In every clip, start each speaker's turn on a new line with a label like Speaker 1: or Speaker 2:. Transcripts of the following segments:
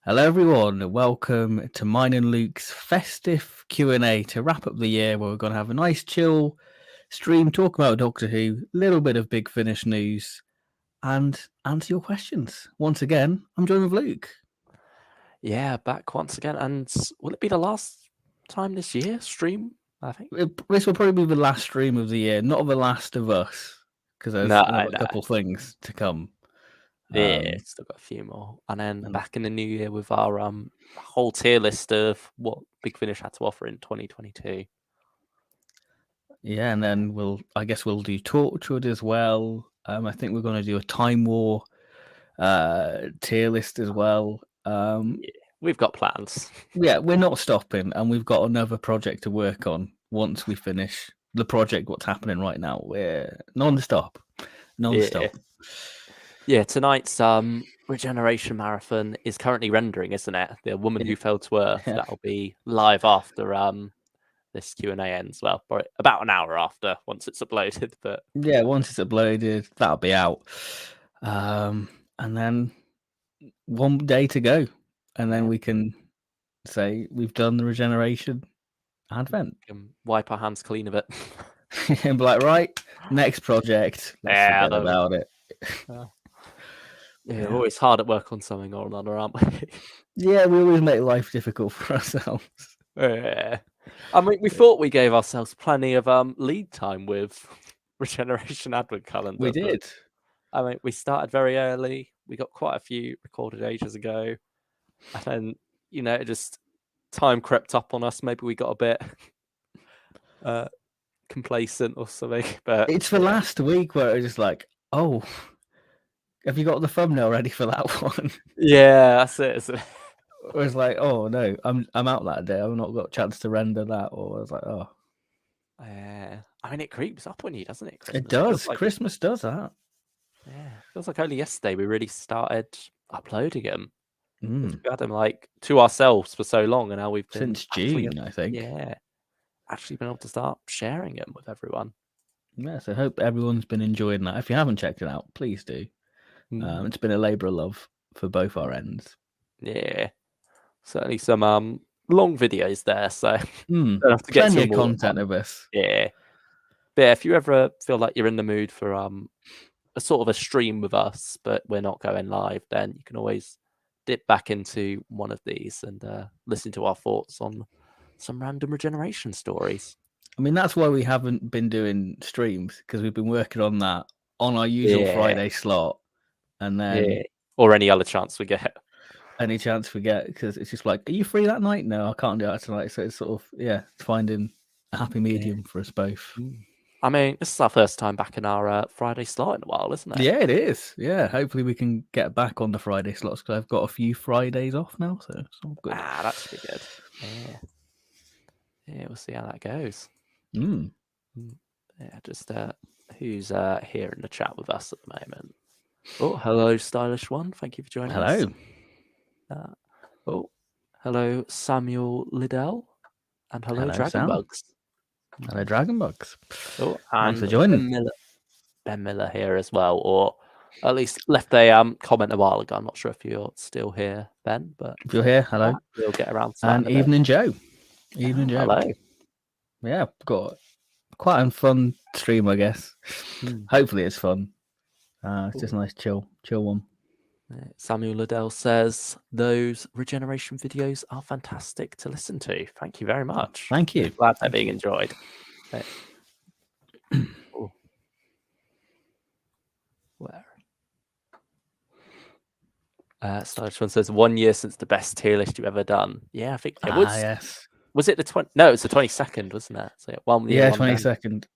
Speaker 1: Hello everyone, and welcome to mine and Luke's festive Q&A to wrap up the year, where we're going to have a nice chill stream, talk about Doctor Who, a little bit of Big Finish news, and answer your questions. Once again, I'm joined with Luke.
Speaker 2: Yeah, back once again. And will it be the last time this year stream? I think.
Speaker 1: This will probably be the last stream of the year, not the last of us, because there's another couple things to come.
Speaker 2: Yeah, still got a few more. And then back in the new year with our whole tier list of what Big Finish had to offer in 2022.
Speaker 1: Yeah, and then I guess we'll do Torchwood as well. I think we're going to do a Time War tier list as well.
Speaker 2: Yeah, we've got plans.
Speaker 1: Yeah, we're not stopping, and we've got another project to work on once we finish the project. What's happening right now? We're non-stop.
Speaker 2: Yeah, tonight's Regeneration Marathon is currently rendering, isn't it? The Woman Who Fell to Earth.
Speaker 1: Yeah.
Speaker 2: That'll be live after this Q&A ends. Well, about an hour after, once it's uploaded. But
Speaker 1: yeah, once it's uploaded, that'll be out. And then one day to go, and then we can say we've done the Regeneration Advent.
Speaker 2: Wipe our hands clean of it.
Speaker 1: And be like, right, next project. Let's forget about it.
Speaker 2: Yeah, we're always hard at work on something or another, aren't we?
Speaker 1: Yeah, we always make life difficult for ourselves.
Speaker 2: Yeah. I mean, we thought we gave ourselves plenty of lead time with Regeneration Advent Calendar.
Speaker 1: We did.
Speaker 2: I mean, we started very early. We got quite a few recorded ages ago. And then, just time crept up on us. Maybe we got a bit complacent or something. But
Speaker 1: it's the last week where it's just like, oh, have you got the thumbnail ready for that one?
Speaker 2: Yeah, that's it. Isn't it?
Speaker 1: Or it's like, oh no, I'm out that day. I've not got a chance to render that. Or I was like, oh.
Speaker 2: I mean, it creeps up on you, doesn't it?
Speaker 1: Christmas? It does. Like, Christmas does that.
Speaker 2: Yeah, it feels like only yesterday we really started uploading them. We had them to ourselves for so long, and now we've been
Speaker 1: since June, I think.
Speaker 2: Yeah, actually been able to start sharing them with everyone.
Speaker 1: Yeah, so I hope everyone's been enjoying that. If you haven't checked it out, please do. It's been a labour of love for both our ends.
Speaker 2: Yeah, certainly some long videos there, so
Speaker 1: don't have to get plenty of content of this.
Speaker 2: Yeah, but yeah, if you ever feel like you're in the mood for a sort of a stream with us, but we're not going live, then you can always dip back into one of these and listen to our thoughts on some random regeneration stories.
Speaker 1: I mean, that's why we haven't been doing streams, because we've been working on that on our usual Friday slot, and then
Speaker 2: or any other chance we get.
Speaker 1: Any chance we get, because it's just like, are you free that night? No, I can't do that tonight. So it's sort of finding a happy medium for us both.
Speaker 2: I mean, this is our first time back in our Friday slot in a while, isn't it?
Speaker 1: Yeah, it is. Yeah, hopefully we can get back on the Friday slots, because I've got a few Fridays off now, so it's all good.
Speaker 2: That should be good. Yeah, we'll see how that goes. Yeah, just who's here in the chat with us at the moment? Oh, hello, Stylish One. Thank you for joining us. Hello, Samuel Liddell, and hello, Dragonbugs.
Speaker 1: Hello, Dragonbugs.
Speaker 2: Oh,
Speaker 1: thanks for joining.
Speaker 2: Ben Miller here as well, or at least left a comment a while ago. I'm not sure if you're still here, Ben, but
Speaker 1: if you're here, hello.
Speaker 2: We'll get around to that.
Speaker 1: And Evening Joe. Evening Joe.
Speaker 2: Hello.
Speaker 1: Yeah, got quite a fun stream, I guess. Hopefully it's fun. It's just a nice chill one.
Speaker 2: Samuel Liddell says those regeneration videos are fantastic to listen to. Thank you very much.
Speaker 1: Thank you.
Speaker 2: Glad they're being enjoyed. Where? Stylish One says 1 year since the best tier list you've ever done. Yeah, I think it was.
Speaker 1: Yes.
Speaker 2: Was it the 20? No, it's the 22nd, wasn't it? So 1 year.
Speaker 1: Yeah, 22nd.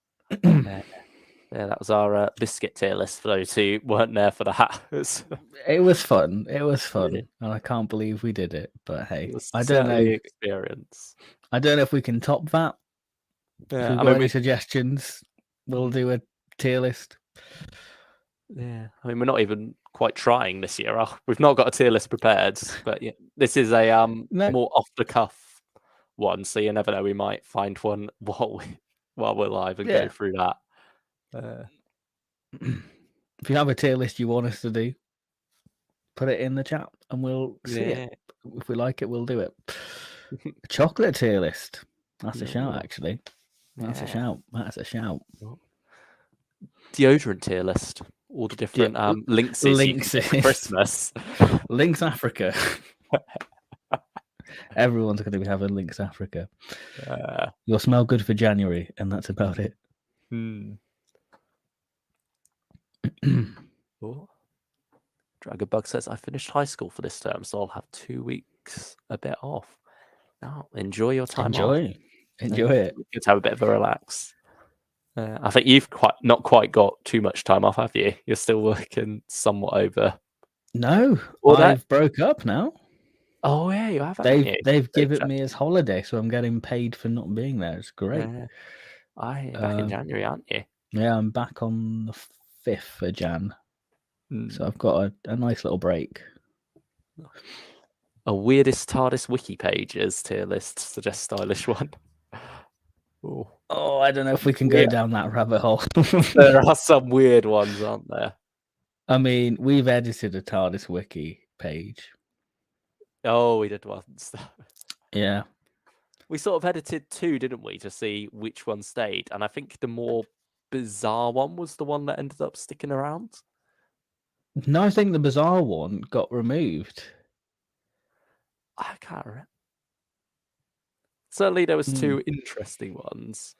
Speaker 2: Yeah, that was our biscuit tier list for those who weren't there for that.
Speaker 1: It was fun. And I can't believe we did it. But hey, I don't know.
Speaker 2: Experience.
Speaker 1: I don't know if we can top that.
Speaker 2: Yeah,
Speaker 1: if we've got any suggestions, we'll do a tier list.
Speaker 2: Yeah, I mean, we're not even quite trying this year. We've not got a tier list prepared, but yeah, this is a more off the cuff one. So you never know, we might find one while we're live and go through that.
Speaker 1: If you have a tier list you want us to do, put it in the chat and we'll see
Speaker 2: Yeah.
Speaker 1: it. If we like it, we'll do it. Chocolate tier list. That's a shout,
Speaker 2: Ooh.
Speaker 1: actually. That's a
Speaker 2: Yeah.
Speaker 1: shout. That's a shout.
Speaker 2: Deodorant tier list. All the different links you can get for Christmas.
Speaker 1: Lynx Africa. Everyone's going to be having Lynx Africa. You'll smell good for January, and that's about it.
Speaker 2: Dragonbug says, I finished high school for this term, so I'll have 2 weeks a bit off. Now, enjoy your time off.
Speaker 1: Enjoy it.
Speaker 2: Good to have a bit of a relax. I think you've not quite got too much time off, have you? You're still working somewhat over.
Speaker 1: No, I've broke up now.
Speaker 2: Oh yeah, you have.
Speaker 1: They've given me as holiday, so I'm getting paid for not being there. It's great.
Speaker 2: Back in January, aren't you?
Speaker 1: Yeah, I'm back on the 5th of Jan. So I've got a nice little break.
Speaker 2: A weirdest TARDIS wiki pages tier list suggests stylish one.
Speaker 1: Oh, I don't know if we can go down that rabbit hole.
Speaker 2: There are some weird ones, aren't there?
Speaker 1: I mean, we've edited a TARDIS wiki page.
Speaker 2: Oh, we did once.
Speaker 1: Yeah.
Speaker 2: We sort of edited 2, didn't we, to see which one stayed? And I think the more bizarre one was the one that ended up sticking around.
Speaker 1: No, I think the bizarre one got removed.
Speaker 2: I can't remember. Certainly, there was 2 interesting ones.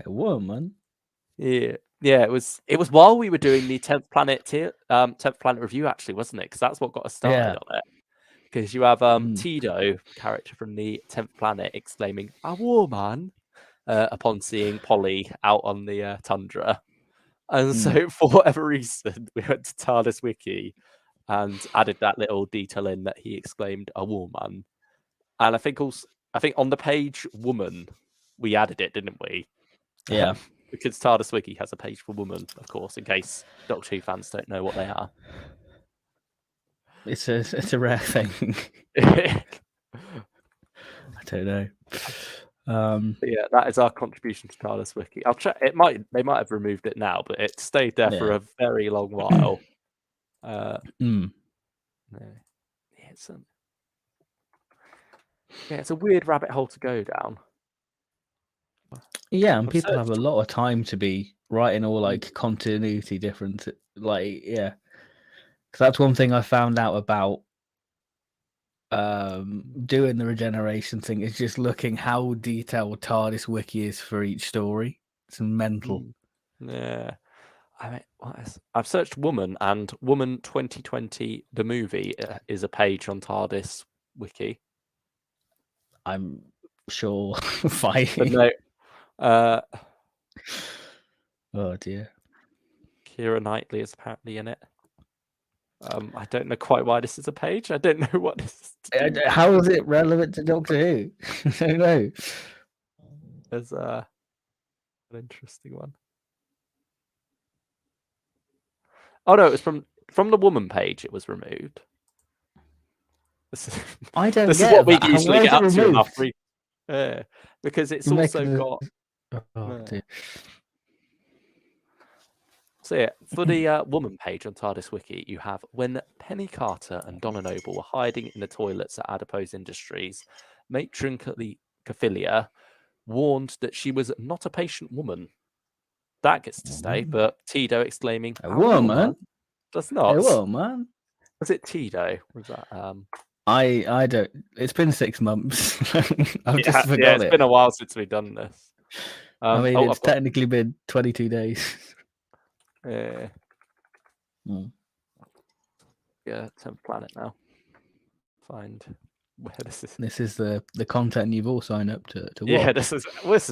Speaker 1: A woman.
Speaker 2: Yeah. It was while we were doing the 10th Planet 10th Planet review, actually, wasn't it? Because that's what got us started on it. Because you have Tido, character from the 10th Planet, exclaiming "A woman" upon seeing Polly out on the tundra. And so, for whatever reason, we went to TARDIS Wiki and added that little detail in that he exclaimed "a woman." And I think on the page "woman," we added it, didn't we?
Speaker 1: Yeah.
Speaker 2: Because TARDIS Wiki has a page for woman, of course, in case Doctor Who fans don't know what they are.
Speaker 1: It's a rare thing. I don't know.
Speaker 2: Yeah, that is our contribution to TARDIS Wiki. I'll check. They might have removed it now, but it stayed there for a very long while. It's a weird rabbit hole to go down.
Speaker 1: Yeah, and people have a lot of time to be writing all like continuity different, because that's one thing I found out about doing the regeneration thing is just looking how detailed TARDIS Wiki is for each story. It's mental.
Speaker 2: Yeah. I mean, I've searched woman, and Woman 2020 the movie is a page on TARDIS Wiki.
Speaker 1: I'm sure. Fine.
Speaker 2: But no.
Speaker 1: Oh dear.
Speaker 2: Keira Knightley is apparently in it. I don't know quite why this is a page. I don't know what this is.
Speaker 1: How is it relevant to Doctor Who? I don't know.
Speaker 2: There's an interesting one. Oh no, it was from the woman page. It was removed.
Speaker 1: I don't.
Speaker 2: This is what we usually get up to in our free. Because it's also got.
Speaker 1: Oh dear.
Speaker 2: So yeah, for the woman page on TARDIS Wiki, you have when Penny Carter and Donna Noble were hiding in the toilets at Adipose Industries, matron Caphilia warned that she was not a patient woman. That gets to stay, but Tido exclaiming,
Speaker 1: "A woman
Speaker 2: does not."
Speaker 1: A woman?
Speaker 2: Was it Tido? Was that?
Speaker 1: I don't. It's been 6 months. I've just forgot
Speaker 2: it. It's been a while since we've done this.
Speaker 1: I mean, it's technically been 22 days.
Speaker 2: Yeah. 10th Planet now. Find where this is.
Speaker 1: This is the content you've all signed up to watch.
Speaker 2: Yeah, this is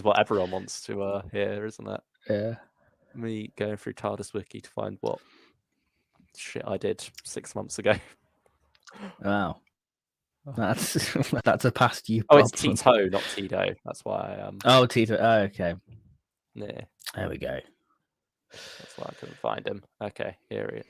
Speaker 2: what everyone wants to hear, isn't it?
Speaker 1: Yeah.
Speaker 2: Me going through TARDIS Wiki to find what shit I did 6 months ago.
Speaker 1: Wow. That's a past you
Speaker 2: problem.
Speaker 1: Oh,
Speaker 2: it's Tito, not Tido. That's why
Speaker 1: Oh, Tito. Oh, okay.
Speaker 2: Yeah.
Speaker 1: There we go.
Speaker 2: That's why I couldn't find him. Okay, here he is.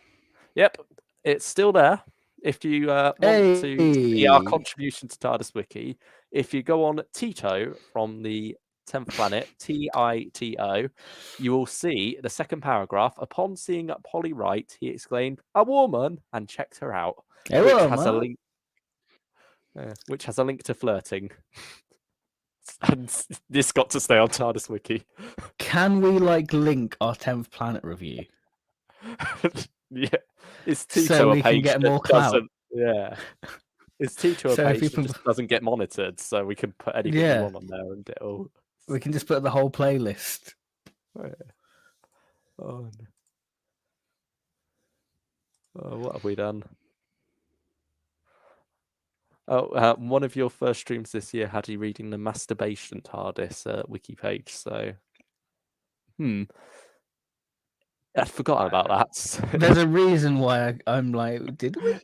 Speaker 2: Yep, it's still there. If you want to see our contribution to TARDIS Wiki, if you go on Tito from the 10th planet, TITO, you will see the second paragraph. Upon seeing Polly Wright, he exclaimed, "A woman!" and checked her out,
Speaker 1: Hey,
Speaker 2: which
Speaker 1: well,
Speaker 2: has a
Speaker 1: man.
Speaker 2: link. Which has a link to flirting. And this got to stay on TARDIS Wiki.
Speaker 1: Can we link our 10th planet review?
Speaker 2: Yeah. Is Tito
Speaker 1: So
Speaker 2: a
Speaker 1: we can
Speaker 2: page
Speaker 1: get
Speaker 2: that
Speaker 1: more clout?
Speaker 2: doesn't... Yeah. Is Tito a
Speaker 1: So
Speaker 2: page
Speaker 1: people-
Speaker 2: that just doesn't get monitored, so we can put anything we want on there and it'll...
Speaker 1: We can just put the whole playlist.
Speaker 2: Oh, no. Oh, what have we done? Oh, one of your first streams this year had you reading the masturbation TARDIS wiki page, so... I'd forgotten about that.
Speaker 1: There's a reason why I'm like, did we?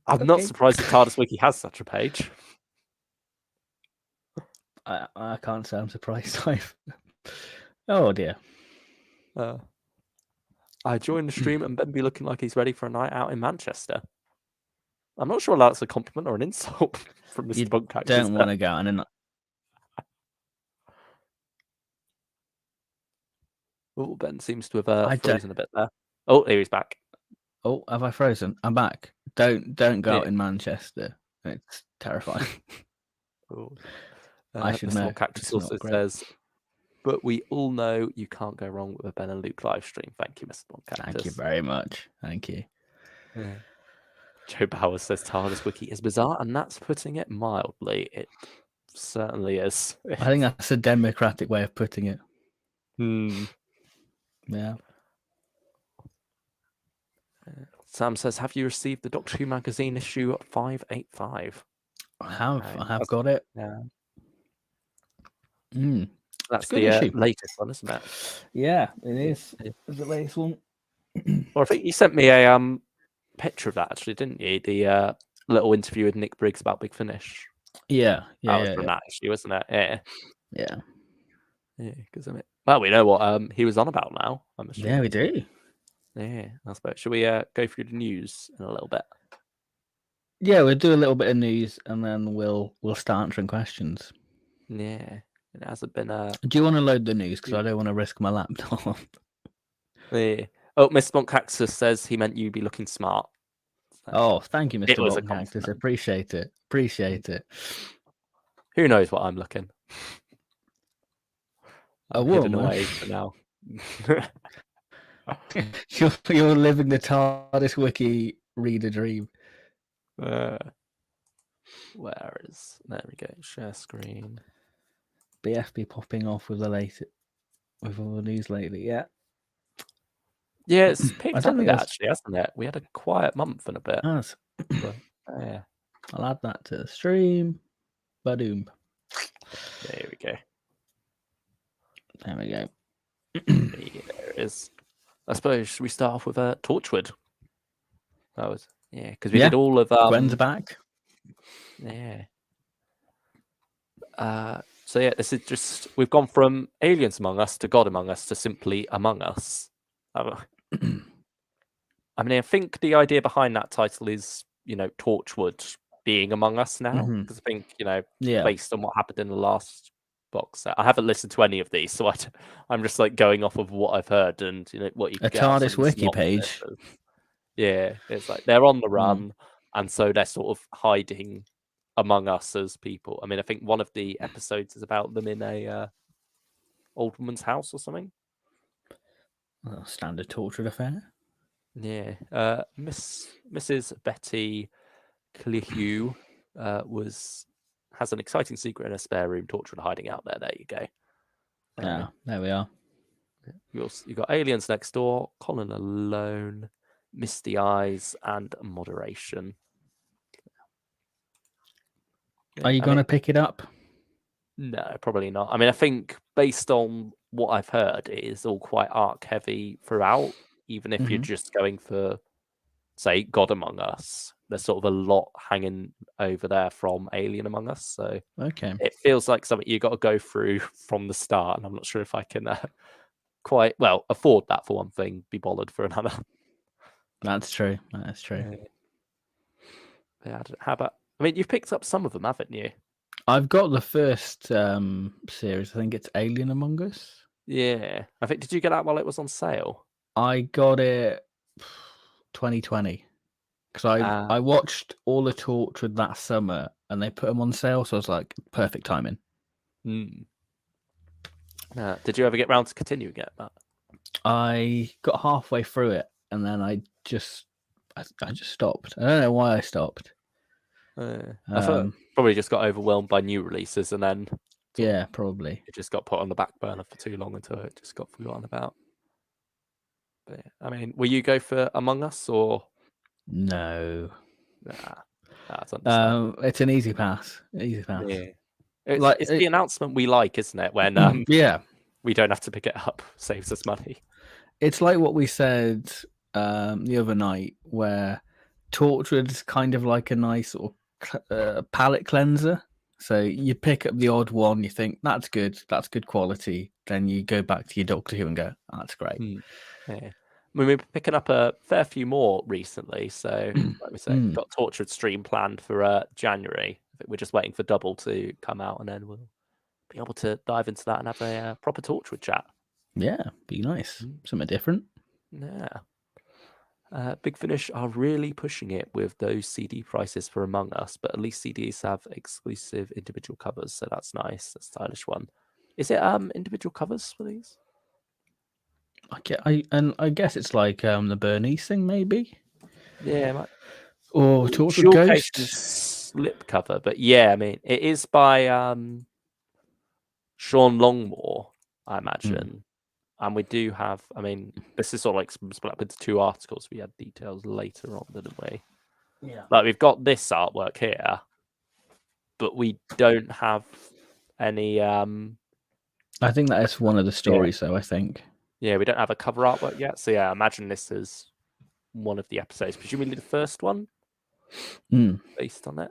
Speaker 2: I'm not surprised that TARDIS Wiki has such a page.
Speaker 1: I can't say I'm surprised. Oh dear.
Speaker 2: I joined the stream and Ben be looking like he's ready for a night out in Manchester. I'm not sure that's a compliment or an insult from Mr. Bunk Cactus.
Speaker 1: Don't want to go out and...
Speaker 2: Oh, Ben seems to have frozen a bit there. Oh, here he's back.
Speaker 1: Oh, have I frozen? I'm back. Don't go out in Manchester. It's terrifying. I should know.
Speaker 2: Cactus also says, but we all know you can't go wrong with a Ben and Luke live stream. Thank you, Mr. Bunk Cactus.
Speaker 1: Thank you very much. Thank you.
Speaker 2: Yeah. Joe Bowers says TARDIS Wiki is bizarre, and that's putting it mildly. It certainly is.
Speaker 1: I think that's a democratic way of putting it.
Speaker 2: Yeah. Sam says, have you received the Doctor Who magazine issue 585?
Speaker 1: I have got it.
Speaker 2: Yeah.
Speaker 1: That's
Speaker 2: the latest one, isn't it?
Speaker 1: Yeah, it is. It's the latest one.
Speaker 2: Well, I think you sent me a picture of that, actually, didn't you? The little interview with Nick Briggs about Big Finish.
Speaker 1: Yeah.
Speaker 2: That was from that issue, wasn't it? Yeah.
Speaker 1: Yeah.
Speaker 2: Yeah, because well, we know what he was on about now.
Speaker 1: Yeah, we do.
Speaker 2: Yeah, I suppose. Should we go through the news in a little bit?
Speaker 1: Yeah, we'll do a little bit of news and then we'll start answering questions.
Speaker 2: Yeah, it hasn't been.
Speaker 1: Do you want to load the news? Because I don't want to risk my laptop.
Speaker 2: Yeah. Oh, Mr. Moncactus says he meant you'd be looking smart.
Speaker 1: Oh, thank you, Mr. Moncactus. Appreciate it. Appreciate it.
Speaker 2: Who knows what I'm looking?
Speaker 1: A woman.
Speaker 2: Away for now.
Speaker 1: You're living the TARDIS Wiki reader dream.
Speaker 2: Where is... There we go. Share screen.
Speaker 1: BFB popping off with with all the news lately. Yeah.
Speaker 2: Yeah, it's picked up that actually, hasn't it? We had a quiet month and a bit.
Speaker 1: Has.
Speaker 2: But, yeah.
Speaker 1: I'll add that to the stream. Badoom.
Speaker 2: There we go.
Speaker 1: There we go.
Speaker 2: Yeah, there it is. I suppose should we start off with Torchwood? That was because we did all of
Speaker 1: Gwen's back.
Speaker 2: Yeah. So yeah, this is just we've gone from Aliens Among Us to God Among Us to simply Among Us. I mean, I think the idea behind that title is, Torchwood being among us now. Because I think, based on what happened in the last box set, I haven't listened to any of these, so I'm just going off of what I've heard and what you can get.
Speaker 1: TARDIS wiki page.
Speaker 2: Yeah, it's like they're on the run, and so they're sort of hiding among us as people. I mean, I think one of the episodes is about them in a old woman's house or something.
Speaker 1: Standard Torchwood affair.
Speaker 2: Yeah. Mrs. Betty Clehew has an exciting secret in a spare room. Torchwood hiding out there. There you go.
Speaker 1: There we are.
Speaker 2: You got Aliens Next Door, Colin Alone, Misty Eyes, and Moderation.
Speaker 1: Are you going to pick it up?
Speaker 2: No, probably not. I mean, I think based on what I've heard, it is all quite arc heavy throughout. Even if you're just going for, say, God Among Us, there's sort of a lot hanging over there from Alien Among Us. So it feels like something you got to go through from the start. And I'm not sure if I can quite afford that for one thing, be bothered for another.
Speaker 1: That's true. That's true.
Speaker 2: Yeah, how about? I mean, you've picked up some of them, haven't you?
Speaker 1: I've got the first series. I think it's Alien Among Us.
Speaker 2: Yeah, I think. Did you get that while it was on sale?
Speaker 1: I got it 2020 because I watched all the Torchwood that summer, and they put them on sale. So I was like, perfect timing.
Speaker 2: Did you ever get round to continuing it?
Speaker 1: I got halfway through it, and then I just stopped. I don't know why I stopped.
Speaker 2: I thought probably just got overwhelmed by new releases, and then
Speaker 1: yeah, probably
Speaker 2: it just got put on the back burner for too long until it just got forgotten about. But I mean, will you go for Among Us or
Speaker 1: no?
Speaker 2: That's understandable.
Speaker 1: It's an easy pass. Easy pass.
Speaker 2: Yeah. It's the announcement we like, isn't it? When
Speaker 1: yeah,
Speaker 2: we don't have to pick it up, saves us money.
Speaker 1: It's like what we said the other night, where Torchwood's kind of like a nice sort of palate cleanser. So you pick up the odd one, you think that's good quality. Then you go back to your Doctor Who and go, oh, that's great.
Speaker 2: Yeah. We've been picking up a fair few more recently. So, like we say, got Tortured stream planned for January. I think we're just waiting for Double to come out, and then we'll be able to dive into that and have a proper Torchwood chat.
Speaker 1: Yeah, be nice. Something different.
Speaker 2: Yeah. Big Finish are really pushing it with those CD prices for Among Us, but at least CDs have exclusive individual covers, so that's nice. A stylish one. Is it individual covers for these?
Speaker 1: I guess it's like the Bernice thing, maybe.
Speaker 2: Yeah,
Speaker 1: or Torchwood Ghost
Speaker 2: slip cover, but yeah, I mean it is by Sean Longmore, I imagine. And we do have, I mean, this is sort of like split up into two articles. We had details later on, didn't we?
Speaker 1: Yeah.
Speaker 2: Like we've got this artwork here, but we don't have any.
Speaker 1: I think that is one of the stories, though. I think.
Speaker 2: Yeah, we don't have a cover artwork yet. So yeah, I imagine this is one of the episodes, presumably the first one, based on it.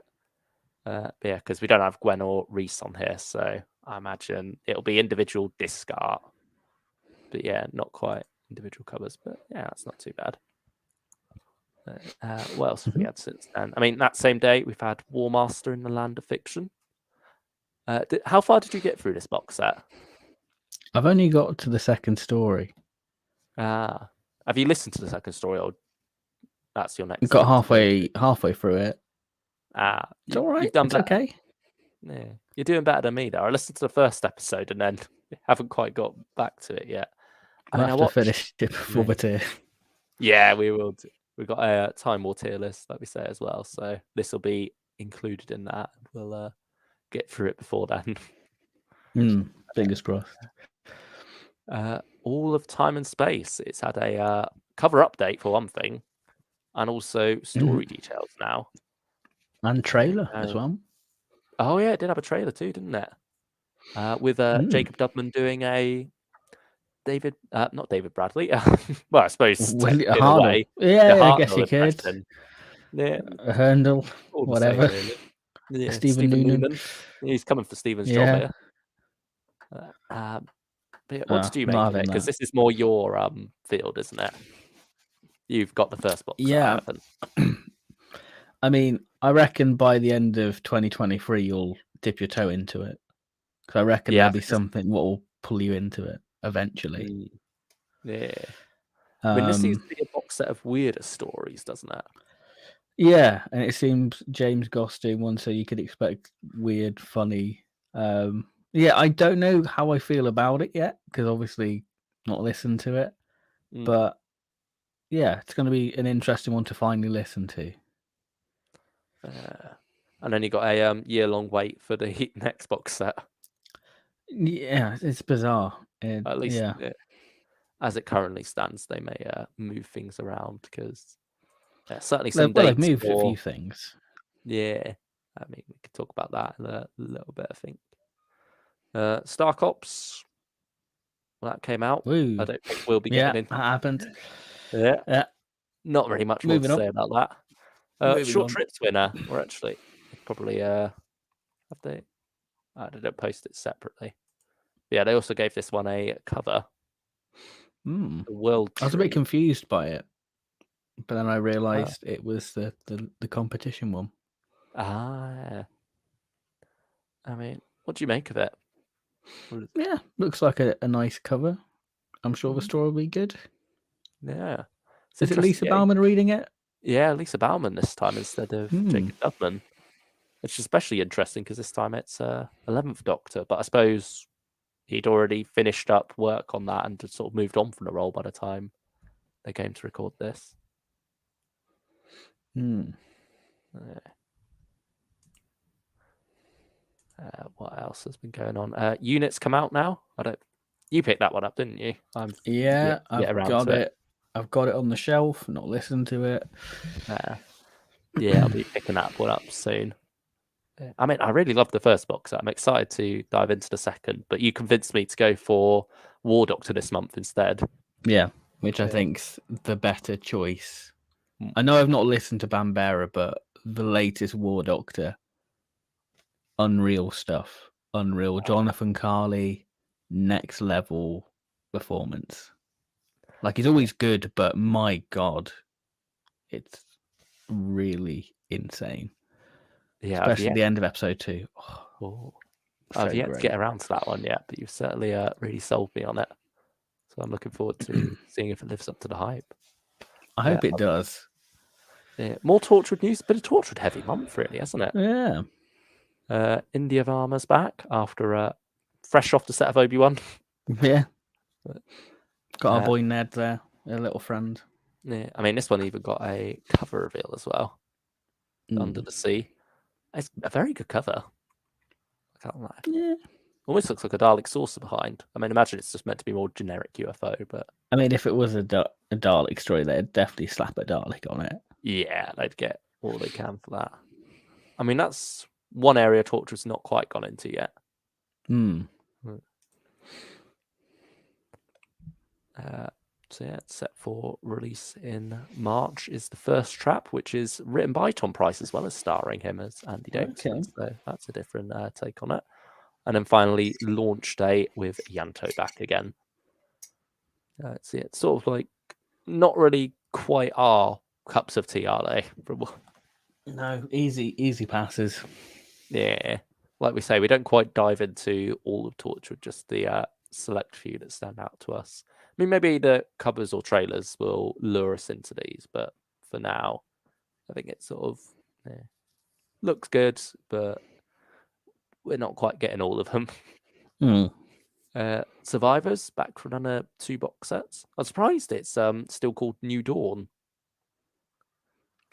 Speaker 2: Yeah, because we don't have Gwen or Reese on here, so I imagine it'll be individual disc art. But yeah, not quite individual covers. But yeah, that's not too bad. What else have we had since then? I mean, that same day we've had War Master in the Land of Fiction. How far did you get through this box set?
Speaker 1: I've only got to the second story.
Speaker 2: Have you listened to the second story, or that's your next?
Speaker 1: Got halfway through it. It's all right.
Speaker 2: You've done
Speaker 1: it's
Speaker 2: better.
Speaker 1: Okay.
Speaker 2: Yeah, you're doing better than me, though. I listened to the first episode and then haven't quite got back to it yet.
Speaker 1: We'll have to finish it before the tier.
Speaker 2: Yeah, we will. We've got a Time War tier list, like we say, as well. So this will be included in that. We'll get through it before then.
Speaker 1: Fingers crossed.
Speaker 2: All of Time and Space. It's had a cover update for one thing, and also story details now.
Speaker 1: And trailer as well.
Speaker 2: Oh yeah, it did have a trailer too, didn't it? With Jacob Dubman doing a not David Bradley. Well, I suppose in a way.
Speaker 1: Yeah, I guess you could.
Speaker 2: Yeah,
Speaker 1: Herndl, whatever.
Speaker 2: Same, really. Yeah,
Speaker 1: Stephen Noonan.
Speaker 2: He's coming for Stephen's job here. But what did you make of it? Because this is more your field, isn't it? You've got the first box.
Speaker 1: Yeah. I mean, I reckon by the end of 2023, you'll dip your toe into it. Because I reckon there'll be something what will pull you into it eventually.
Speaker 2: Yeah. I mean, this seems to be a box set of weirder stories, doesn't it?
Speaker 1: Yeah, and it seems James Goss doing one, so you could expect weird, funny. Yeah, I don't know how I feel about it yet, because obviously not listened to it. But yeah, it's going to be an interesting one to finally listen to.
Speaker 2: And then you got a year-long wait for the next box set.
Speaker 1: Yeah, it's bizarre.
Speaker 2: At least, as it currently stands, they may move things around because certainly some dates.
Speaker 1: They've moved a few things.
Speaker 2: Yeah, I mean, we could talk about that in a little bit, I think. Star Cops, well, that came out.
Speaker 1: Woo.
Speaker 2: I don't think we'll be getting into
Speaker 1: that happened.
Speaker 2: Yeah. Not really much more to say about that. Short Trips winner, or actually, probably have they? They don't post it separately. Yeah, they also gave this one a cover. The World Tree.
Speaker 1: I was a bit confused by it, but then I realised it was the competition one.
Speaker 2: I mean, what do you make of it?
Speaker 1: Yeah, looks like a nice cover. I'm sure the story will be good.
Speaker 2: Yeah. It's
Speaker 1: Is it Lisa
Speaker 2: interesting.
Speaker 1: Bauman reading it?
Speaker 2: Yeah, Lisa Bauman this time instead of Jacob Dubman. It's especially interesting because this time it's 11th Doctor, but I suppose he'd already finished up work on that and had sort of moved on from the role by the time they came to record this. What else has been going on? Units come out now. You picked that one up, didn't you?
Speaker 1: I've got it. I've got it on the shelf. Not listened to it.
Speaker 2: Yeah, I'll be picking that one up soon. I mean, I really love the first box set. I'm excited to dive into the second, but you convinced me to go for War Doctor this month instead.
Speaker 1: Yeah, which I think's the better choice. I know I've not listened to Bambera, but the latest War Doctor, unreal stuff. Unreal. Jonathan Carley, next level performance. Like, he's always good, but my God, it's really insane.
Speaker 2: Yeah,
Speaker 1: especially the end of episode 2.
Speaker 2: I've yet to get around to that one yet, but you've certainly really sold me on it. So I'm looking forward to seeing if it lives up to the hype.
Speaker 1: I hope it does.
Speaker 2: Yeah, more Torchwood news. Bit of Torchwood heavy month, really, hasn't it?
Speaker 1: Yeah.
Speaker 2: India Varma's back after fresh off the set of Obi-Wan.
Speaker 1: Yeah. Got our boy Ned there, a little friend.
Speaker 2: Yeah, I mean, this one even got a cover reveal as well. Under the Sea. It's a very good cover. I can't lie.
Speaker 1: Yeah.
Speaker 2: Almost looks like a Dalek saucer behind. I mean, imagine it's just meant to be more generic UFO, but...
Speaker 1: I mean, if it was a Dalek story, they'd definitely slap a Dalek on it.
Speaker 2: Yeah, they'd get all they can for that. I mean, that's one area Torchwood's not quite gone into yet. So yeah, it's set for release in March is the first trap, which is written by Tom Price as well as starring him as Andy Davis.
Speaker 1: Okay.
Speaker 2: So that's a different take on it. And then finally, launch day with Yanto back again. So yeah, it's sort of like not really quite our cups of tea, are they?
Speaker 1: No, easy passes.
Speaker 2: Yeah, like we say, we don't quite dive into all of Torchwood, just the select few that stand out to us. I mean, maybe the covers or trailers will lure us into these, but for now, I think it sort of looks good, but we're not quite getting all of them. Survivors back for another 2 box sets. I'm surprised it's still called New Dawn.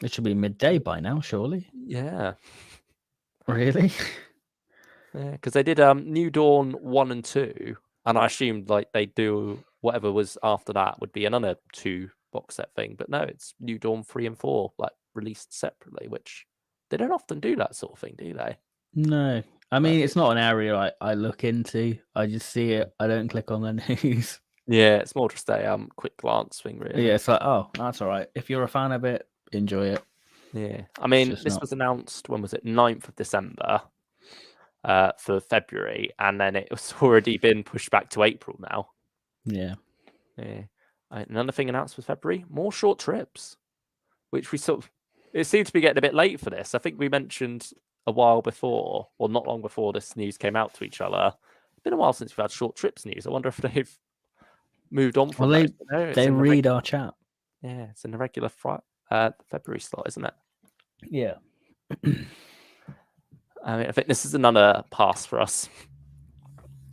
Speaker 1: It should be midday by now, surely.
Speaker 2: Yeah.
Speaker 1: Really?
Speaker 2: Yeah, because they did New Dawn 1 and 2, and I assumed like they do whatever was after that would be another 2 box set thing, but no, it's New Dawn 3 and 4 like released separately, which they don't often do that sort of thing, do they?
Speaker 1: No. I mean, it's not an area I look into. I just see it. I don't click on the news.
Speaker 2: Yeah, it's more just a quick glance thing, really.
Speaker 1: Yeah, it's like, oh, that's all right. If you're a fan of it, enjoy it.
Speaker 2: Yeah. I mean, this was announced, when was it? 9th of December for February, and then it's already been pushed back to April now.
Speaker 1: Yeah.
Speaker 2: Yeah. Another thing announced for February, more short trips, which we sort of, it seemed to be getting a bit late for this. I think we mentioned a while before, or not long before this news came out to each other. It's been a while since we've had short trips news. I wonder if they've moved on from
Speaker 1: those.
Speaker 2: No,
Speaker 1: they read our chat.
Speaker 2: Yeah, it's in the regular February slot, isn't it?
Speaker 1: Yeah.
Speaker 2: I mean, I think this is another pass for us.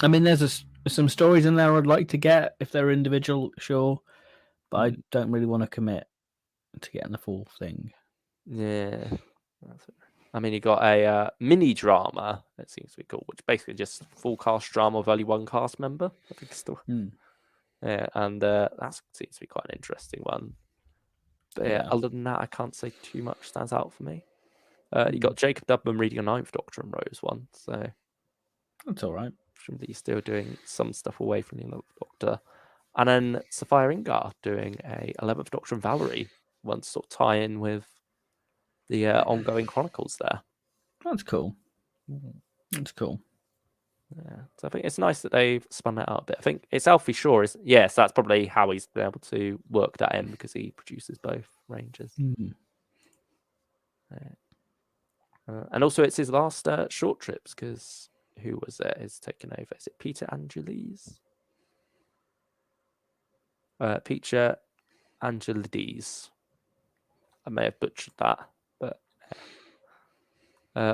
Speaker 1: I mean, there's some stories in there I'd like to get if they're individual, sure, but I don't really want to commit to getting the full thing.
Speaker 2: Yeah. I mean, you got a mini drama, it seems to be called, which basically just full cast drama of only one cast member. I think it's still. Yeah, and that seems to be quite an interesting one. But yeah, other than that, I can't say too much stands out for me. You got Jacob Dubman reading a 9th Doctor and Rose one, so
Speaker 1: that's all right.
Speaker 2: Presumably he's still doing some stuff away from the 11th Doctor. And then Sophia Ingar doing a 11th Doctor and Valerie one to sort of tie in with the ongoing chronicles there.
Speaker 1: That's cool. That's cool.
Speaker 2: Yeah, so I think it's nice that they've spun that out a bit. I think it's Alfie Shaw, so that's probably how he's been able to work that in, because he produces both ranges. And also it's his last short trips, because who was it is taking over? Is it Peter Angeles? Peter Angelides. I may have butchered that, but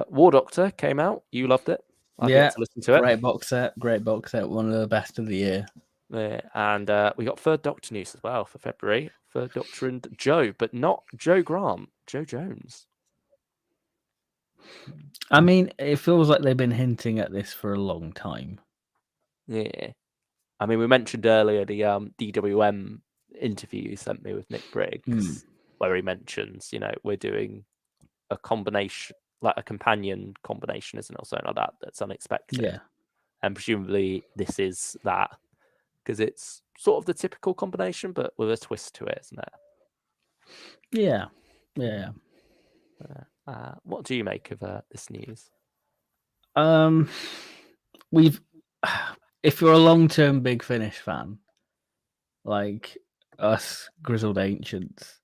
Speaker 2: War Doctor came out. You loved it. I've yet to listen to it.
Speaker 1: Great box set. One of the best of the year.
Speaker 2: And we got Third Doctor news as well for February. Third Doctor and Joe, but not Joe Grant, Joe Jones.
Speaker 1: I mean, it feels like they've been hinting at this for a long time.
Speaker 2: Yeah. I mean, we mentioned earlier the DWM interview you sent me with Nick Briggs, where he mentions, we're doing a combination, like a companion combination, isn't it, or something like that, that's unexpected.
Speaker 1: Yeah.
Speaker 2: And presumably this is that, because it's sort of the typical combination, but with a twist to it, isn't it?
Speaker 1: Yeah. Yeah.
Speaker 2: What do you make of this news?
Speaker 1: If you're a long-term Big Finish fan, like us grizzled ancients,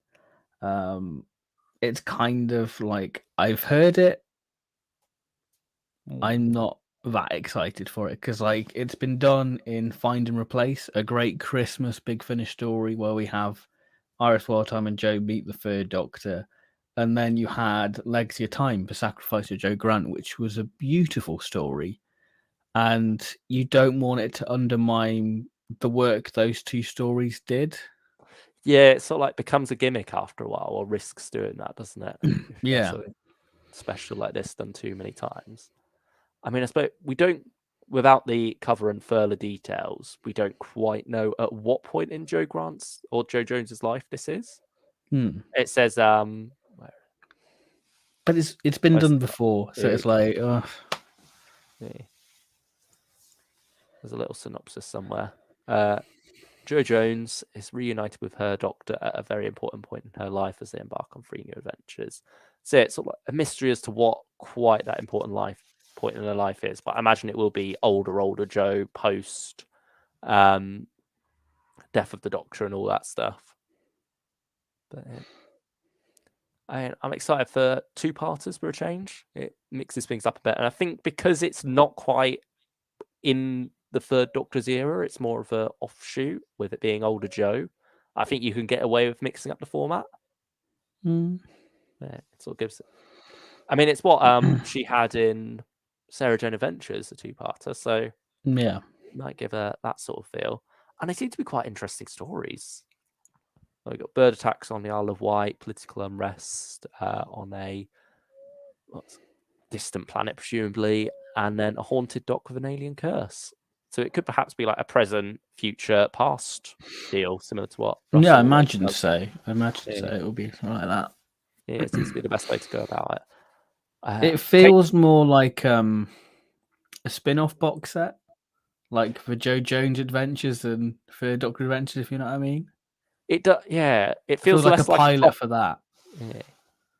Speaker 1: it's kind of like I've heard it. I'm not that excited for it, because like it's been done in Find and Replace, a great Christmas Big Finish story where we have Iris Wildtime and Joe meet the Third Doctor, and then you had Legacy of Time, The Sacrifice of Joe Grant, which was a beautiful story, and you don't want it to undermine the work those two stories did.
Speaker 2: Yeah, it sort of like becomes a gimmick after a while, or risks doing that, doesn't it?
Speaker 1: Yeah.
Speaker 2: Something special like this done too many times. I mean, I suppose we don't, without the cover and further details, we don't quite know at what point in Joe Grant's or Joe Jones's life this is. It says,
Speaker 1: but it's been done before, so it's like,
Speaker 2: yeah. There's a little synopsis somewhere. Joe Jones is reunited with her doctor at a very important point in her life as they embark on 3 new adventures. So it's sort of like a mystery as to what quite that important point in her life is, but I imagine it will be older Joe post death of the Doctor and all that stuff. But I'm excited for 2-parters for a change. It mixes things up a bit, and I think because it's not quite in the Third Doctor's era, it's more of a offshoot with it being older Joe. I think you can get away with mixing up the format. Yeah, it sort of gives it. I mean, it's what she had in Sarah Jane Adventures, a 2-parter, so
Speaker 1: yeah,
Speaker 2: it might give her that sort of feel. And they seem to be quite interesting stories. We've got bird attacks on the Isle of Wight, political unrest on a distant planet, presumably, and then a haunted dock with an alien curse. So it could perhaps be like a present, future, past deal, similar to what Russell.
Speaker 1: Yeah, I imagine so. It will be something like that.
Speaker 2: Yeah, it seems to be the best way to go about it.
Speaker 1: It feels more like a spin-off box set, like for Joe Jones Adventures and for Doctor Adventures, if you know what I mean.
Speaker 2: It does, yeah. It feels
Speaker 1: like
Speaker 2: less
Speaker 1: a pilot for that.
Speaker 2: Yeah.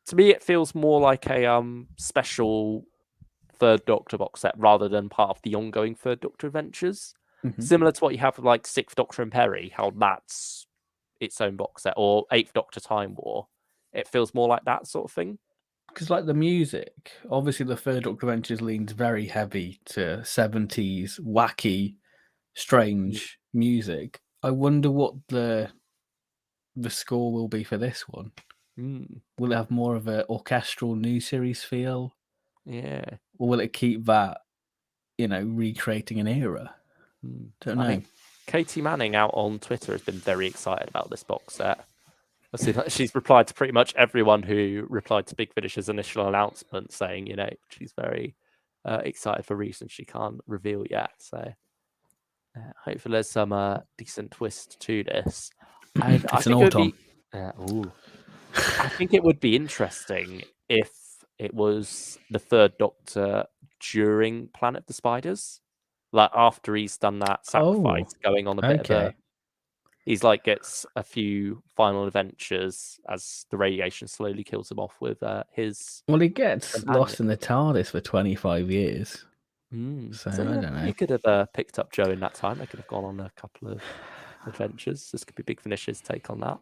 Speaker 2: To me, it feels more like a special Third Doctor box set rather than part of the ongoing Third Doctor Adventures. Similar to what you have with like Sixth Doctor and Perry, how that's its own box set, or Eighth Doctor Time War. It feels more like that sort of thing.
Speaker 1: Because like the music, obviously the Third Doctor Adventures leans very heavy to 70s wacky, strange music. I wonder what the score will be for this one. Will it have more of an orchestral new series feel?
Speaker 2: Yeah.
Speaker 1: Or will it keep that, recreating an era? Don't know.
Speaker 2: I mean, Katie Manning out on Twitter has been very excited about this box set. I see that she's replied to pretty much everyone who replied to Big Finish's initial announcement, saying, she's very excited for reasons she can't reveal yet. So hopefully there's some decent twist to this. I think it would be. I think it would be interesting if it was the Third Doctor during Planet of the Spiders, like after he's done that sacrifice, going on a bit of a. He's like gets a few final adventures as the radiation slowly kills him off with his.
Speaker 1: Well, he gets lost in the TARDIS for 25 years. So I don't know.
Speaker 2: He could have picked up Joe in that time. They could have gone on a couple of adventures. This could be Big Finish's take on that.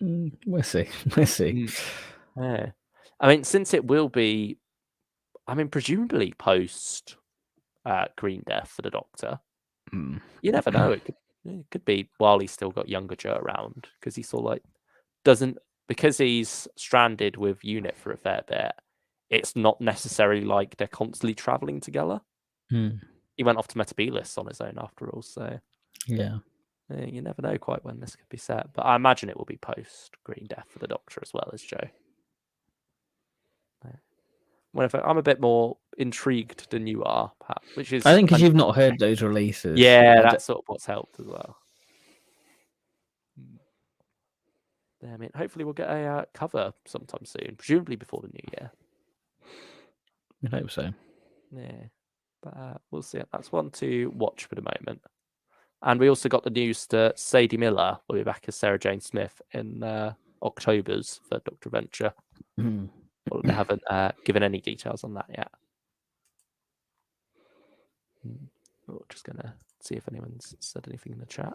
Speaker 1: We'll see. We'll see.
Speaker 2: Yeah. I mean, since it will be, I mean, presumably post Green Death for the Doctor. You never know. It could be while he's still got younger Joe around, because he sort of like doesn't, because he's stranded with UNIT for a fair bit. It's not necessarily like they're constantly traveling together. He went off to Metabelis on his own after all, so
Speaker 1: Yeah.
Speaker 2: you never know quite when this could be set. But I imagine it will be post Green Death for the Doctor as well as Joe. Whenever I'm a bit more intrigued than you are, Pat, which is
Speaker 1: I think because you've not heard those releases.
Speaker 2: Yeah, that's sort of what's helped as well. I mean, hopefully we'll get a cover sometime soon, presumably before the new year.
Speaker 1: I hope so.
Speaker 2: Yeah, but we'll see. That's one to watch for the moment. And we also got the news that Sadie Miller will be back as Sarah Jane Smith in October's for Dr. Venture. Well, they haven't given any details on that yet. We're just going to see if anyone's said anything in the chat.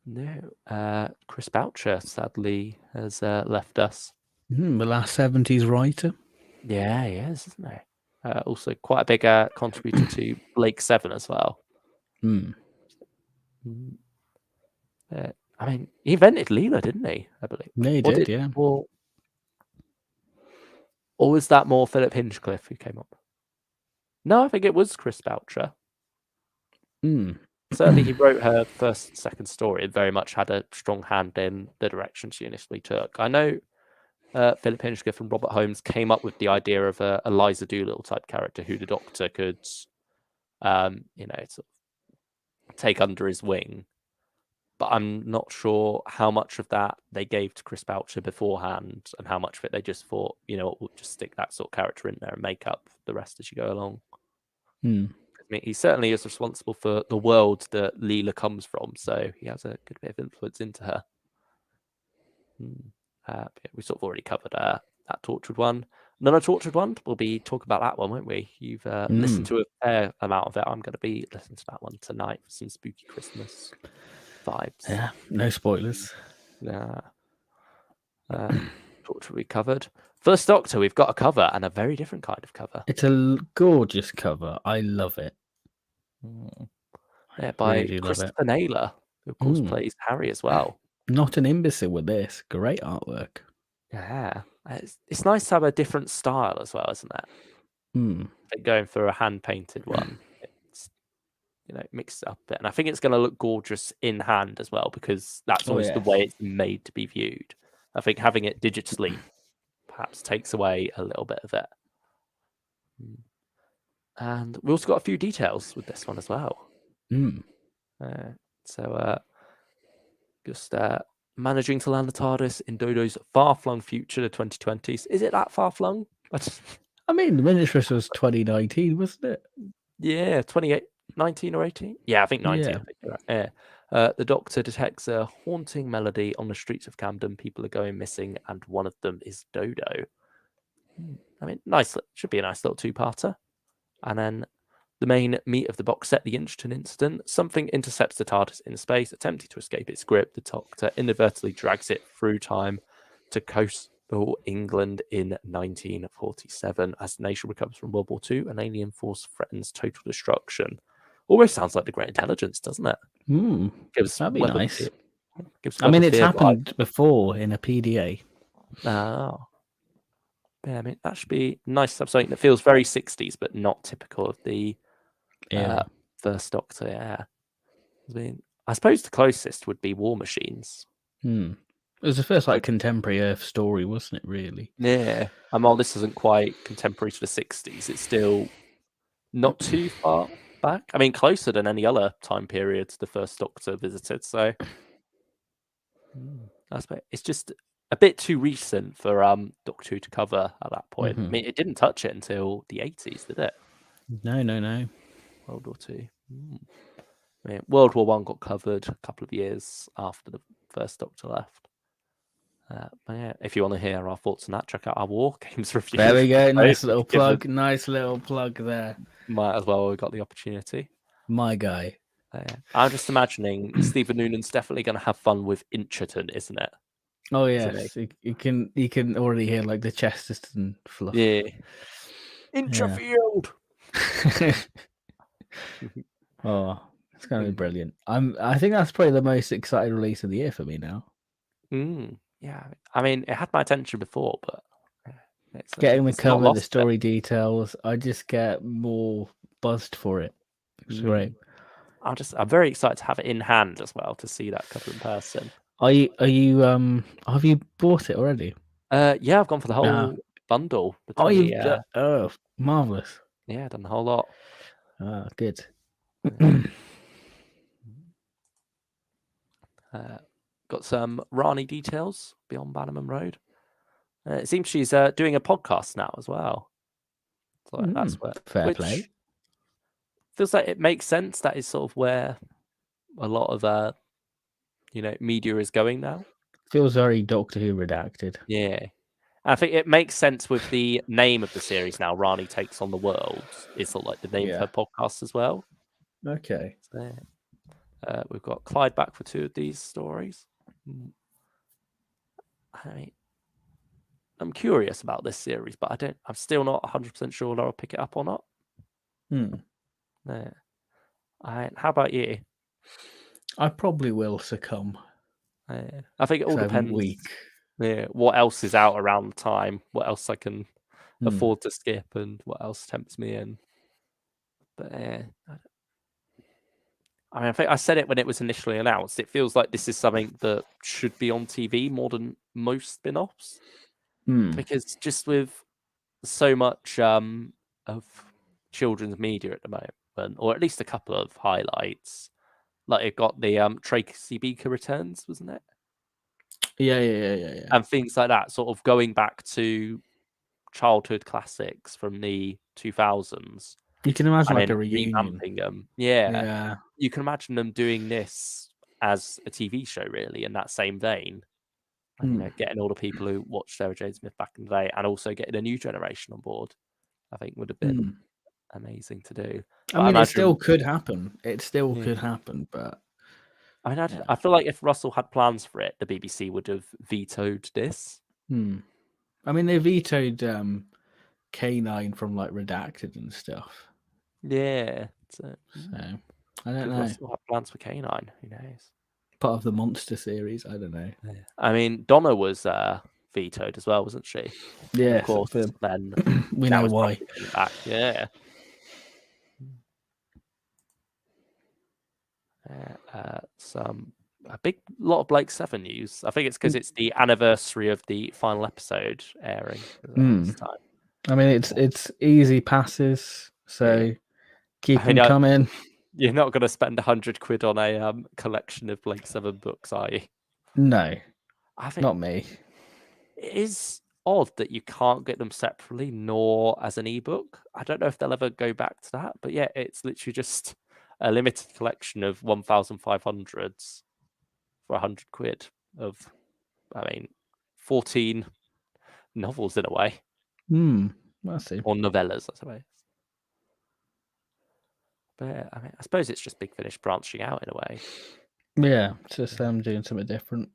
Speaker 2: No. Chris Boucher, sadly, has left us.
Speaker 1: The last 70s writer.
Speaker 2: Yeah, he is, isn't he? Also, quite a big contributor to Blake 7 as well. I mean, he invented Leela, didn't he? I believe.
Speaker 1: Yeah, he did, yeah.
Speaker 2: Or was that more Philip Hinchcliffe who came up? No, I think it was Chris Boucher. Certainly, he wrote her first and second story and very much had a strong hand in the direction she initially took. I know Philip Hinchcliffe and Robert Holmes came up with the idea of a Eliza Doolittle type character who the Doctor could, sort of take under his wing. But I'm not sure how much of that they gave to Chris Boucher beforehand and how much of it they just thought, we'll just stick that sort of character in there and make up the rest as you go along. I mean, he certainly is responsible for the world that Leela comes from, so he has a good bit of influence into her. We sort of already covered that Tortured One. Another Tortured One, we'll be talking about that one, won't we? You've listened to a fair amount of it. I'm going to be listening to that one tonight for some spooky Christmas vibes.
Speaker 1: Yeah, no spoilers.
Speaker 2: Yeah. Torture we covered. First Doctor, we've got a cover and a very different kind of cover.
Speaker 1: It's a gorgeous cover. I love it.
Speaker 2: Yeah, by Christopher Naylor, who of course plays Harry as well.
Speaker 1: Not an imbecile with this. Great artwork.
Speaker 2: Yeah. It's nice to have a different style as well, isn't it? Like going for a hand-painted one. It's, mixed up a bit. And I think it's going to look gorgeous in hand as well, because that's always the way it's made to be viewed. I think having it digitally perhaps takes away a little bit of it. And we also got a few details with this one as well. Just managing to land the TARDIS in Dodo's far-flung future, the 2020s. Is it that far-flung?
Speaker 1: I mean, the Miniaturist was 2019, wasn't it?
Speaker 2: Yeah, 19 or 18? Yeah, I think 19. Yeah. The Doctor detects a haunting melody on the streets of Camden. People are going missing, and one of them is Dodo. I mean, nice. Should be a nice little two-parter. And then the main meat of the box set, the Inchton incident. Something intercepts the TARDIS in space, attempting to escape its grip. The Doctor inadvertently drags it through time to coastal England in 1947. As the nation recovers from World War II, an alien force threatens total destruction. Always sounds like the Great Intelligence, doesn't it?
Speaker 1: That'd be nice. I mean, it's happened before in a PDA.
Speaker 2: Oh. Yeah, I mean, that should be nice to have something that feels very 60s, but not typical of the first Doctor. Yeah. I mean, I suppose the closest would be War Machines.
Speaker 1: It was the first contemporary Earth story, wasn't it, really?
Speaker 2: Yeah. And while this isn't quite contemporary to the 60s, it's still not too far back. I mean, closer than any other time period the first Doctor visited. So it's just a bit too recent for Doctor Who to cover at that point. I mean, it didn't touch it until the 80s, did it?
Speaker 1: No.
Speaker 2: World War II. I mean, World War I got covered a couple of years after the first Doctor left. But yeah, if you want to hear our thoughts on that, check out our War Games review.
Speaker 1: There we go. Nice little plug. Nice little plug there.
Speaker 2: Might as well. We got the opportunity.
Speaker 1: My guy.
Speaker 2: I'm just imagining Stephen Noonan's definitely going to have fun with Incherton, isn't it?
Speaker 1: Oh
Speaker 2: Isn't
Speaker 1: yes, you can already hear like the Chesterton fluff.
Speaker 2: Yeah. Incherfield.
Speaker 1: Oh, it's gonna be brilliant. I think that's probably the most exciting release of the year for me now.
Speaker 2: Yeah, I mean, it had my attention before, but
Speaker 1: Getting the
Speaker 2: it's not
Speaker 1: cover, the
Speaker 2: lost
Speaker 1: story details, I just get more buzzed for it. It's great.
Speaker 2: I'm very excited to have it in hand as well, to see that cover in person.
Speaker 1: Are you have you bought it already?
Speaker 2: Yeah, I've gone for the whole bundle. The
Speaker 1: oh, marvelous.
Speaker 2: yeah, done the whole lot.
Speaker 1: Good.
Speaker 2: Got some Rani details beyond Bannerman Road. It seems she's doing a podcast now as well. So that's where,
Speaker 1: fair play.
Speaker 2: Feels like it makes sense. That is sort of where a lot of media is going now.
Speaker 1: Feels very Doctor Who redacted.
Speaker 2: Yeah. I think it makes sense with the name of the series now. Rani Takes on the World is sort of like the name of her podcast as well.
Speaker 1: Okay.
Speaker 2: So, we've got Clyde back for 2 of these stories. I'm curious about this series, but I'm still not 100% sure whether I'll pick it up or not. How about you?
Speaker 1: I probably will succumb.
Speaker 2: I think it all depends.
Speaker 1: Weak.
Speaker 2: Yeah, what else is out around the time? What else I can afford to skip, and what else tempts me in? But I mean, I think I said it when it was initially announced. It feels like this is something that should be on TV more than most spin-offs, because just with so much of children's media at the moment, or at least a couple of highlights, like it got the Tracy Beaker returns, wasn't it?
Speaker 1: Yeah.
Speaker 2: And things like that, sort of going back to childhood classics from the 2000s.
Speaker 1: You can imagine like a reunion.
Speaker 2: Revamping them. Yeah. You can imagine them doing this as a TV show, really, in that same vein. And, getting all the people who watched Sarah Jane Smith back in the day, and also getting a new generation on board, I think would have been amazing to do.
Speaker 1: But I mean, it still could happen. It still could happen, but
Speaker 2: I mean, I feel like if Russell had plans for it, the BBC would have vetoed this.
Speaker 1: I mean, they vetoed K9 from like Redacted and stuff.
Speaker 2: Yeah. So
Speaker 1: I don't know.
Speaker 2: Russell have plans for K9? Who knows?
Speaker 1: Part of the Monster series. I don't know.
Speaker 2: Yeah. I mean, Donna was vetoed as well, wasn't she?
Speaker 1: Yeah,
Speaker 2: of course. Then
Speaker 1: we know why.
Speaker 2: Back. Yeah. A big lot of Blake 7 news. I think it's because it's the anniversary of the final episode airing this time.
Speaker 1: I mean, it's easy passes, so keep them coming.
Speaker 2: You're not going to spend £100 on a collection of Blake 7 books, are you?
Speaker 1: No,
Speaker 2: I think
Speaker 1: not me.
Speaker 2: It is odd that you can't get them separately, nor as an ebook. I don't know if they'll ever go back to that, but yeah, it's literally just a limited collection of 1,500s for £100 of, 14 novels in a way.
Speaker 1: We'll see.
Speaker 2: Or novellas, I suppose. But I suppose it's just Big Finish branching out in a way.
Speaker 1: Yeah, just them doing something different.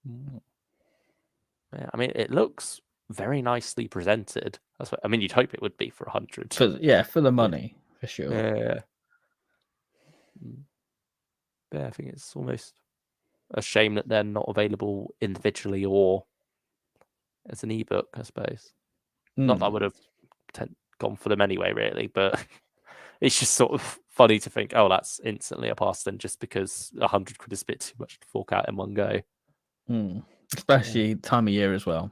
Speaker 2: Yeah, I mean, it looks very nicely presented. That's what you'd hope it would be for 100.
Speaker 1: For the money, for sure.
Speaker 2: Yeah. Yeah, I think it's almost a shame that they're not available individually or as an ebook, I suppose. Not that I would have gone for them anyway, really, but it's just sort of funny to think, oh, that's instantly a pass then, just because £100 is a bit too much to fork out in one go.
Speaker 1: Especially time of year as well.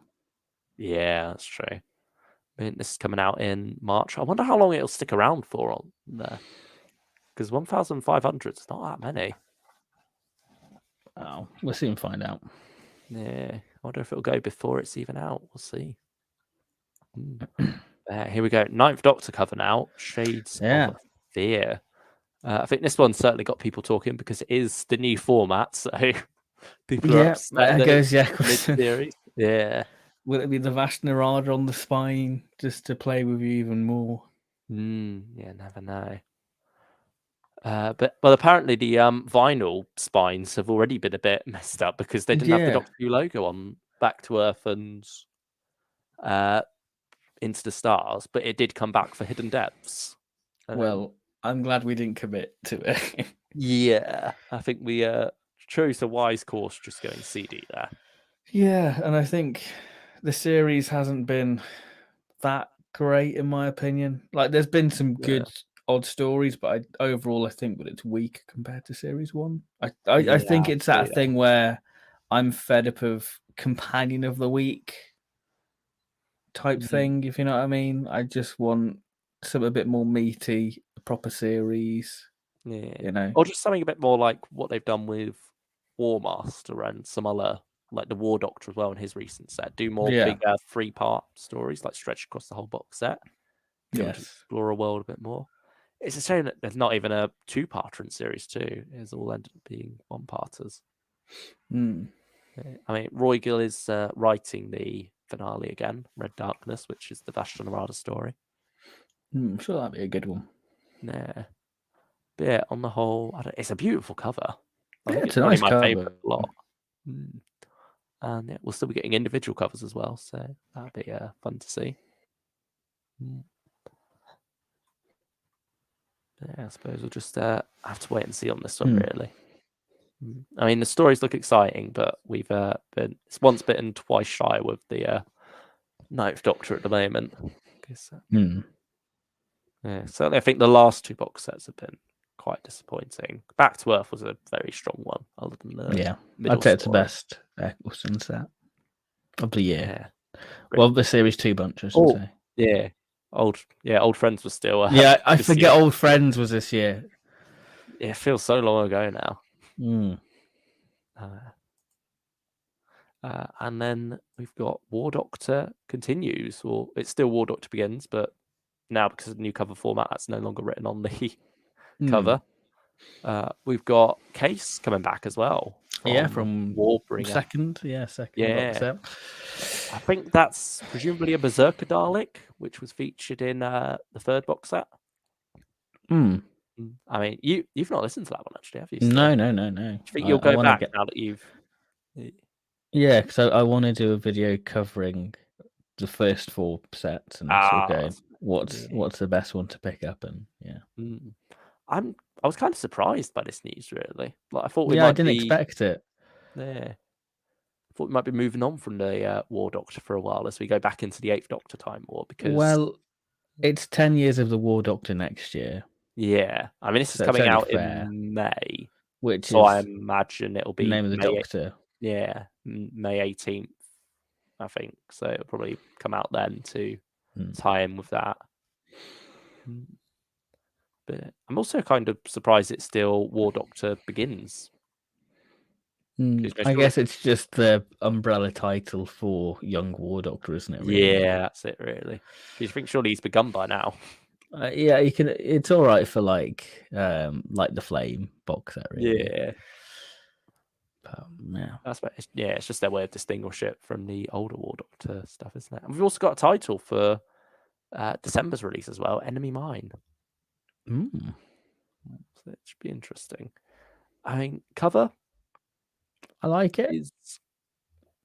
Speaker 2: Yeah, that's true. I mean, this is coming out in March. I wonder how long it'll stick around for on there. Because 1,500 is not that many.
Speaker 1: Oh, we'll soon find out.
Speaker 2: Yeah, I wonder if it'll go before it's even out. We'll see. Here we go. 9th Doctor cover now. Shades of Fear. I think this one certainly got people talking because it is the new format. So people are upset. Mid-series. Yeah.
Speaker 1: Will it be the Vashnarada on the spine just to play with you even more?
Speaker 2: Yeah, never know. But apparently the vinyl spines have already been a bit messed up because they didn't have the
Speaker 1: Yeah.
Speaker 2: Doctor Who logo on Back to Earth and Into the Stars, but it did come back for Hidden Depths.
Speaker 1: Well, I'm glad we didn't commit to it.
Speaker 2: Yeah, I think we chose the wise course, just going CD there.
Speaker 1: Yeah, and I think the series hasn't been that great in my opinion. Like, there's been some good odd stories, but overall I think that it's weak compared to series 1. I think it's that thing where I'm fed up of companion of the week type thing, if you know what I mean. I just want something a bit more meaty, a proper series.
Speaker 2: Yeah,
Speaker 1: you know.
Speaker 2: or just something a bit more like what they've done with War Master and some other, like the War Doctor as well in his recent set. Do more bigger 3-part stories, like stretch across the whole box set.
Speaker 1: Yes.
Speaker 2: Explore a world a bit more. It's a shame that there's not even a 2-parter in series 2. It's all ended up being 1-parters. I mean, Roy Gill is writing the finale again, Red Darkness, which is the Vashta Nerada story.
Speaker 1: I'm sure that'd be a good one.
Speaker 2: Yeah. But yeah, on the whole, it's a beautiful cover. I think
Speaker 1: it's a nice
Speaker 2: my
Speaker 1: cover.
Speaker 2: favourite lot. And yeah, we'll still be getting individual covers as well, so that'd be fun to see. Yeah, I suppose we'll just have to wait and see on this one, really. I mean, the stories look exciting, but we've been once bitten, twice shy with the Ninth Doctor at the moment. Yeah, certainly I think the last 2 box sets have been quite disappointing. Back to Earth was a very strong one, other than the
Speaker 1: I'd say it's the best Eccleston set of the year. Well, the series 2 bunch, I should say.
Speaker 2: Yeah, Old Friends was still.
Speaker 1: I forget Old Friends was this year.
Speaker 2: Yeah, it feels so long ago now. And then we've got War Doctor Continues, or it's still War Doctor Begins, but now because of the new cover format, that's no longer written on the cover. We've got Case coming back as well.
Speaker 1: From
Speaker 2: Warbringer.
Speaker 1: Second box set.
Speaker 2: I think that's presumably a Berserker Dalek, which was featured in the 3rd box set. I mean, you've not listened to that one actually, have you?
Speaker 1: No.
Speaker 2: Do you think you'll go back now that you've?
Speaker 1: Yeah, because I want to do a video covering the first 4 sets and sort of going, what's the best one to pick up, and
Speaker 2: I was kind of surprised by this news, really. Like, I thought
Speaker 1: I didn't expect it.
Speaker 2: Yeah, I thought we might be moving on from the War Doctor for a while as we go back into the 8th Doctor Time War, because
Speaker 1: it's 10 years of the War Doctor next year.
Speaker 2: Yeah, I mean, this is coming out in May,
Speaker 1: so
Speaker 2: I imagine it'll be
Speaker 1: name of the Doctor.
Speaker 2: Yeah, May 18th, I think. So it'll probably come out then to tie in with that. But I'm also kind of surprised it's still War Doctor Begins.
Speaker 1: I guess it's just the umbrella title for Young War Doctor, isn't it?
Speaker 2: Really? Yeah, that's it. Really. Do you think surely he's begun by now?
Speaker 1: Yeah, you can. It's all right for like the Flame box set, really.
Speaker 2: Yeah.
Speaker 1: But,
Speaker 2: it's just their way of distinguish it from the older War Doctor stuff, isn't it? And we've also got a title for December's release as well, Enemy Mine. So it should be interesting. I mean, cover,
Speaker 1: I like it.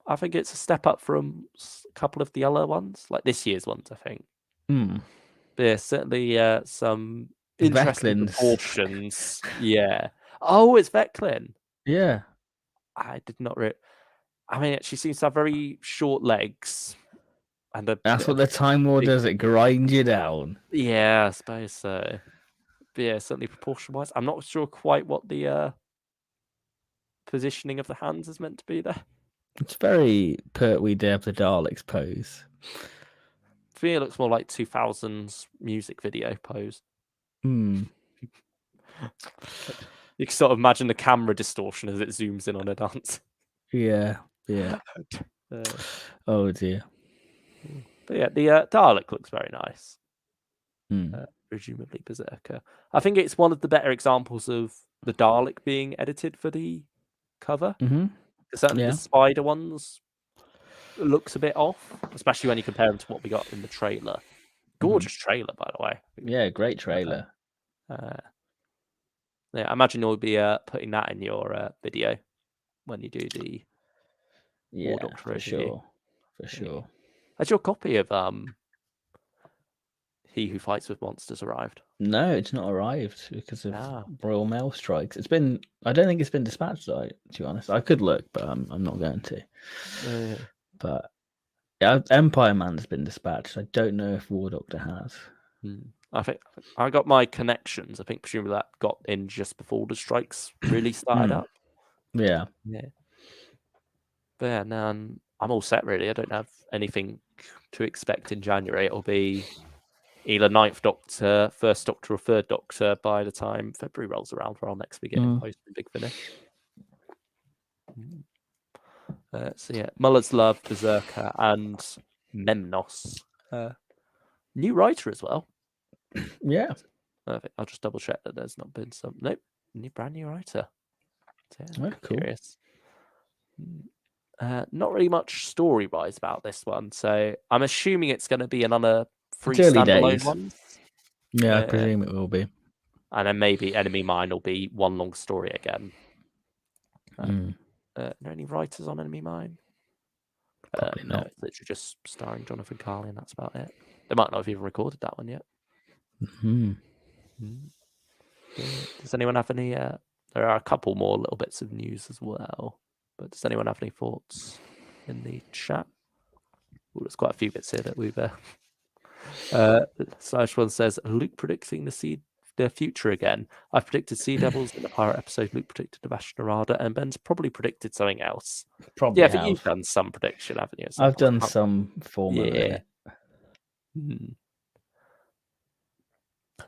Speaker 2: I think it's a step up from a couple of the other ones, like this year's ones, I think. But yeah, certainly some interesting proportions. Yeah. Oh, it's Veclin.
Speaker 1: Yeah.
Speaker 2: I did not I mean, she seems to have very short legs. And
Speaker 1: that's what the Time War does, it grinds you down.
Speaker 2: Yeah, I suppose so. But yeah, certainly proportion-wise. I'm not sure quite what the positioning of the hands is meant to be there.
Speaker 1: It's very Pertwee Day of the Daleks pose.
Speaker 2: For me, it looks more like 2000s music video pose. You can sort of imagine the camera distortion as it zooms in on a dance.
Speaker 1: Yeah. Oh dear.
Speaker 2: But yeah, the Dalek looks very nice. Presumably Berserker. I think it's one of the better examples of the Dalek being edited for the cover. Certainly the spider ones looks a bit off, especially when you compare them to what we got in the trailer. Gorgeous trailer, by the way.
Speaker 1: Yeah, great trailer.
Speaker 2: Yeah, I imagine you'll be putting that in your video when you do the War Doctor
Speaker 1: for
Speaker 2: overview.
Speaker 1: sure.
Speaker 2: Has your copy of He Who Fights with Monsters arrived?
Speaker 1: No, it's not arrived because of Royal Mail strikes. I don't think it's been dispatched, to be honest. I could look, but I'm not going to. But yeah, Empire Man's been dispatched. I don't know if War Doctor has.
Speaker 2: I think I got my connections. I think presumably that got in just before the strikes really started up.
Speaker 1: Yeah.
Speaker 2: But yeah, now I'm all set really. I don't have anything to expect in January. It'll be either 9th Doctor, 1st Doctor, or 3rd Doctor by the time February rolls around, where I'll next be getting post and Big Finish. So yeah, Muller's Love, Berserker, and Memnos. New writer as well.
Speaker 1: Yeah.
Speaker 2: Perfect. I'll just double check that there's not been some. Nope, brand new writer. So, yeah,
Speaker 1: cool.
Speaker 2: Curious. Not really much story wise about this one, so I'm assuming it's going to be another 3 standalone ones.
Speaker 1: Yeah, I presume it will be.
Speaker 2: And then maybe Enemy Mine will be one long story again. Are there any writers on Enemy Mine?
Speaker 1: Probably
Speaker 2: no,
Speaker 1: not.
Speaker 2: it's literally just starring Jonathan Carley, and that's about it. They might not have even recorded that one yet. Does anyone have any? There are a couple more little bits of news as well, but does anyone have any thoughts in the chat? Well, there's quite a few bits here that we've. Slash one says Luke predicting the future again. I've predicted Sea Devils in the pirate episode. Luke predicted the Bastarada, and Ben's probably predicted something else.
Speaker 1: Probably.
Speaker 2: Yeah, I think you've done some prediction, haven't you?
Speaker 1: I've done some formally.
Speaker 2: Yeah.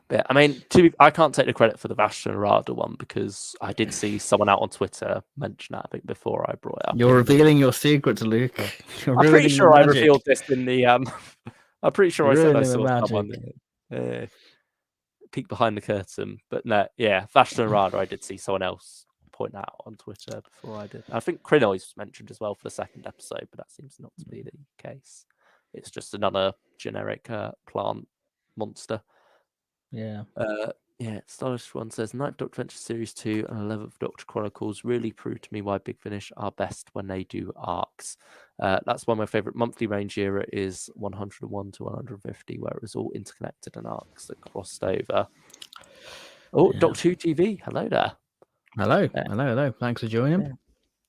Speaker 2: But I mean, I can't take the credit for the Bastarada one because I did see someone out on Twitter mention that I think before I brought it up.
Speaker 1: You're revealing your secrets, Luke.
Speaker 2: I'm pretty sure I revealed this in the. I'm pretty sure I said I saw someone peek behind the curtain, but no, yeah, Bastarada. I did see someone else point that out on Twitter before I did. I think Crinois was mentioned as well for the 2nd episode, but that seems not to be the case. It's just another generic plant monster.
Speaker 1: Yeah.
Speaker 2: Yeah, Stylish One says 9th Doctor Adventure Series 2 and 11th Doctor Chronicles really proved to me why Big Finish are best when they do arcs. That's why my favourite monthly range era is 101 to 150, where it was all interconnected and arcs that crossed over. Oh, yeah. Doctor Who TV, hello there.
Speaker 1: Hello. Thanks for joining.
Speaker 2: Yeah.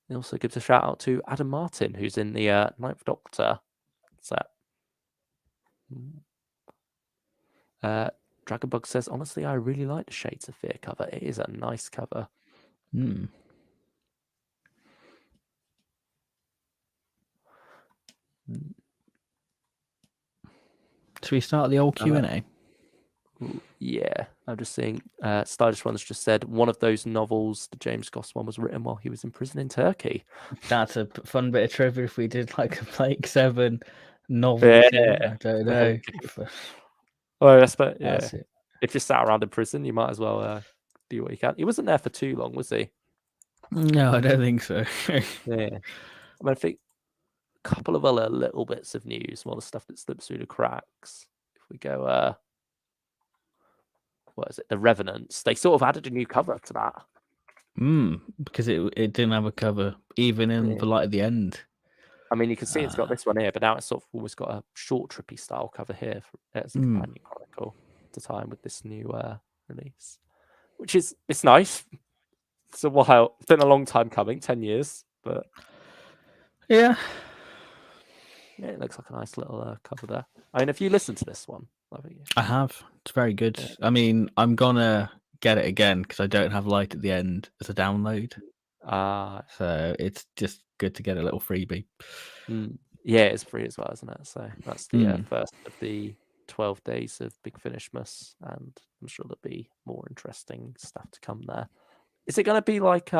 Speaker 2: He also gives a shout out to Adam Martin, who's in the 9th Doctor set. Dragonbug says, honestly, I really like the Shades of Fear cover. It is a nice cover.
Speaker 1: Should we start the old Q&A?
Speaker 2: Yeah, I'm just seeing Stylish One's just said one of those novels, the James Goss one, was written while he was in prison in Turkey.
Speaker 1: That's a fun bit of trivia if we did like a Blake 7 novel.
Speaker 2: Yeah.
Speaker 1: I don't know.
Speaker 2: Oh, yeah. If you're sat around in prison, you might as well do what you can. He wasn't there for too long, was he?
Speaker 1: No, I don't think so.
Speaker 2: Yeah. I mean, I think a couple of other little bits of news, more the stuff that slips through the cracks. If we go, what is it? The Revenants. They sort of added a new cover to that.
Speaker 1: Because it didn't have a cover, even in the light at the end.
Speaker 2: I mean, you can see it's got this one here, but now it's sort of almost got a short trippy style cover here as a companion chronicle to time with this new release, which is it's nice. It's a while. It's been a long time coming, 10 years, but
Speaker 1: yeah,
Speaker 2: it looks like a nice little cover there. I mean, if you listen to this one,
Speaker 1: I have. It's very good. Yeah. I mean, I'm gonna get it again because I don't have Light at the end as a download. So it's just good to get a little freebie.
Speaker 2: Yeah, it's free as well, isn't it? So that's the first of the 12 days of Big Finishmas, and I'm sure there'll be more interesting stuff to come there. Is it going to be like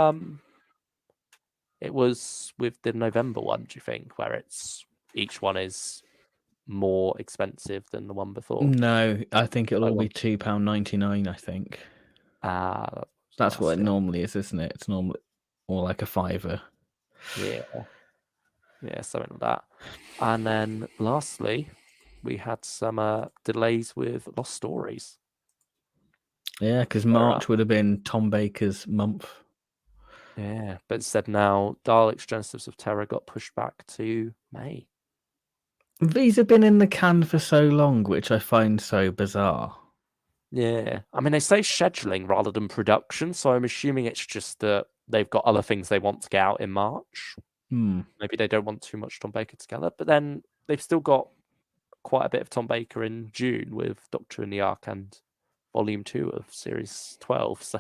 Speaker 2: it was with the November one, do you think, where it's each one is more expensive than the one before?
Speaker 1: No, I think it'll all be £2.99, I think. That's what it normally is, isn't it? It's normally more like a £5.
Speaker 2: Yeah, something like that. And then lastly, we had some delays with Lost Stories.
Speaker 1: Yeah, because March would have been Tom Baker's month.
Speaker 2: Yeah, but instead now Daleks Genesis of Terror got pushed back to May.
Speaker 1: These have been in the can for so long, which I find so bizarre.
Speaker 2: Yeah, I mean, they say scheduling rather than production, so I'm assuming it's just that they've got other things they want to get out in March. Maybe they don't want too much Tom Baker together, but then they've still got quite a bit of Tom Baker in June with Doctor in the Ark and Volume 2 of Series 12. So,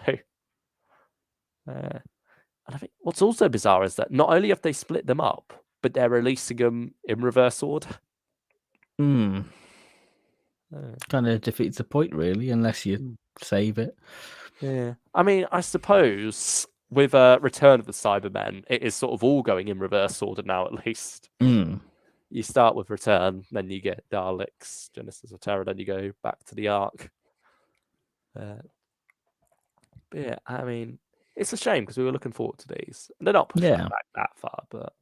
Speaker 2: and I think what's also bizarre is that not only have they split them up, but they're releasing them in reverse order.
Speaker 1: Kind of defeats the point, really, unless you save it.
Speaker 2: Yeah, I mean, I suppose with Return of the Cybermen, it is sort of all going in reverse order now. At least you start with Return, then you get Daleks, Genesis of Terror, then you go back to the Ark. But yeah, I mean, it's a shame because we were looking forward to these. They're not pushing them back that far, but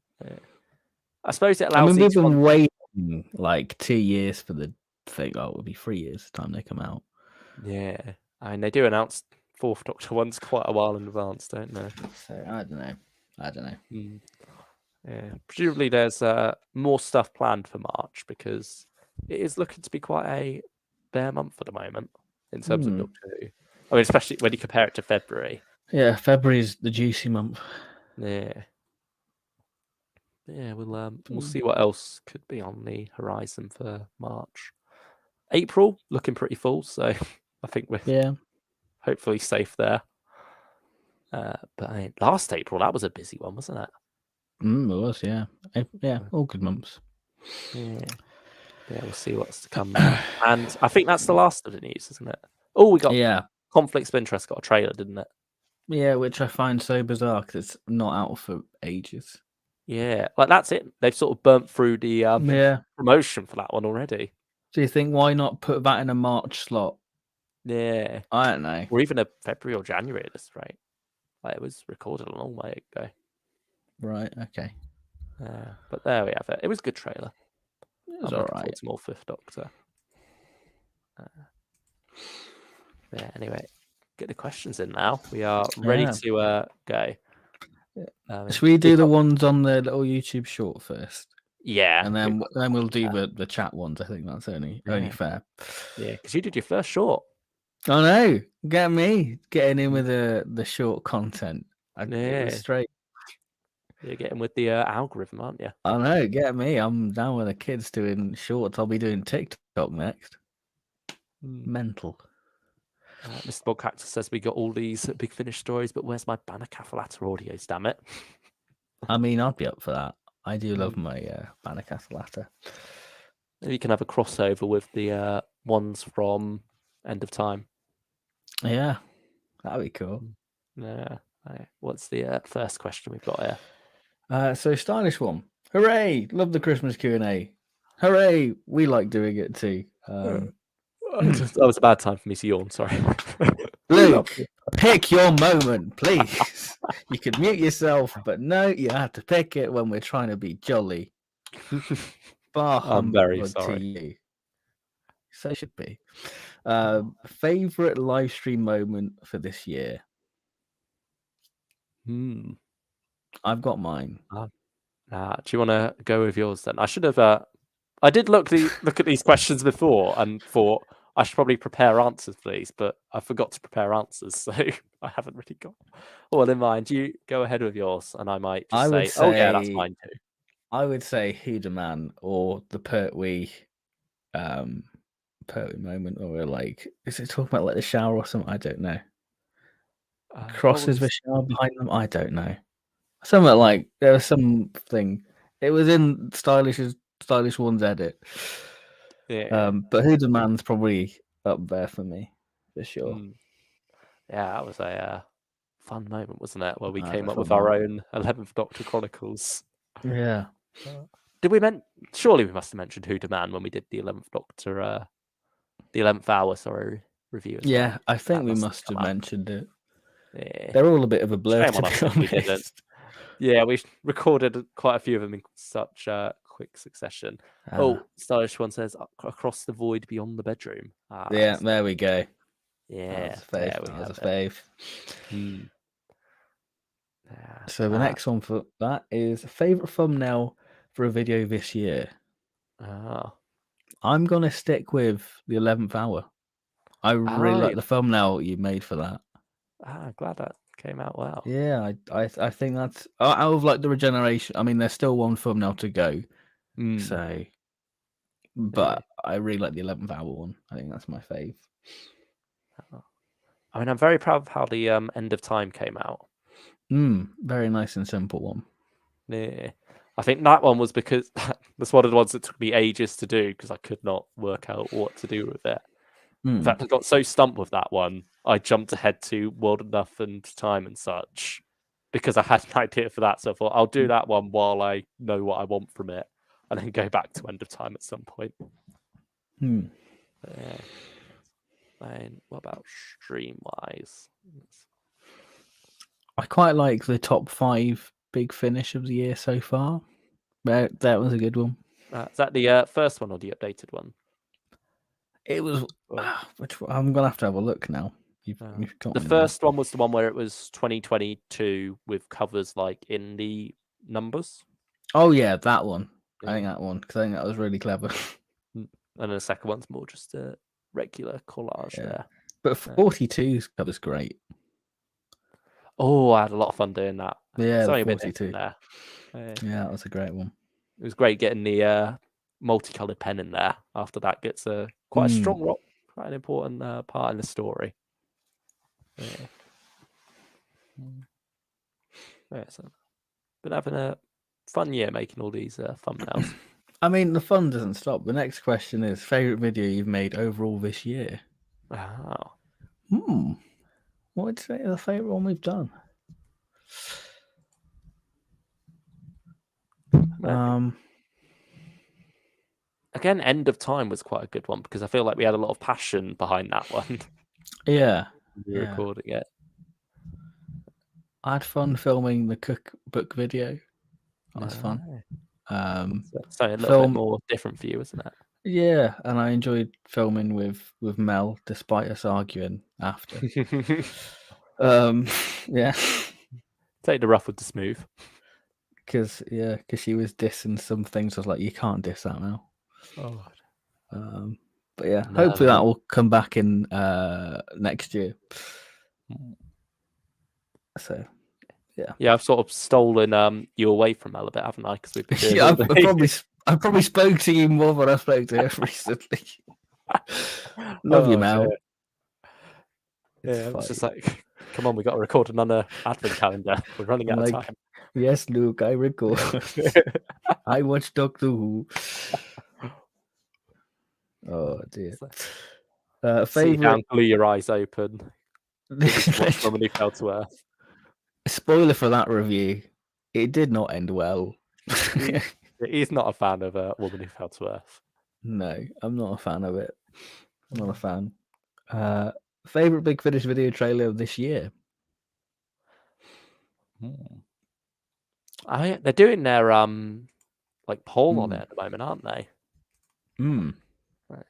Speaker 2: I suppose it allows.
Speaker 1: We've been waiting like 2 years for the thing. Oh, it would be 3 years the time they come out.
Speaker 2: Yeah, I mean, they do announce Fourth Doctor ones quite a while in advance, don't they?
Speaker 1: So I don't know.
Speaker 2: Yeah, presumably there's more stuff planned for March because it is looking to be quite a bare month at the moment in terms of Doctor Who. I mean, especially when you compare it to February.
Speaker 1: Yeah, February's the juicy month.
Speaker 2: Yeah. Yeah, we'll see what else could be on the horizon for March. April looking pretty full, so I think we're hopefully safe there. But I mean, last April that was a busy one, wasn't it?
Speaker 1: It was, yeah. Yeah, all good months.
Speaker 2: Yeah, we'll see what's to come now. And I think that's the last of the news, isn't it? Oh, we got Conflicts of Interest got a trailer, didn't it?
Speaker 1: Yeah, which I find so bizarre because it's not out for ages.
Speaker 2: Yeah, like that's it. They've sort of burnt through the promotion for that one already.
Speaker 1: Do you think why not put that in a March slot?
Speaker 2: Yeah,
Speaker 1: I don't know.
Speaker 2: Or even a February or January at this rate. Like it was recorded a long way ago.
Speaker 1: Right. Okay.
Speaker 2: But there we have it. It was a good trailer.
Speaker 1: It was all right.
Speaker 2: It's more Fifth Doctor. Yeah. Anyway, get the questions in now. We are ready to go.
Speaker 1: Should we do the ones on the little YouTube short first?
Speaker 2: Yeah,
Speaker 1: and then we'll do the chat ones. I think that's only fair.
Speaker 2: Yeah, because you did your first short.
Speaker 1: I know. Get me getting in with the short content. It was straight.
Speaker 2: You're getting with the algorithm, aren't you?
Speaker 1: I know. Get me. I'm down with the kids doing shorts. I'll be doing TikTok next. Mental.
Speaker 2: Mr. Bogcactus says we got all these Big Finish stories, but where's my Banner Caffalatter audios? Damn it!
Speaker 1: I mean, I'd be up for that. I do love my Banner Caffalatter.
Speaker 2: Maybe you can have a crossover with the ones from End of Time.
Speaker 1: Yeah, that'd be cool.
Speaker 2: Yeah. What's the first question we've got here?
Speaker 1: So stylish one. Hooray! Love the Christmas Q&A. Hooray! We like doing it too.
Speaker 2: That was a bad time for me to yawn. Sorry.
Speaker 1: Luke, pick your moment, please. You could mute yourself, but no, you have to pick it when we're trying to be jolly.
Speaker 2: I'm very sorry.
Speaker 1: To you. So it should be. Favorite live stream moment for this year? I've got mine.
Speaker 2: Do you want to go with yours then? I should have. I did look at these questions before and thought I should probably prepare answers for these, but I forgot to prepare answers, so I haven't really got all in mind. You go ahead with yours, and I might just say, "Oh yeah, that's mine too."
Speaker 1: I would say Who the Man or the Pertwee moment, or like, is it talking about like the shower or something? I don't know. Crosses the shower behind them. I don't know. Something like there was something. It was in Stylish One's edit.
Speaker 2: Yeah.
Speaker 1: But Who the Man's probably up there for me for sure.
Speaker 2: Yeah, that was a fun moment, wasn't it? Where we came up with our own 11th Doctor Chronicles.
Speaker 1: Yeah.
Speaker 2: Did we surely we must have mentioned Who the Man when we did the 11th Doctor, the 11th hour, review as well.
Speaker 1: I think we must have mentioned it.
Speaker 2: Yeah.
Speaker 1: They're all a bit of a blur, to be honest.
Speaker 2: Yeah, we recorded quite a few of them in such quick succession. Stylish One says, "Across the void beyond the bedroom."
Speaker 1: Yeah, there we go.
Speaker 2: Yeah,
Speaker 1: was a fave.
Speaker 2: there we
Speaker 1: That was a
Speaker 2: have it.
Speaker 1: fave.
Speaker 2: Yeah,
Speaker 1: So the next one for that is favorite thumbnail for a video this year. I'm gonna stick with the 11th hour. I really like the thumbnail you made for that.
Speaker 2: Glad that came out well.
Speaker 1: Yeah, I think that's out of like the regeneration. I mean, there's still one thumbnail to go, so but I really like the 11th hour one. I think that's my fave.
Speaker 2: I mean, I'm very proud of how the end of time came out.
Speaker 1: Very nice and simple one.
Speaker 2: Yeah. I think that one was because that's one of the ones that took me ages to do because I could not work out what to do with it. In fact, I got so stumped with that one, I jumped ahead to World Enough and Time and such because I had an idea for that. So I thought I'll do that one while I know what I want from it, and then go back to End of Time at some point. Yeah. And what about stream wise?
Speaker 1: I quite like the top 5 big finish of the year so far. That was a good one.
Speaker 2: Is that the first one or the updated one?
Speaker 1: It was. I'm gonna have to have a look now. You've got
Speaker 2: the first one was the one where it was 2022 with covers like in the numbers.
Speaker 1: Oh yeah, that one. I think that one because I think that was really clever.
Speaker 2: And then the second one's more just a regular collage there.
Speaker 1: But 42's cover's great.
Speaker 2: Oh, I had a lot of fun doing that.
Speaker 1: Yeah,
Speaker 2: Sorry,
Speaker 1: 42.
Speaker 2: There.
Speaker 1: Yeah, that was a great one.
Speaker 2: It was great getting the multicolored pen in there. After that, gets quite a strong rock, quite an important part in the story. So been having a fun year making all these thumbnails.
Speaker 1: I mean, the fun doesn't stop. The next question is favorite video you've made overall this year. What would you say is the favorite one we've done?
Speaker 2: Again, End of Time was quite a good one because I feel like we had a lot of passion behind that one.
Speaker 1: Yeah.
Speaker 2: Recording it.
Speaker 1: I had fun filming the cookbook video. That was fun.
Speaker 2: So a little bit more different for you, isn't it?
Speaker 1: Yeah, and I enjoyed filming with Mel despite us arguing after. Yeah.
Speaker 2: Take the rough with the smooth.
Speaker 1: Because she was dissing some things. I was like, you can't diss that now. But yeah, hopefully that will come back in next year. So yeah,
Speaker 2: I've sort of stolen you away from Mel a bit, haven't I? Because we've been doing
Speaker 1: I probably spoke to you more than I spoke to her recently. Love you, Mel.
Speaker 2: It's just like, come on, we got to record another advent calendar. We're running out of time.
Speaker 1: Yes, Luke, I record. I watch Doctor Who. Oh dear.
Speaker 2: Sit down, glue your eyes open. Woman who fell to earth.
Speaker 1: Spoiler for that review: it did not end well.
Speaker 2: He's not a fan of a Woman Who Fell to Earth.
Speaker 1: No, I'm not a fan of it. I'm not a fan. Favorite Big Finish video trailer of this year?
Speaker 2: They're doing their like poll on it at the moment, aren't they? Right.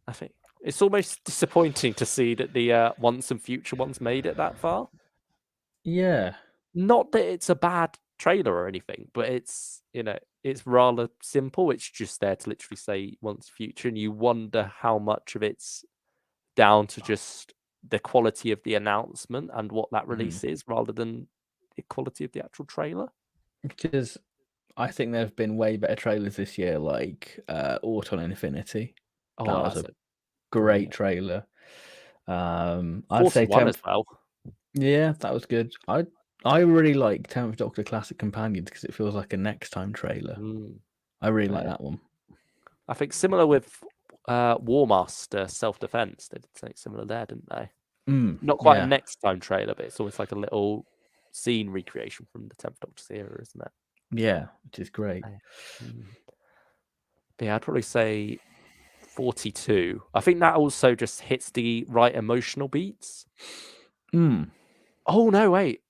Speaker 2: I think it's almost disappointing to see that the once and future ones made it that far.
Speaker 1: Yeah.
Speaker 2: Not that it's a bad trailer or anything, but it's it's rather simple. It's just there to literally say once future, and you wonder how much of it's down to just the quality of the announcement and what that release is, rather than the quality of the actual trailer.
Speaker 1: Because I think there have been way better trailers this year, like Autumn Infinity. That was a great trailer. I'd say 10th
Speaker 2: as well.
Speaker 1: Yeah, that was good. I really like 10th Doctor Classic Companions because it feels like a next time trailer. I really like that one.
Speaker 2: I think similar with War Master Self Defense. They did something similar there, didn't they? Not quite a next time trailer, but it's almost like a little scene recreation from the 10th Doctor's era, isn't it?
Speaker 1: Yeah, which is great.
Speaker 2: But yeah, I'd probably say 42. I think that also just hits the right emotional beats. Oh no, wait.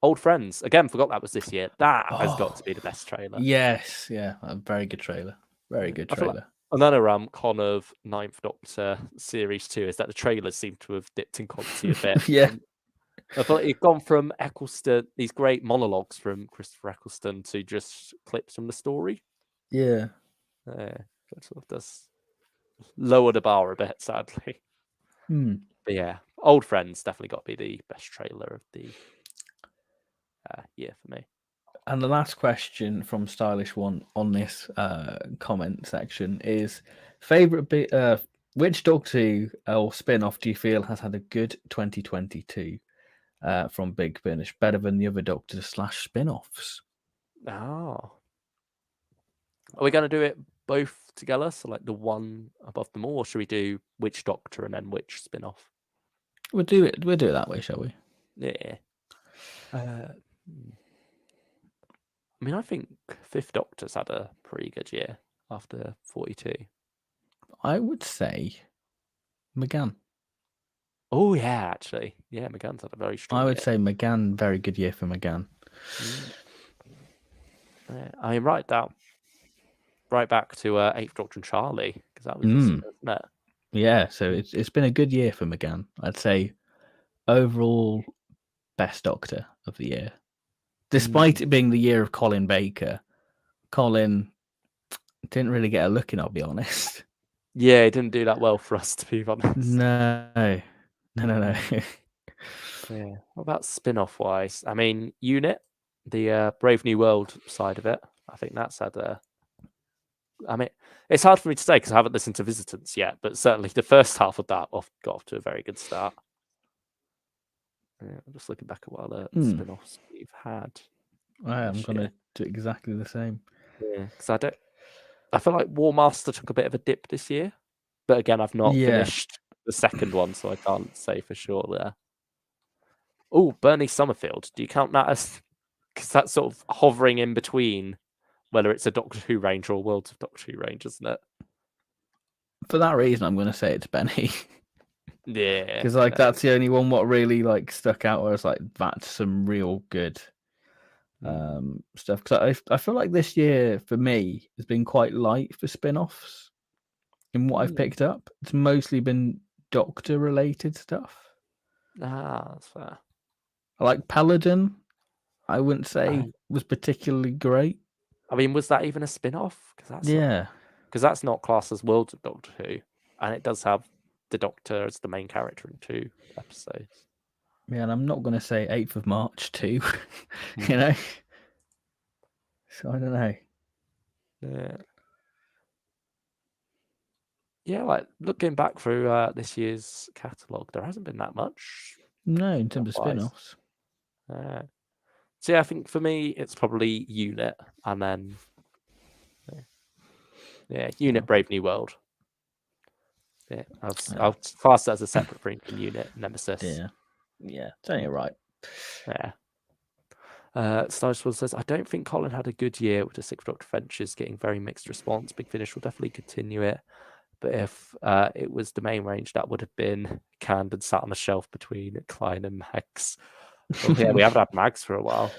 Speaker 2: Old Friends. Again, forgot that was this year. That has got to be the best trailer.
Speaker 1: Yes, yeah. A very good trailer. Very good trailer.
Speaker 2: Another con of Ninth Doctor Series 2 is that the trailers seem to have dipped in quality a bit.
Speaker 1: Yeah.
Speaker 2: I thought it's gone from Eccleston, these great monologues from Christopher Eccleston, to just clips from the story.
Speaker 1: Yeah.
Speaker 2: That sort of does lower the bar a bit, sadly. But yeah, Old Friends definitely got to be the best trailer of the year for me.
Speaker 1: And the last question from Stylish One on this comment section is: favorite bit? Which Doctor Who or spin-off do you feel has had a good 2022 from Big Finish, better than the other Doctors / spin-offs?
Speaker 2: Oh, are we going to do it both together? So like the one above them all, or should we do which Doctor and then which spin-off?
Speaker 1: We'll do it that way, shall we?
Speaker 2: Yeah. I mean, I think Fifth Doctor's had a pretty good year after 42.
Speaker 1: I would say McGann.
Speaker 2: Oh yeah, actually, yeah, McGann's had a very strong.
Speaker 1: I would say McGann, very good year for McGann.
Speaker 2: I mean, right back to Eighth Doctor and Charlie, because that was this year, wasn't it?
Speaker 1: Yeah, so it's been a good year for McGann. I'd say overall best Doctor of the year. Despite it being the year of Colin Baker, Colin didn't really get a look in, I'll be honest.
Speaker 2: Yeah, he didn't do that well for us, to be honest.
Speaker 1: No.
Speaker 2: Yeah. What about spin-off wise? I mean, Unit, the Brave New World side of it, I think that's had a... I mean, it's hard for me to say because I haven't listened to Visitants yet, but certainly the first half of that got off to a very good start. Yeah, I'm just looking back at what other spin-offs we've had.
Speaker 1: I'm going to do exactly the same.
Speaker 2: Yeah, because I feel like War Master took a bit of a dip this year, but again, I've not finished the second one, so I can't say for sure there. Oh, Bernie Summerfield. Do you count that as... Because that's sort of hovering in between whether it's a Doctor Who range or a Worlds of Doctor Who range, isn't it?
Speaker 1: For that reason, I'm going to say it's Benny.
Speaker 2: Yeah.
Speaker 1: Because that's the only one what really stuck out where I was like, that's some real good stuff. Because I feel like this year, for me, has been quite light for spin-offs in what I've picked up. It's mostly been Doctor-related stuff.
Speaker 2: That's fair.
Speaker 1: I like Paladin. I wouldn't say was particularly great.
Speaker 2: I mean, was that even a spin-off? Because that's not classed as Worlds of Doctor Who, and it does have the Doctor as the main character in 2 episodes.
Speaker 1: Yeah, and I'm not going to say 8th of March too, you know? So I don't know.
Speaker 2: Yeah. Yeah, like looking back through this year's catalogue, there hasn't been that much.
Speaker 1: No, in terms of spin-offs.
Speaker 2: So yeah, I think for me, it's probably Unit, and then Unit, Brave New World. Yeah, I'll class that as a separate thing from Unit, Nemesis.
Speaker 1: Yeah, telling you right.
Speaker 2: Yeah. Starship says, I don't think Colin had a good year with the Sixth Doctor Ventures getting very mixed response. Big Finish will definitely continue it. But if it was the main range, that would have been canned and sat on a shelf between Klein and Mags. Well, yeah, we haven't had Mags for a while.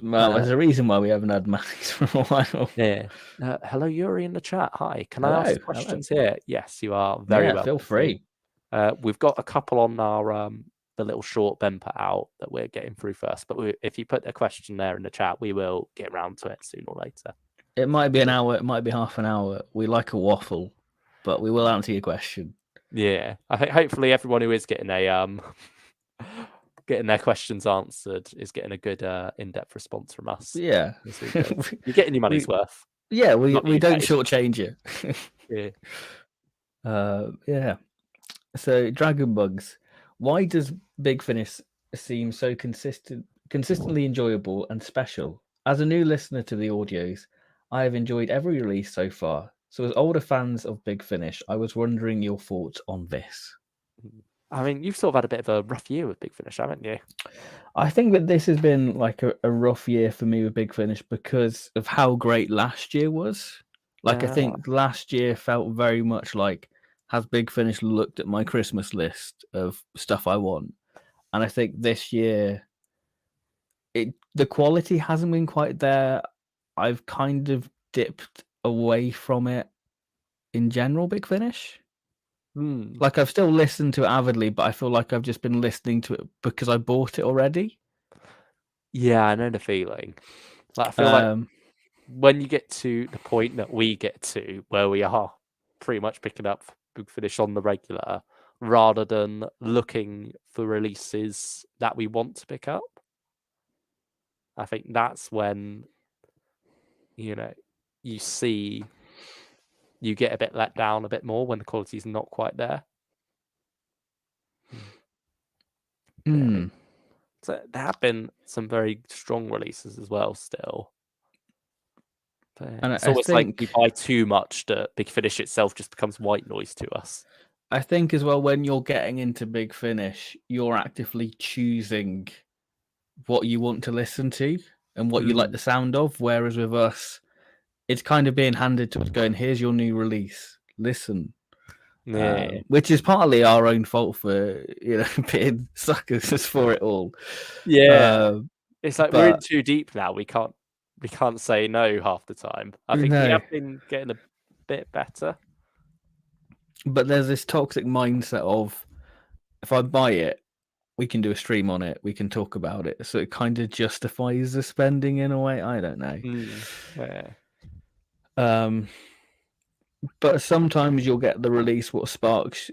Speaker 1: Well, there's a reason why we haven't had Mags for a while.
Speaker 2: Yeah. Hello, Yuri in the chat. Hi. Can I ask questions here? Yes, you are very welcome.
Speaker 1: Feel free.
Speaker 2: We've got a couple on our the little short Ben put out that we're getting through first. But if you put a question there in the chat, we will get around to it sooner or later.
Speaker 1: It might be an hour. It might be half an hour. We like a waffle, but we will answer your question.
Speaker 2: Yeah, I think hopefully everyone who is getting getting their questions answered is getting a good in-depth response from us.
Speaker 1: Yeah,
Speaker 2: you're getting your money's worth.
Speaker 1: Yeah, we don't shortchange you. Yeah. So Dragon Bugs, why does Big Finish seem so consistently enjoyable and special? As a new listener to the audios, I have enjoyed every release so far. So as older fans of Big Finish, I was wondering your thoughts on this.
Speaker 2: I mean, you've sort of had a bit of a rough year with Big Finish, haven't you?
Speaker 1: I think that this has been like a rough year for me with Big Finish because of how great last year was. Like, I think last year felt very much like, has Big Finish looked at my Christmas list of stuff I want? And I think this year, the quality hasn't been quite there. I've kind of dipped away from it. in general Big Finish.
Speaker 2: Hmm.
Speaker 1: Like, I've still listened to it avidly, but I feel like I've just been listening to it because I bought it already.
Speaker 2: Yeah, I know the feeling. Like, I feel like when you get to the point that we get to, where we are pretty much picking up Big Finish on the regular, rather than looking for releases that we want to pick up, I think that's when, you know, you get a bit let down a bit more when the quality's not quite there. Yeah, I mean, so there have been some very strong releases as well still. But
Speaker 1: And
Speaker 2: it's
Speaker 1: I
Speaker 2: almost like we
Speaker 1: think
Speaker 2: buy too much that Big Finish itself just becomes white noise to us.
Speaker 1: I think as well, when you're getting into Big Finish, you're actively choosing what you want to listen to and what you like the sound of. Whereas with us, it's kind of being handed to us, going, "Here's your new release. Listen."
Speaker 2: Yeah.
Speaker 1: Which is partly our own fault for being suckers for it all.
Speaker 2: Yeah. It's like we're in
Speaker 1: But
Speaker 2: too deep now. We can't say no half the time. I think we
Speaker 1: no,
Speaker 2: have been getting a bit better.
Speaker 1: but there's this toxic mindset of, if I buy it, we can do a stream on it, we can talk about it, so it kind of justifies the spending in a way. I don't know.
Speaker 2: Yeah.
Speaker 1: But sometimes you'll get the release what sparks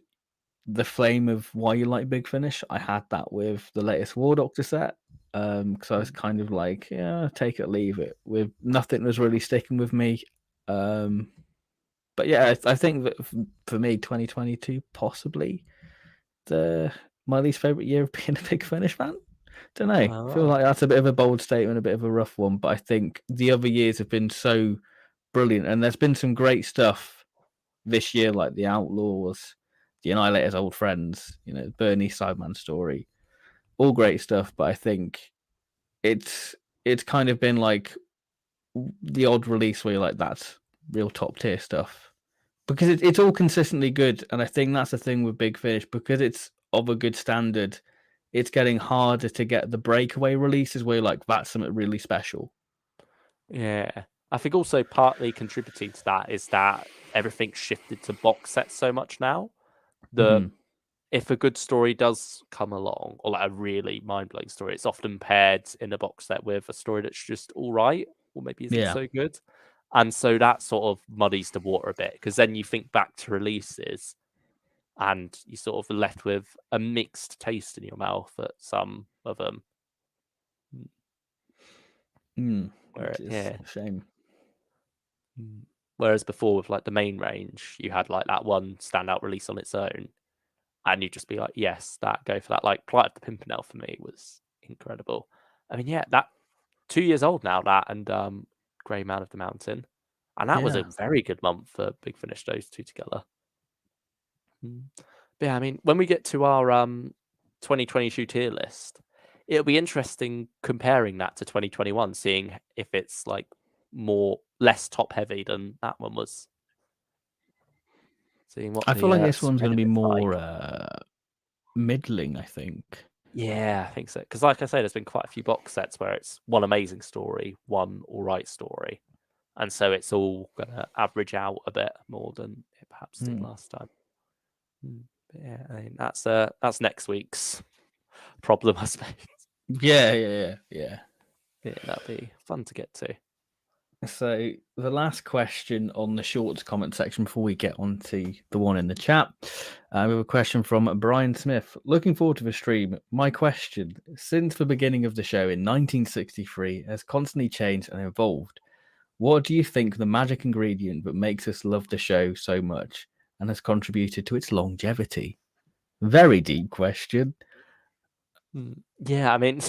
Speaker 1: the flame of why you like Big Finish. I had that with the latest War Doctor set, because I was kind of like, yeah, take it, leave it. With nothing was really sticking with me. But yeah, I think that for me, 2022 possibly my least favorite year of being a Big Finish fan. Don't know. I feel like that's a bit of a bold statement, a bit of a rough one, but I think the other years have been so brilliant, and there's been some great stuff this year, like the Outlaws, the Annihilator's Old Friends, Bernie Sideman story, all great stuff. But I think it's kind of been like the odd release where you're like, that's real top tier stuff, because it's all consistently good. And I think that's the thing with Big Finish, because it's of a good standard. It's getting harder to get the breakaway releases where you're like, that's something really special.
Speaker 2: Yeah. I think also partly contributing to that is that everything's shifted to box sets so much now that if a good story does come along, or like a really mind-blowing story, it's often paired in a box set with a story that's just all right, or maybe isn't so good. And so that sort of muddies the water a bit, because then you think back to releases and you sort of left with a mixed taste in your mouth at some of them.
Speaker 1: Which is a shame.
Speaker 2: Whereas before with like the main range, you had like that one standout release on its own, and you'd just be like, yes, go for that. Like Plight of the Pimpernel for me was incredible. I mean, yeah, that 2 years old now, that and Grey Man of the Mountain. And that was a very good month for Big Finish, those two together. But yeah, I mean, when we get to our 2022 tier list, it'll be interesting comparing that to 2021, seeing if it's like less top heavy than that one was. Seeing what
Speaker 1: I feel like this one's going to be more middling, I think.
Speaker 2: Yeah, I think so. Because like I say, there's been quite a few box sets where it's one amazing story, one all right story. And so it's all going to average out a bit more than it perhaps did last time. But yeah, I mean, that's next week's problem, I suppose.
Speaker 1: Yeah.
Speaker 2: Yeah, that'd be fun to get to.
Speaker 1: So the last question on the shorts comment section before we get on to the one in the chat. We have a question from Brian Smith. Looking forward to the stream. My question, since the beginning of the show in 1963, has constantly changed and evolved. What do you think the magic ingredient that makes us love the show so much and has contributed to its longevity? Very deep question.
Speaker 2: Yeah, I mean,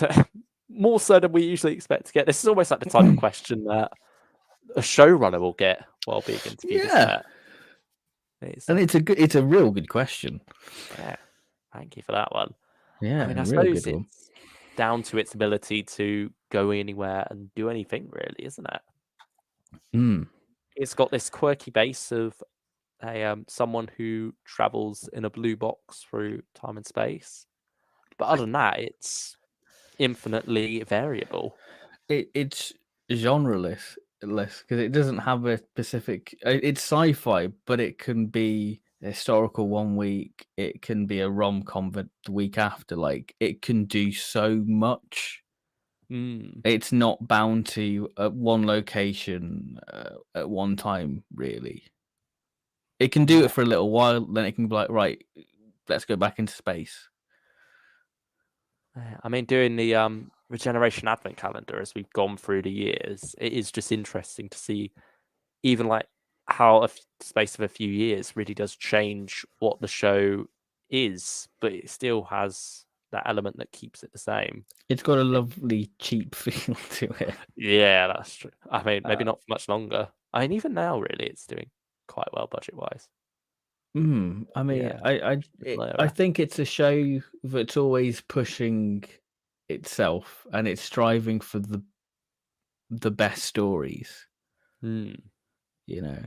Speaker 2: more so than we usually expect to get. This is almost like the type of question that a showrunner will get while being interviewed, isn't it?
Speaker 1: And it's a real good question.
Speaker 2: Yeah, thank you for that one.
Speaker 1: Yeah,
Speaker 2: I mean, I
Speaker 1: real
Speaker 2: suppose
Speaker 1: good one.
Speaker 2: it's down to its ability to go anywhere and do anything, really, isn't it? It's got this quirky base of someone who travels in a blue box through time and space. But other than that, it's infinitely variable.
Speaker 1: It's genreless. list because it doesn't have a specific. It's sci-fi, but it can be historical one week. It can be a rom-com the week after. Like it can do so much. It's not bound to one location at one time, really. It can do it for a little while, then it can be like, right, let's go back into space.
Speaker 2: I mean, doing the Regeneration Advent Calendar as we've gone through the years, it is just interesting to see even like how a space of a few years really does change what the show is, but it still has that element that keeps it the same.
Speaker 1: It's got a lovely cheap feel to it.
Speaker 2: Yeah, that's true. I mean, maybe not for much longer. I mean, even now, really, it's doing quite well budget-wise.
Speaker 1: I mean,
Speaker 2: Yeah,
Speaker 1: I think it's a show that's always pushing itself and it's striving for the best stories, you know.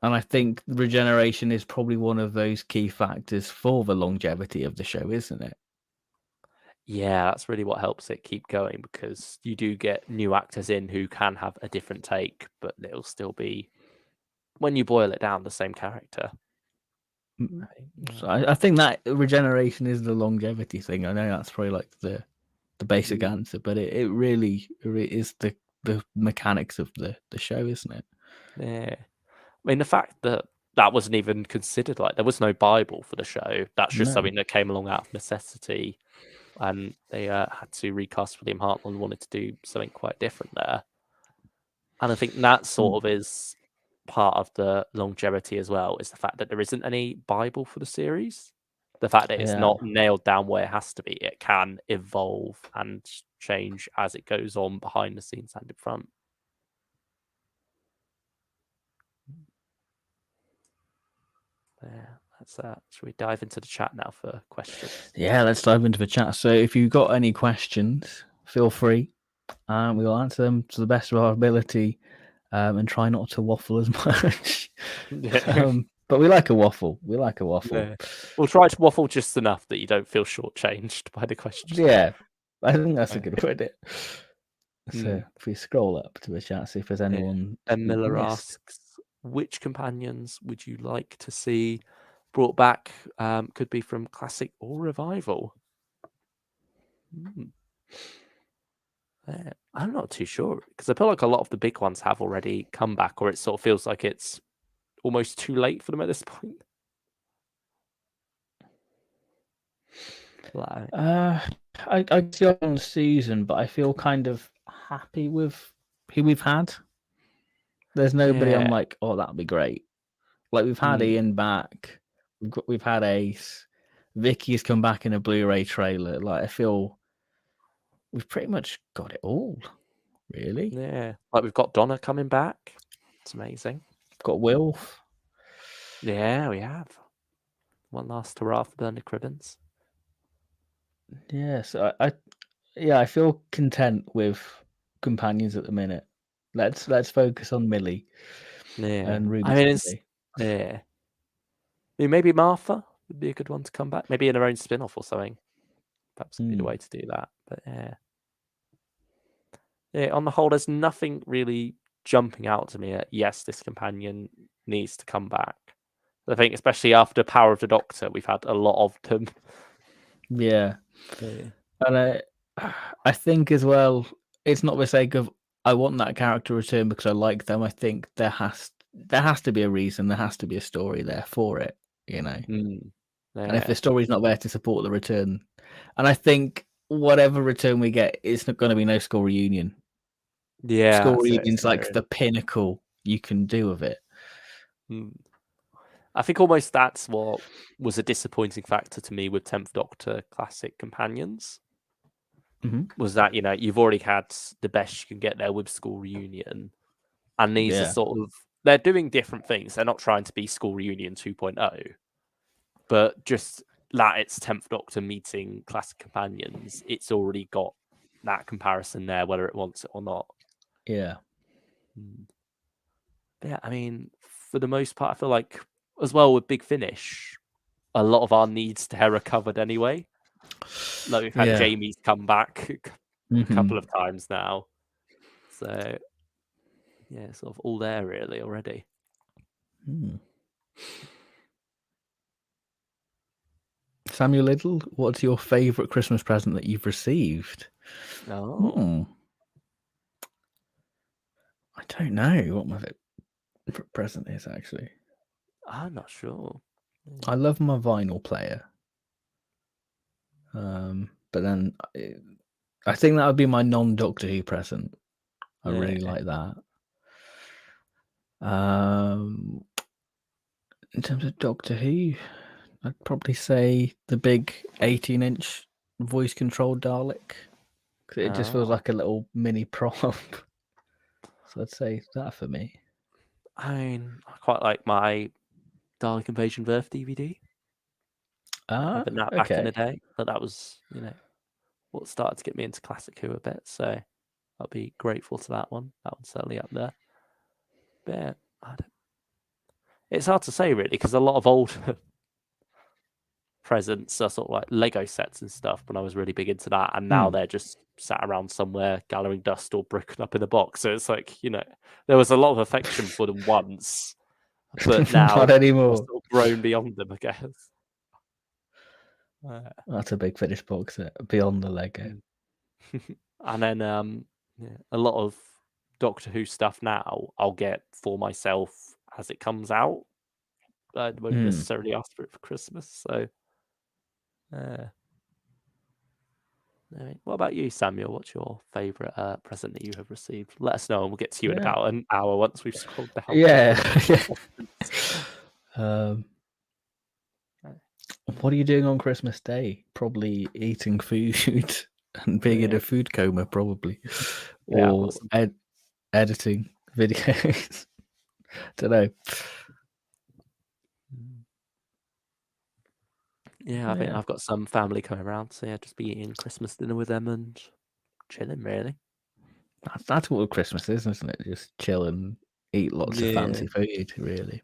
Speaker 1: And I think regeneration is probably one of those key factors for the longevity of the show, isn't it?
Speaker 2: Yeah, that's really what helps it keep going because you do get new actors in who can have a different take, but it'll still be, when you boil it down, the same character.
Speaker 1: So I think that regeneration is the longevity thing. I know that's probably like the basic answer, but it really is the mechanics of the show, isn't it?
Speaker 2: Yeah. I mean, the fact that that wasn't even considered, like, there was no Bible for the show. That's just something that came along out of necessity. And they had to recast William Hartnell and wanted to do something quite different there. And I think that sort of is part of the longevity as well, is the fact that there isn't any Bible for the series. The fact that it's not nailed down where it has to be. It can evolve and change as it goes on behind the scenes and in front. Yeah, that's that. Should we dive into the chat now for questions?
Speaker 1: Yeah, let's dive into the chat. So if you've got any questions, feel free. We'll answer them to the best of our ability and try not to waffle as much. But we like a waffle.
Speaker 2: Yeah. We'll try to waffle just enough that you don't feel shortchanged by the questions.
Speaker 1: Yeah, I think that's a good word. So if we scroll up to the chat, see if there's anyone.
Speaker 2: And Miller asks, which companions would you like to see brought back? Could be from classic or revival. I'm not too sure because I feel like a lot of the big ones have already come back, or it sort of feels like it's almost too late for them at this point.
Speaker 1: I see on the season, but I feel kind of happy with who we've had. There's nobody I'm like, oh, that'd be great. Like we've had Ian back, we've had Ace, Vicky's come back in a Blu-ray trailer. Like I feel we've pretty much got it all, really.
Speaker 2: Yeah, like we've got Donna coming back. It's amazing.
Speaker 1: Got Wilf.
Speaker 2: Yeah, we have. One last hurrah for Bernard Cribbins.
Speaker 1: Yeah, so I feel content with companions at the minute. Let's focus on Millie. And Ruby.
Speaker 2: I mean, maybe Martha would be a good one to come back. Maybe in her own spin-off or something. Perhaps would be the way to do that. But yeah. On the whole, there's nothing really jumping out to me. Yes, this companion needs to come back. I think, especially after Power of the Doctor, we've had a lot of them.
Speaker 1: Yeah. And I think as well, it's not the sake of I want that character return because I like them. I think there has to be a reason. There has to be a story there for it, you know. And if the story's not there to support the return, and I think whatever return we get, it's not going to be no school reunion.
Speaker 2: Yeah,
Speaker 1: school reunion's like the pinnacle you can do of it.
Speaker 2: I think almost that's what was a disappointing factor to me with 10th Doctor Classic Companions. Was that, you've already had the best you can get there with school reunion. And these are sort of, they're doing different things. They're not trying to be school reunion 2.0, but just that it's 10th Doctor meeting Classic Companions. It's already got that comparison there, whether it wants it or not.
Speaker 1: Yeah.
Speaker 2: Yeah, I mean, for the most part, I feel like, as well with Big Finish, a lot of our needs there are covered anyway. Like we've had Jamie's come back a couple of times now. So yeah, sort of all there really already.
Speaker 1: Samuel Liddell, what's your favourite Christmas present that you've received?
Speaker 2: Oh,
Speaker 1: I don't know what my favourite present is, actually.
Speaker 2: I'm not sure.
Speaker 1: I love my vinyl player. But then I think that would be my non-Doctor Who present. I really like that. In terms of Doctor Who, I'd probably say the big 18-inch voice-controlled Dalek. Because it just feels like a little mini prop. So I'd say that for me.
Speaker 2: I mean, I quite like my Dalek Invasion of Earth DVD. Having that back in the day, but that was, what started to get me into Classic Who a bit. So I'll be grateful to that one. That one's certainly up there. But yeah, it's hard to say really, because a lot of old presents are sort of like Lego sets and stuff when I was really big into that, and now they're just sat around somewhere gathering dust or broken up in a box. So it's like, there was a lot of affection for them once, but now
Speaker 1: not anymore.
Speaker 2: I've sort of grown beyond them, I guess.
Speaker 1: That's a big finished box set beyond the Lego.
Speaker 2: And then a lot of Doctor Who stuff now I'll get for myself as it comes out. I won't necessarily ask for it for Christmas. So, what about you, Samuel? What's your favourite present that you have received? Let us know, and we'll get to you in about an hour once we've scrolled down.
Speaker 1: Yeah. What are you doing on Christmas Day? Probably eating food and being in a food coma, probably. Or editing videos. Don't know.
Speaker 2: Yeah, I think I've got some family coming around, so yeah, just be eating Christmas dinner with them and chilling, really.
Speaker 1: That's what Christmas is, isn't it? Just chill and eat lots of fancy food, really.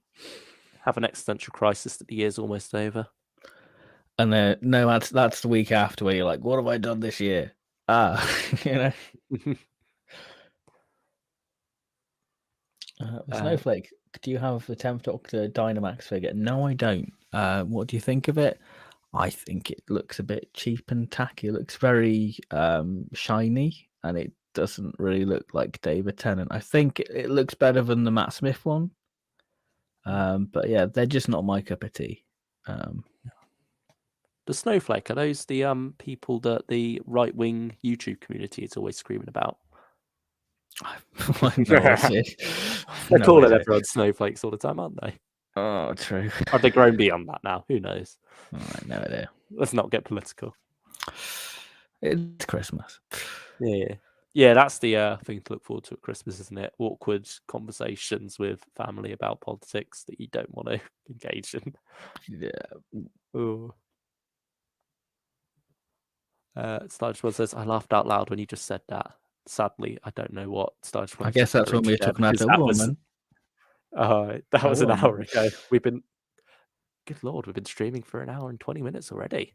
Speaker 2: Have an existential crisis that the year's almost over.
Speaker 1: And no, that's the week after where you're like, what have I done this year? Snowflake, do you have the 10th Doctor Dynamax figure? No, I don't. What do you think of it? I think it looks a bit cheap and tacky. It looks very shiny, and it doesn't really look like David Tennant. I think it looks better than the Matt Smith one. But yeah, they're just not my cup of tea.
Speaker 2: The Snowflake, are those the people that the right-wing YouTube community is always screaming about?
Speaker 1: They're
Speaker 2: calling everyone snowflakes all the time, aren't they?
Speaker 1: Oh, true.
Speaker 2: Have they grown beyond that now? Who knows?
Speaker 1: I have no idea.
Speaker 2: Let's not get political.
Speaker 1: It's Christmas.
Speaker 2: Yeah, that's the thing to look forward to at Christmas, isn't it? Awkward conversations with family about politics that you don't want to engage in.
Speaker 1: Yeah.
Speaker 2: Ooh. Starge One says, I laughed out loud when you just said that. Sadly, I don't know what Starge One.
Speaker 1: I guess that's when we were talking about
Speaker 2: that was an hour ago. Good Lord, we've been streaming for an hour and 20 minutes already.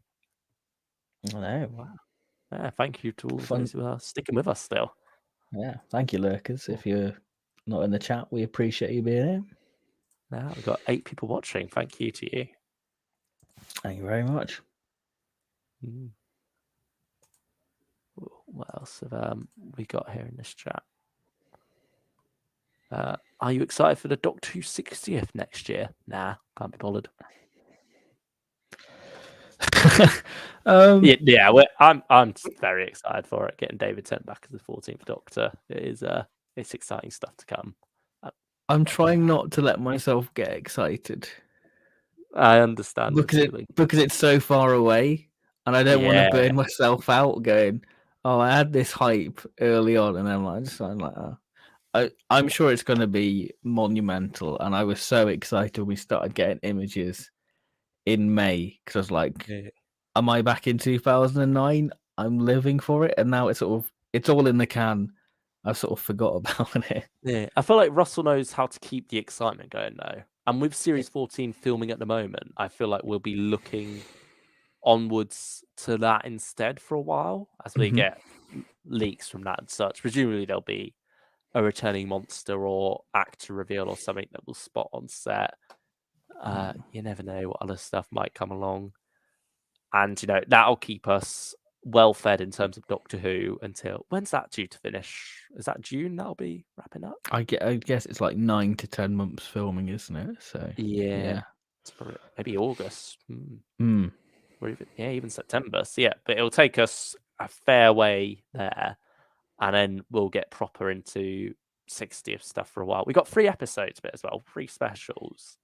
Speaker 1: I know.
Speaker 2: Wow. Yeah, thank you to all those who are sticking with us still.
Speaker 1: Yeah, thank you, lurkers. If you're not in the chat, we appreciate you being here.
Speaker 2: Now we've got 8 people watching. Thank you to you.
Speaker 1: Thank you very much.
Speaker 2: What else have we got here in this chat? Are you excited for the Doctor Who 60th next year? Nah, can't be bothered. I'm very excited for it. Getting David Tennant back as the 14th Doctor, it's exciting stuff to come.
Speaker 1: I'm trying not to let myself get excited.
Speaker 2: I understand
Speaker 1: because it's so far away, and I don't want to burn myself out. Going, oh, I had this hype early on, and I'm like, I'm sure it's going to be monumental. And I was so excited when we started getting images in May, because I was like, am I back in 2009? I'm living for it, and now it's all in the can. I sort of forgot about it.
Speaker 2: Yeah, I feel like Russell knows how to keep the excitement going though. And with Series 14 filming at the moment, I feel like we'll be looking onwards to that instead for a while as we get leaks from that and such. Presumably there'll be a returning monster or actor reveal or something that we'll spot on set. You never know what other stuff might come along. And, that'll keep us well fed in terms of Doctor Who until, when's that due to finish? Is that June that'll be wrapping up?
Speaker 1: I guess it's like 9 to 10 months filming, isn't it? So
Speaker 2: Yeah. It's probably maybe August.
Speaker 1: Mm.
Speaker 2: Or even September. So yeah, but it'll take us a fair way there. And then we'll get proper into 60th stuff for a while. We got 3 episodes of it as well, 3 specials.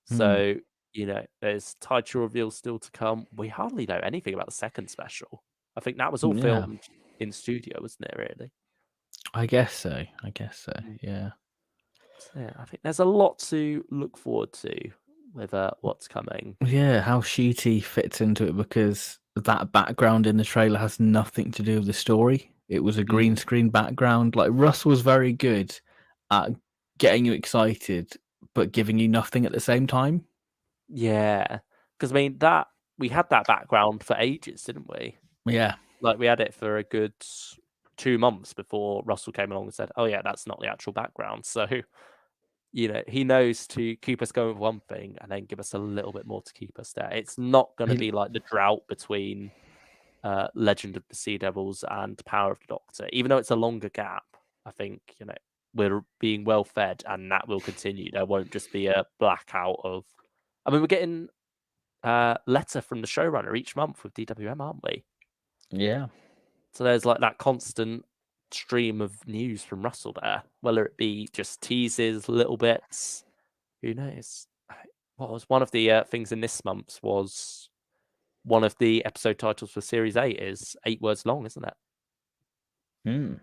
Speaker 2: So, there's title reveals still to come. We hardly know anything about the second special. I think that was all filmed in studio, wasn't it, really?
Speaker 1: I guess so. Yeah.
Speaker 2: So, yeah, I think there's a lot to look forward to with what's coming.
Speaker 1: Yeah, how Shooty fits into it, because that background in the trailer has nothing to do with the story. It was a green screen background. Like, Russ was very good at getting you excited, but giving you nothing at the same time.
Speaker 2: Yeah, because we had that background for ages, didn't we?
Speaker 1: Yeah.
Speaker 2: Like, we had it for a good 2 months before Russell came along and said, "Oh yeah, that's not the actual background." So, he knows to keep us going with one thing and then give us a little bit more to keep us there. It's not going to be like the drought between Legend of the Sea Devils and Power of the Doctor, even though it's a longer gap. I think we're being well fed, and that will continue. There won't just be a blackout of. I mean, we're getting letter from the showrunner each month with DWM, aren't we?
Speaker 1: Yeah.
Speaker 2: So there's like that constant stream of news from Russell there, whether it be just teases, little bits. Who knows? What was one of the things in this month's was one of the episode titles for Series 8 is 8 words long, isn't it?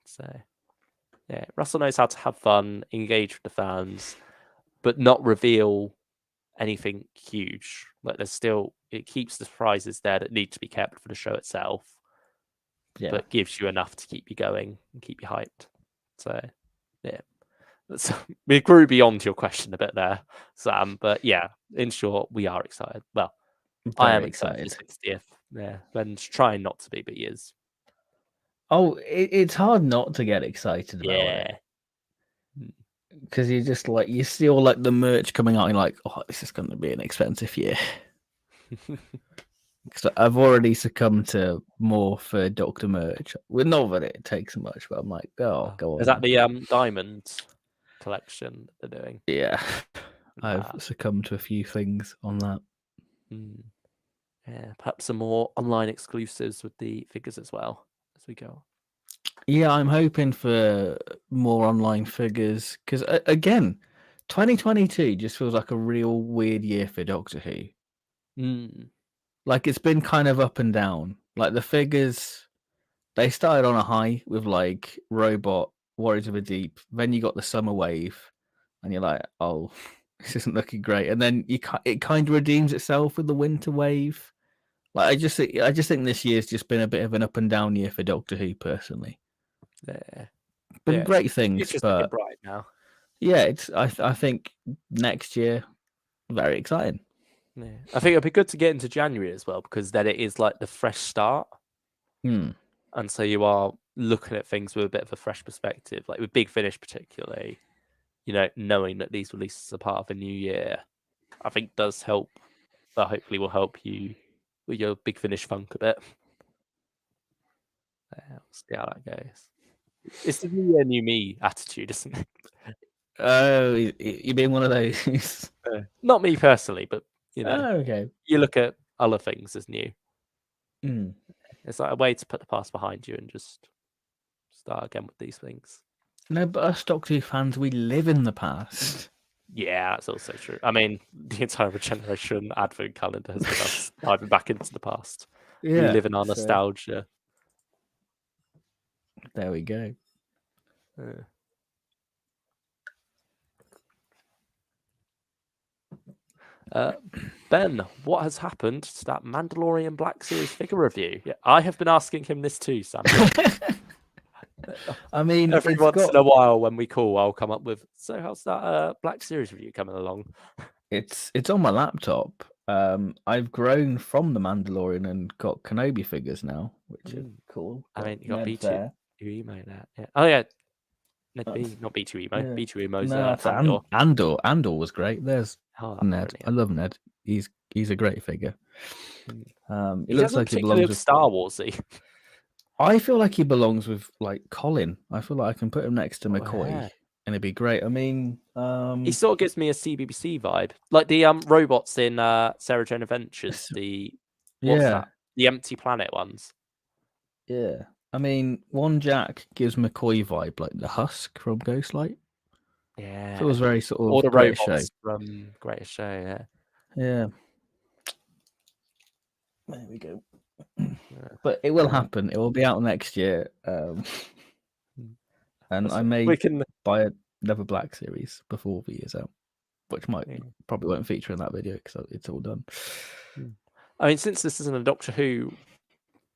Speaker 2: So, yeah, Russell knows how to have fun, engage with the fans, but not reveal anything huge. Like, it keeps the surprises there that need to be kept for the show itself, but gives you enough to keep you going and keep you hyped. So, yeah. We grew beyond your question a bit there, Sam, but yeah, in short, we are excited. Well, I am excited for 60th. Yeah, Ben's trying not to be, but he is.
Speaker 1: Oh, it's hard not to get excited about it. Because you just like, you see all like the merch coming out and you're like, oh, this is going to be an expensive year. Because I've already succumbed to more for Doctor merch. Well, not that it takes much, but I'm like, oh, go on.
Speaker 2: Is that the diamond collection they're doing?
Speaker 1: Yeah, I've succumbed to a few things on that.
Speaker 2: Yeah, perhaps some more online exclusives with the figures as well as we go.
Speaker 1: Yeah, I'm hoping for more online figures, because again, 2022 just feels like a real weird year for Doctor Who. Like, it's been kind of up and down. Like, the figures, they started on a high with like Robot, Warriors of the Deep. Then you got the summer wave, and you're like, oh, this isn't looking great. And then it kind of redeems itself with the winter wave. Like, I just think this year's just been a bit of an up and down year for Doctor Who, personally.
Speaker 2: Yeah,
Speaker 1: been great things,
Speaker 2: it's just
Speaker 1: but
Speaker 2: looking bright now.
Speaker 1: Yeah, I think next year, very exciting.
Speaker 2: Yeah, I think it'll be good to get into January as well, because then it is like the fresh start. And so you are looking at things with a bit of a fresh perspective, like with Big Finish particularly, knowing that these releases are part of a new year, I think does help, but hopefully will help you with your Big Finish funk a bit. We'll see how that goes. It's the new year, new me attitude, isn't it?
Speaker 1: Oh, you being one of those?
Speaker 2: Not me personally, but
Speaker 1: okay.
Speaker 2: You look at other things as new.
Speaker 1: Mm.
Speaker 2: It's like a way to put the past behind you and just start again with these things.
Speaker 1: No, but us Doctor Who fans, we live in the past.
Speaker 2: Yeah, that's also true. I mean, the entire Regeneration advent calendar has been us diving back into the past.
Speaker 1: Yeah,
Speaker 2: we live in our nostalgia.
Speaker 1: There we go.
Speaker 2: Ben, what has happened to that Mandalorian Black Series figure review? Yeah, I have been asking him this too, Sam.
Speaker 1: I mean,
Speaker 2: every once in a while when we call, I'll come up with, so how's that Black Series review coming along?
Speaker 1: It's on my laptop. I've grown from the Mandalorian and got Kenobi figures now, which is cool.
Speaker 2: I mean, you got B2. You emailed that. Yeah. Oh yeah, Not B2 Emo.
Speaker 1: Yeah.
Speaker 2: B2 Emo's
Speaker 1: No, it's
Speaker 2: Andor.
Speaker 1: Andor was great. There's
Speaker 2: Oh,
Speaker 1: Ned.
Speaker 2: brilliant.
Speaker 1: I love Ned. He's a great figure.
Speaker 2: Mm.
Speaker 1: It
Speaker 2: He
Speaker 1: looks
Speaker 2: doesn't
Speaker 1: like he
Speaker 2: particularly
Speaker 1: belongs
Speaker 2: look
Speaker 1: with.
Speaker 2: Star Warsy.
Speaker 1: I feel like he belongs with like Colin. I feel like I can put him next to McCoy,
Speaker 2: yeah.
Speaker 1: and it'd be great. I mean,
Speaker 2: He sort of gives me a CBBC vibe, like the robots in Sarah Jane Adventures. What's that? The Empty Planet ones.
Speaker 1: Yeah. I mean, one Jack gives McCoy vibe, like the Husk from Ghostlight.
Speaker 2: Yeah.
Speaker 1: Feels very sort of
Speaker 2: All the
Speaker 1: Greatest
Speaker 2: robots
Speaker 1: Show.
Speaker 2: from Greatest Show. Yeah.
Speaker 1: Yeah. There we go. But it will happen. It will be out next year. And I may buy another Black Series before the year's out, which probably won't feature in that video because it's all done.
Speaker 2: I mean, since this isn't a Doctor Who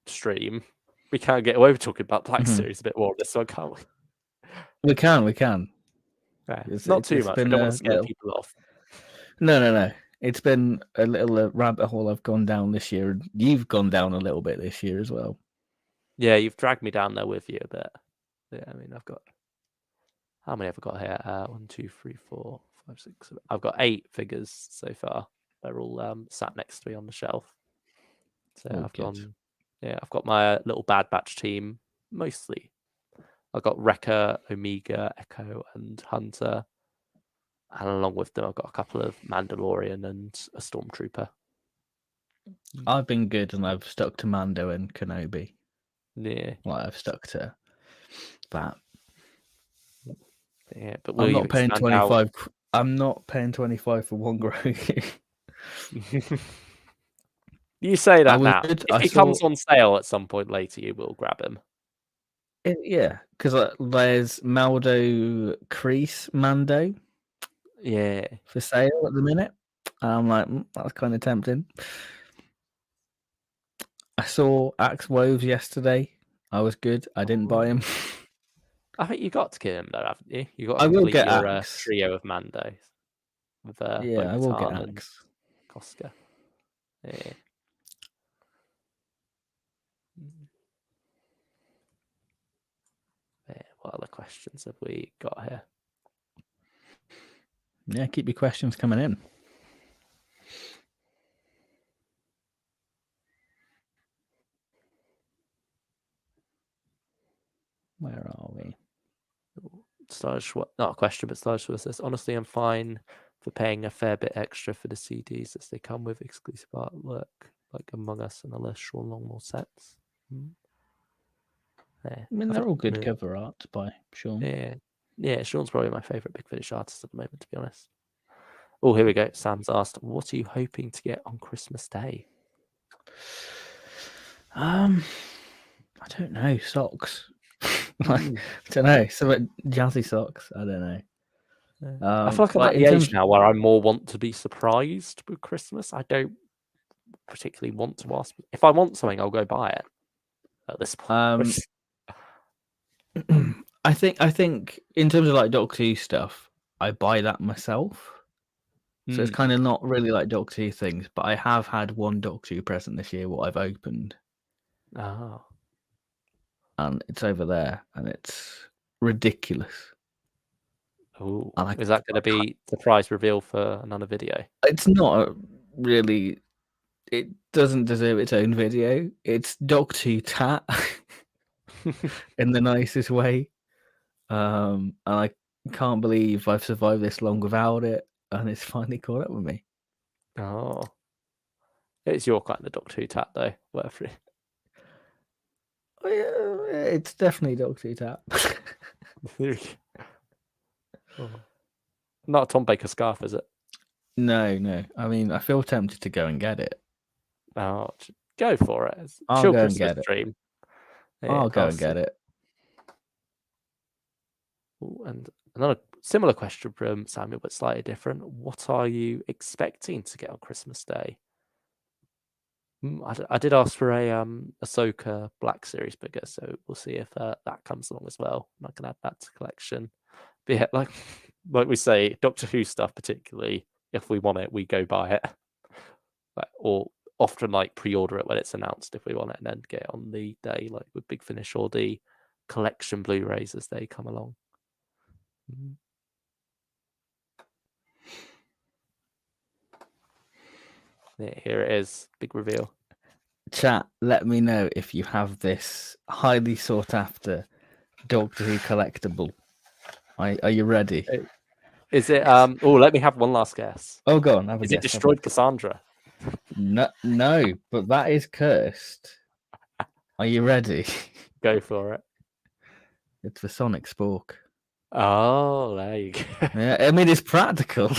Speaker 2: stream, we can't get away with talking about Black Series a bit more on this one, can't we?
Speaker 1: We can.
Speaker 2: Yeah, not too much. We don't want to scare people off.
Speaker 1: No. It's been a little rabbit hole I've gone down this year, and you've gone down a little bit this year as well.
Speaker 2: Yeah, you've dragged me down there with you a bit. Yeah, I mean, how many have I got here? 1, 2, 3, 4, 5, 6, 7. I've got 8 figures so far. They're all sat next to me on the shelf. So I've got my little Bad Batch team mostly. I've got Wrecker, Omega, Echo, and Hunter. And along with them, I've got a couple of Mandalorian and a Stormtrooper.
Speaker 1: I've been good, and I've stuck to Mando and Kenobi.
Speaker 2: Yeah.
Speaker 1: Like, I've stuck to that.
Speaker 2: Yeah, but
Speaker 1: I'm not paying 25. I'm not paying 25 for one Grogu.
Speaker 2: You say that now. If he comes on sale at some point later, you will grab him.
Speaker 1: Yeah, because there's Maldo Crease Mando.
Speaker 2: Yeah.
Speaker 1: For sale at the minute. And I'm like, that's kind of tempting. I saw Axe Woves yesterday. I was good. I didn't buy him.
Speaker 2: I think you got to get him though, haven't you? You got to complete your trio of Mandos with
Speaker 1: I will get Axe.
Speaker 2: Koska. Yeah. What other questions have we got here?
Speaker 1: Yeah, keep your questions coming in. Where are we?
Speaker 2: Not a question, but Stylish says, honestly, I'm fine for paying a fair bit extra for the CDs as they come with exclusive artwork like Among Us and the less Sean Longmore sets.
Speaker 1: Yeah, I mean, they're all good cover art by Sean.
Speaker 2: Yeah, Sean's probably my favourite Big Finish artist at the moment, to be honest. Oh, here we go. Sam's asked, what are you hoping to get on Christmas Day?
Speaker 1: I don't know. Socks. I don't know. Some jazzy socks. I don't know.
Speaker 2: I feel like I'm at the age now where I more want to be surprised with Christmas. I don't particularly want to ask. If I want something, I'll go buy it at this point.
Speaker 1: I think in terms of like Doctor Who stuff, I buy that myself. So it's kind of not really like Doctor Who things, but I have had one Doctor Who present this year what I've opened.
Speaker 2: Oh.
Speaker 1: And it's over there, and it's ridiculous.
Speaker 2: Oh, is that going to be surprise reveal for another video?
Speaker 1: It's not really. It doesn't deserve its own video. It's Doctor Who tat in the nicest way. And I can't believe I've survived this long without it, and it's finally caught up with me.
Speaker 2: Oh, it's your kind of Doctor Who tat, though. Whatever.
Speaker 1: It's definitely Doctor Who tat.
Speaker 2: Not a Tom Baker scarf, is it?
Speaker 1: No. I mean, I feel tempted to go and get it.
Speaker 2: Oh, go for it.
Speaker 1: I'll go and get it.
Speaker 2: Dream.
Speaker 1: Yeah, I'll go and get it.
Speaker 2: Ooh, and another similar question from Samuel, but slightly different. What are you expecting to get on Christmas Day? I did ask for a Ahsoka Black Series figure, so we'll see if that comes along as well. I can add that to collection. But yeah, like we say, Doctor Who stuff particularly, if we want it, we go buy it. Or often pre-order it when it's announced if we want it, and then get it on the day, like with Big Finish or the collection Blu-rays as they come along. Mm. Yeah, here it is. Big reveal.
Speaker 1: Chat, let me know if you have this highly sought after Doctor Who collectible. Are you ready?
Speaker 2: Is it? Oh, let me have one last guess.
Speaker 1: Oh, go on, have a
Speaker 2: Is
Speaker 1: guess.
Speaker 2: it Destroyed Cassandra?
Speaker 1: No, but that is cursed. Are you ready?
Speaker 2: Go for it.
Speaker 1: It's the Sonic Spork.
Speaker 2: Oh, there you go.
Speaker 1: Yeah, I mean, it's practical.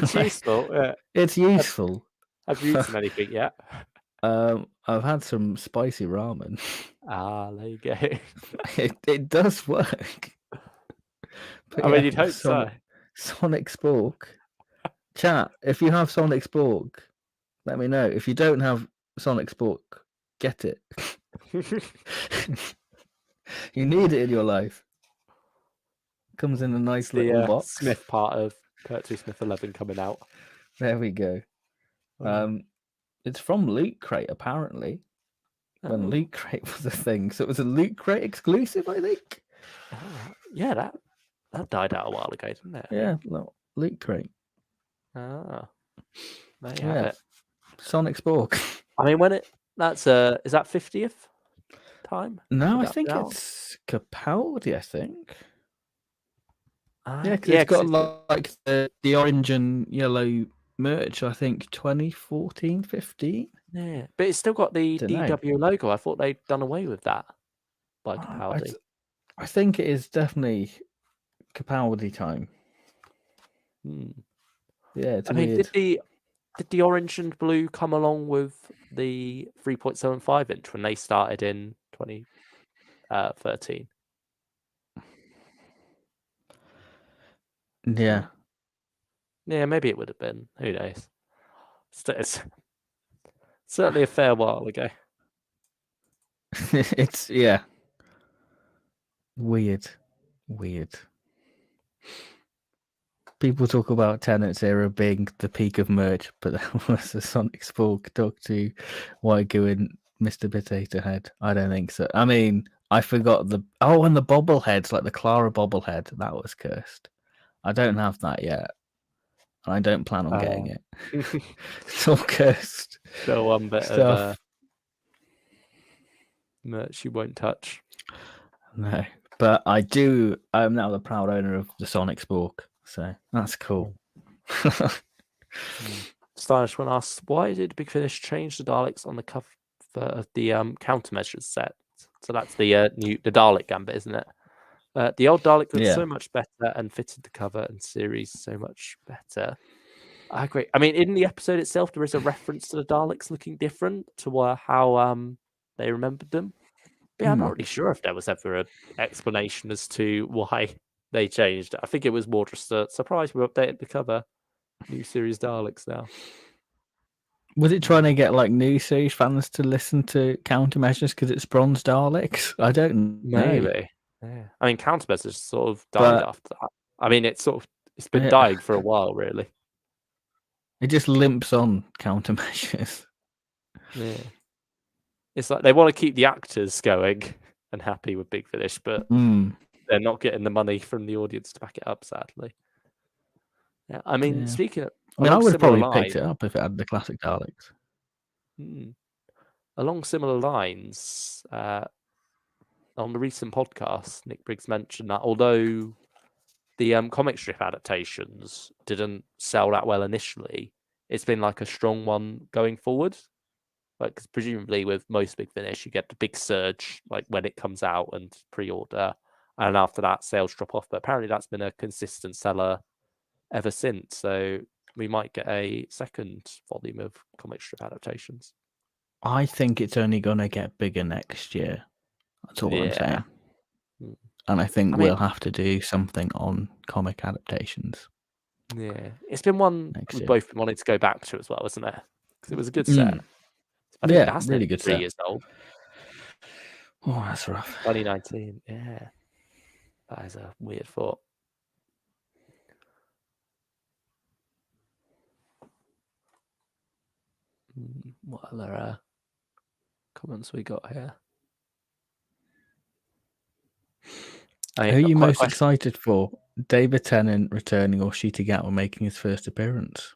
Speaker 2: It's useful. Yeah.
Speaker 1: It's useful.
Speaker 2: Have you eaten anything yet?
Speaker 1: I've had some spicy ramen.
Speaker 2: There you go.
Speaker 1: It does work. But
Speaker 2: I mean, you'd hope so.
Speaker 1: Sonic Spork. Chat, if you have Sonic Spork, let me know. If you don't have Sonic Spork, get it. You need it in your life. Comes in a nice little box.
Speaker 2: Smith part of Pertweesmith11 coming out.
Speaker 1: There we go. It's from Loot Crate, apparently. When Loot Crate was a thing. So it was a Loot Crate exclusive, I think.
Speaker 2: Yeah, that died out a while ago, didn't it?
Speaker 1: Yeah, Loot Crate.
Speaker 2: There you have it.
Speaker 1: Sonic Spork.
Speaker 2: I mean, is that 50th time?
Speaker 1: No, I think it's Capaldi, I think. Yeah, because it's got like the orange and yellow merch, I think 2014, 15.
Speaker 2: Yeah, but it's still got the DW logo. I thought they'd done away with that by Capaldi.
Speaker 1: I think it is definitely Capaldi time. Yeah, it's weird.
Speaker 2: Did the orange and blue come along with the 3.75 inch when they started in 2013?
Speaker 1: Yeah.
Speaker 2: Yeah, maybe it would have been. Who knows? It's certainly a fair while ago.
Speaker 1: It's weird. People talk about Tennant's era being the peak of merch, but that was the Sonic Spork, Doctor Who, White Goo, and Mr. Potato Head. I don't think so. I mean, I forgot and the bobbleheads, like the Clara bobblehead, that was cursed. I don't have that yet. I don't plan on getting it. It's all cursed.
Speaker 2: Still one bit of merch you won't touch.
Speaker 1: No, but I do. I'm now the proud owner of the Sonic Spork, so that's cool.
Speaker 2: Stylish one asks, why did Big Finish change the Daleks on the cover of the countermeasures set? So that's the Dalek Gambit, isn't it? The old Dalek looked so much better and fitted the cover and series so much better. I agree. I mean, in the episode itself, there is a reference to the Daleks looking different to how they remembered them. But yeah, I'm not really sure if there was ever an explanation as to why they changed. I think it was more just a surprise. We updated the cover. New series Daleks now.
Speaker 1: Was it trying to get like new series fans to listen to countermeasures because it's bronze Daleks? I don't know.
Speaker 2: Maybe. Yeah. I mean, countermeasures sort of died after that. I mean, it's been dying for a while, really.
Speaker 1: It just limps on countermeasures.
Speaker 2: Yeah. It's like they want to keep the actors going and happy with Big Finish, but they're not getting the money from the audience to back it up, sadly. Yeah, I mean, speaking of...
Speaker 1: I would have probably picked it up if it had the classic Daleks.
Speaker 2: Along similar lines, on the recent podcast, Nick Briggs mentioned that although the comic strip adaptations didn't sell that well initially, it's been like a strong one going forward. Like, presumably with most Big Finish, you get the big surge like when it comes out and pre-order, and after that sales drop off. But apparently that's been a consistent seller ever since. So we might get a second volume of comic strip adaptations.
Speaker 1: I think it's only going to get bigger next year. That's all I'm saying. And I think we'll have to do something on comic adaptations.
Speaker 2: Yeah, it's been one we've both been wanting to go back to as well, isn't it? Because it was a good set. I think that's
Speaker 1: really good
Speaker 2: 3
Speaker 1: set.
Speaker 2: years old.
Speaker 1: Oh, that's rough.
Speaker 2: 2019. Yeah, that is a weird thought. What other comments we got here?
Speaker 1: Who are you most excited for David Tennant returning or Ncuti Gatwa making his first appearance?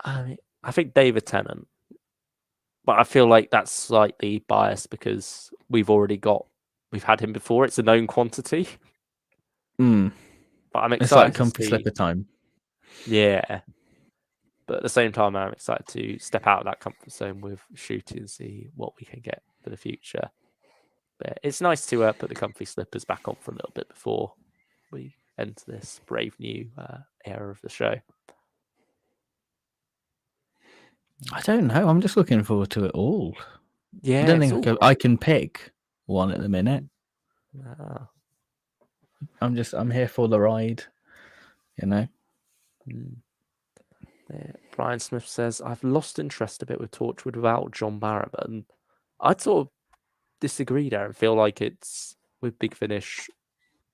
Speaker 2: I think David Tennant, but I feel like that's slightly biased because we've had him before. It's a known quantity.
Speaker 1: But
Speaker 2: I'm
Speaker 1: it's
Speaker 2: excited
Speaker 1: like
Speaker 2: to
Speaker 1: comfy
Speaker 2: see.
Speaker 1: slipper time.
Speaker 2: Yeah, but at the same time, I'm excited to step out of that comfort zone with Ncuti and see what we can get for the future. But it's nice to put the comfy slippers back on for a little bit before we enter this brave new era of the show.
Speaker 1: I don't know. I'm just looking forward to it all.
Speaker 2: Yeah,
Speaker 1: I don't think I can pick one at the minute.
Speaker 2: Ah.
Speaker 1: I'm here for the ride, you know.
Speaker 2: Brian Smith says, I've lost interest a bit with Torchwood without John Barrowman. I'd sort of disagree there and feel like it's with Big Finish,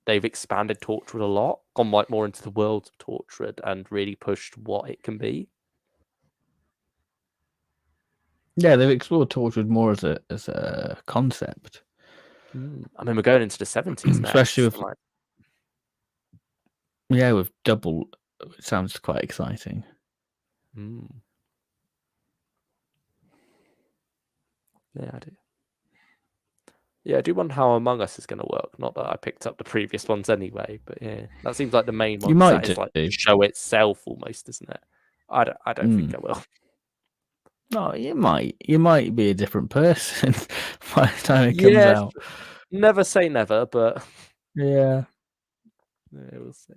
Speaker 2: they've expanded Torchwood a lot, gone like more into the world of Torchwood and really pushed what it can be.
Speaker 1: Yeah, they've explored Torchwood more as a concept.
Speaker 2: I mean, we're going into the 70s next.
Speaker 1: Especially with double. It sounds quite exciting.
Speaker 2: Yeah, I do. Yeah, I do wonder how Among Us is going to work. Not that I picked up the previous ones anyway, but yeah, that seems like the main one.
Speaker 1: You might
Speaker 2: that is
Speaker 1: do.
Speaker 2: like the show itself almost, isn't it? I don't think I will.
Speaker 1: No, you might. You might be a different person by the time it comes out.
Speaker 2: Never say never, but
Speaker 1: yeah,
Speaker 2: we'll see.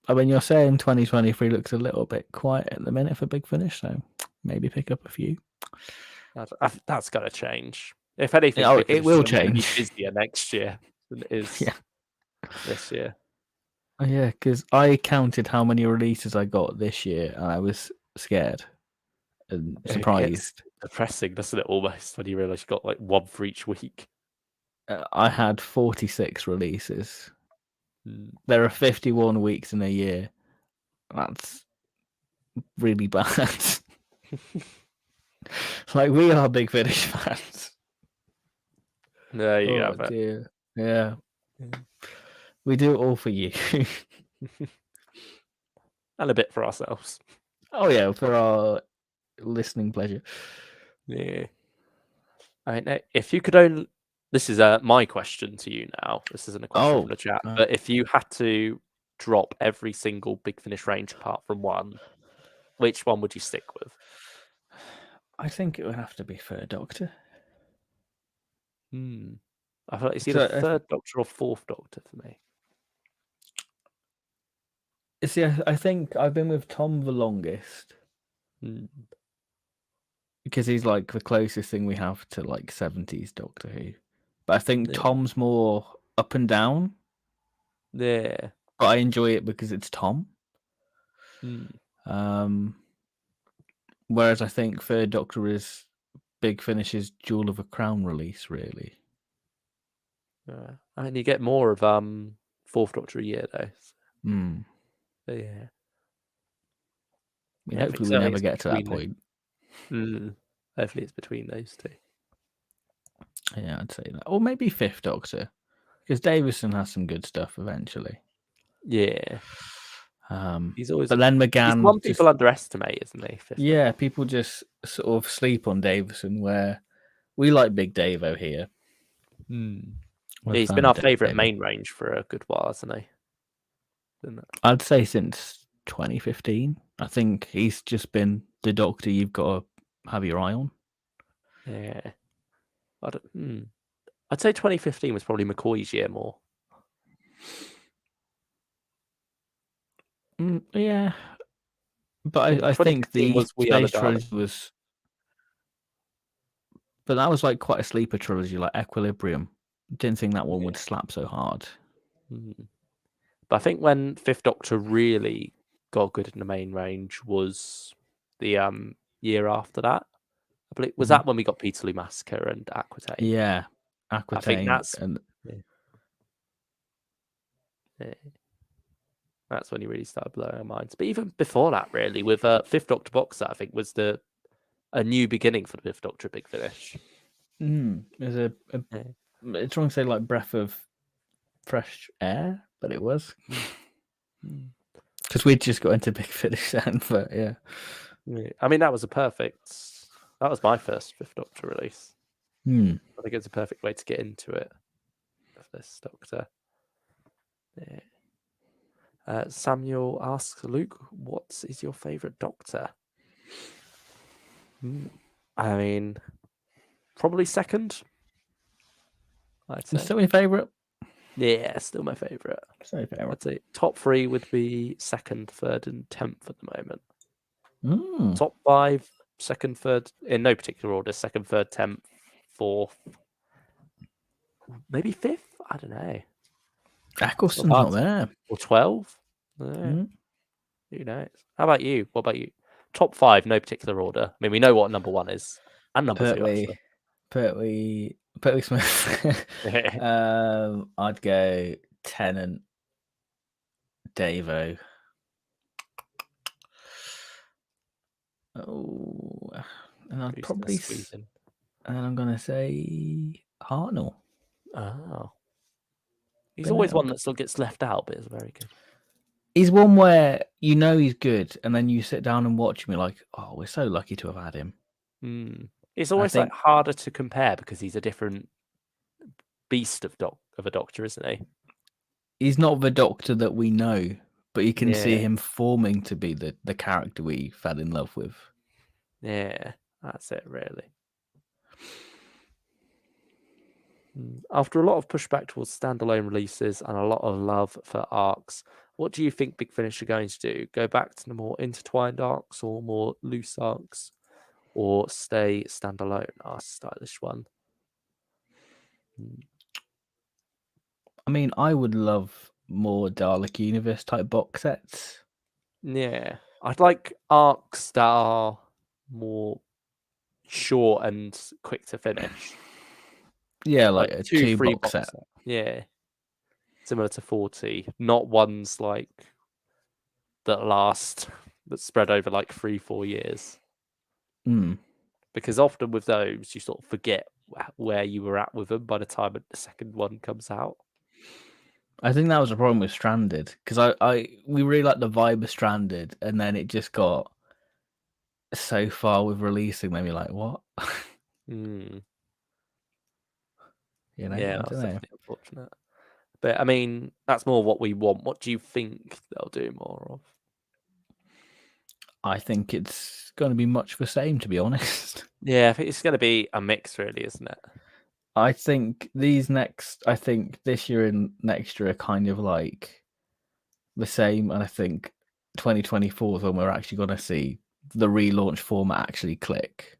Speaker 1: I mean, you're saying 2023 looks a little bit quiet at the minute for Big Finish, so maybe pick up a few.
Speaker 2: That's got to change. If anything,
Speaker 1: it will change.
Speaker 2: Be busier next year than it is this year.
Speaker 1: Yeah, because I counted how many releases I got this year, and I was scared and surprised.
Speaker 2: It's depressing, doesn't it? Almost when you realise you got like one for each week.
Speaker 1: I had 46 releases. There are 51 weeks in a year. That's really bad. Like, we are Big Finish fans.
Speaker 2: There you have it.
Speaker 1: Dear. Yeah. We do it all for you.
Speaker 2: And a bit for ourselves.
Speaker 1: Oh, yeah, for our listening pleasure.
Speaker 2: Yeah. I mean, if you could only... This is my question to you now. This isn't a question from the chat. But if you had to drop every single Big Finish range apart from one, which one would you stick with?
Speaker 1: I think it would have to be Third Doctor.
Speaker 2: I feel like it's either Third Doctor or Fourth Doctor for me.
Speaker 1: See, I think I've been with Tom the longest. Because he's like the closest thing we have to like 70s Doctor Who. But I think Tom's more up and down.
Speaker 2: Yeah.
Speaker 1: But I enjoy it because it's Tom. Whereas I think Third Doctor is Big Finish's Jewel of a Crown release, really.
Speaker 2: And you get more of Fourth Doctor a year, though.
Speaker 1: So.
Speaker 2: Yeah.
Speaker 1: Hopefully we never get to that point.
Speaker 2: Hopefully it's between those two.
Speaker 1: Yeah, I'd say that. Or maybe Fifth Doctor. Because Davison has some good stuff eventually.
Speaker 2: Yeah. He's always...
Speaker 1: But then McGann...
Speaker 2: He's one people underestimate, isn't he?
Speaker 1: Yeah, people just sort of sleep on Davison, where we like Big Davo here.
Speaker 2: He's been our favourite main range for a good while, hasn't he?
Speaker 1: I'd say since 2015. I think he's just been the Doctor you've got to have your eye on.
Speaker 2: Yeah. I'd say 2015 was probably McCoy's year more.
Speaker 1: Yeah. But I think the Space Trilogy was... But that was like quite a sleeper trilogy, like Equilibrium. Didn't think that one would slap so hard.
Speaker 2: But I think when Fifth Doctor really got good in the main range was the year after that. I believe was that when we got Peterloo Massacre and Aquitaine.
Speaker 1: Yeah, Aquitaine.
Speaker 2: I think that's that's when he really started blowing our minds. But even before that, really, with Fifth Doctor box set, I think was a new beginning for the Fifth Doctor Big Finish.
Speaker 1: There's it's wrong to say like breath of fresh air, but it was.
Speaker 2: Mm.
Speaker 1: Because we'd just got into Big Finish then, but yeah.
Speaker 2: Yeah. I mean, that was my first Fifth Doctor release.
Speaker 1: Hmm.
Speaker 2: I think it's a perfect way to get into it. Of this Doctor. Yeah. Samuel asks, Luke, what is your favourite Doctor? I mean, probably second. I'd say.
Speaker 1: Still my favourite?
Speaker 2: Yeah, still my favourite.
Speaker 1: Still my favourite.
Speaker 2: I'd say top 3 would be second, third, and 10th at the moment.
Speaker 1: Mm.
Speaker 2: Top 5, second, third, in no particular order. Second, third, 10th, 4th, maybe 5th. I don't know.
Speaker 1: Eccleston's not there.
Speaker 2: Or 12. No. Who knows? How about you? What about you? Top 5, no particular order. I mean, we know what number 1 is, and number 2 actually.
Speaker 1: Pertweesmith. I'd go Tennant, Davo. Oh, and I'd probably. And I'm gonna say Hartnell.
Speaker 2: Oh, he's always one that still gets left out, but is very good.
Speaker 1: He's one where you know he's good, and then you sit down and watch him. You're like, oh, we're so lucky to have had him.
Speaker 2: It's always like harder to compare because he's a different beast of a Doctor, isn't he?
Speaker 1: He's not the Doctor that we know, but you can see him forming to be the character we fell in love with.
Speaker 2: Yeah, that's it, really. After a lot of pushback towards standalone releases and a lot of love for arcs, what do you think Big Finish are going to do? Go back to the more intertwined arcs or more loose arcs, or stay standalone? I'll start this one.
Speaker 1: I mean, I would love more Dalek Universe type box sets.
Speaker 2: Yeah, I'd like arcs that are more short and quick to finish.
Speaker 1: Yeah, like a 2 box set.
Speaker 2: Yeah, similar to 40, not ones like that spread over like 3-4 years. Because often with those, you sort of forget where you were at with them by the time the second one comes out.
Speaker 1: I think that was the problem with Stranded, because we really liked the vibe of Stranded, and then it just got so far with releasing, then you're like, what? You know,
Speaker 2: yeah, that's definitely unfortunate. But I mean, that's more what we want. What do you think they'll do more of?
Speaker 1: I think it's going to be much the same, to be honest.
Speaker 2: Yeah, I think it's going to be a mix, really, isn't it?
Speaker 1: I think this year and next year are kind of like the same, and I think 2024 is when we're actually going to see the relaunch format actually click.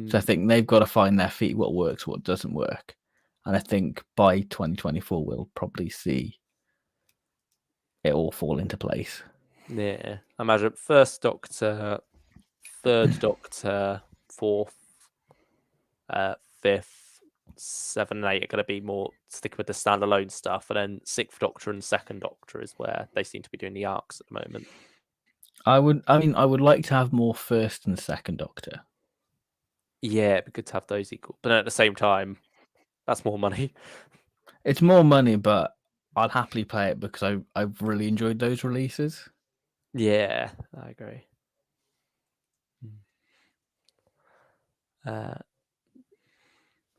Speaker 1: So I think they've got to find their feet, what works, what doesn't work. And I think by 2024, we'll probably see it all fall into place.
Speaker 2: Yeah. I imagine first Doctor, third Doctor, fourth, fifth, 7 and 8 are going to be more stick with the standalone stuff. And then sixth Doctor and second Doctor is where they seem to be doing the arcs at the moment.
Speaker 1: I would like to have more first and second Doctor.
Speaker 2: Yeah, it'd be good to have those equal. But at the same time, that's more money.
Speaker 1: It's more money, but I'd happily play it because I've really enjoyed those releases.
Speaker 2: Yeah, I agree.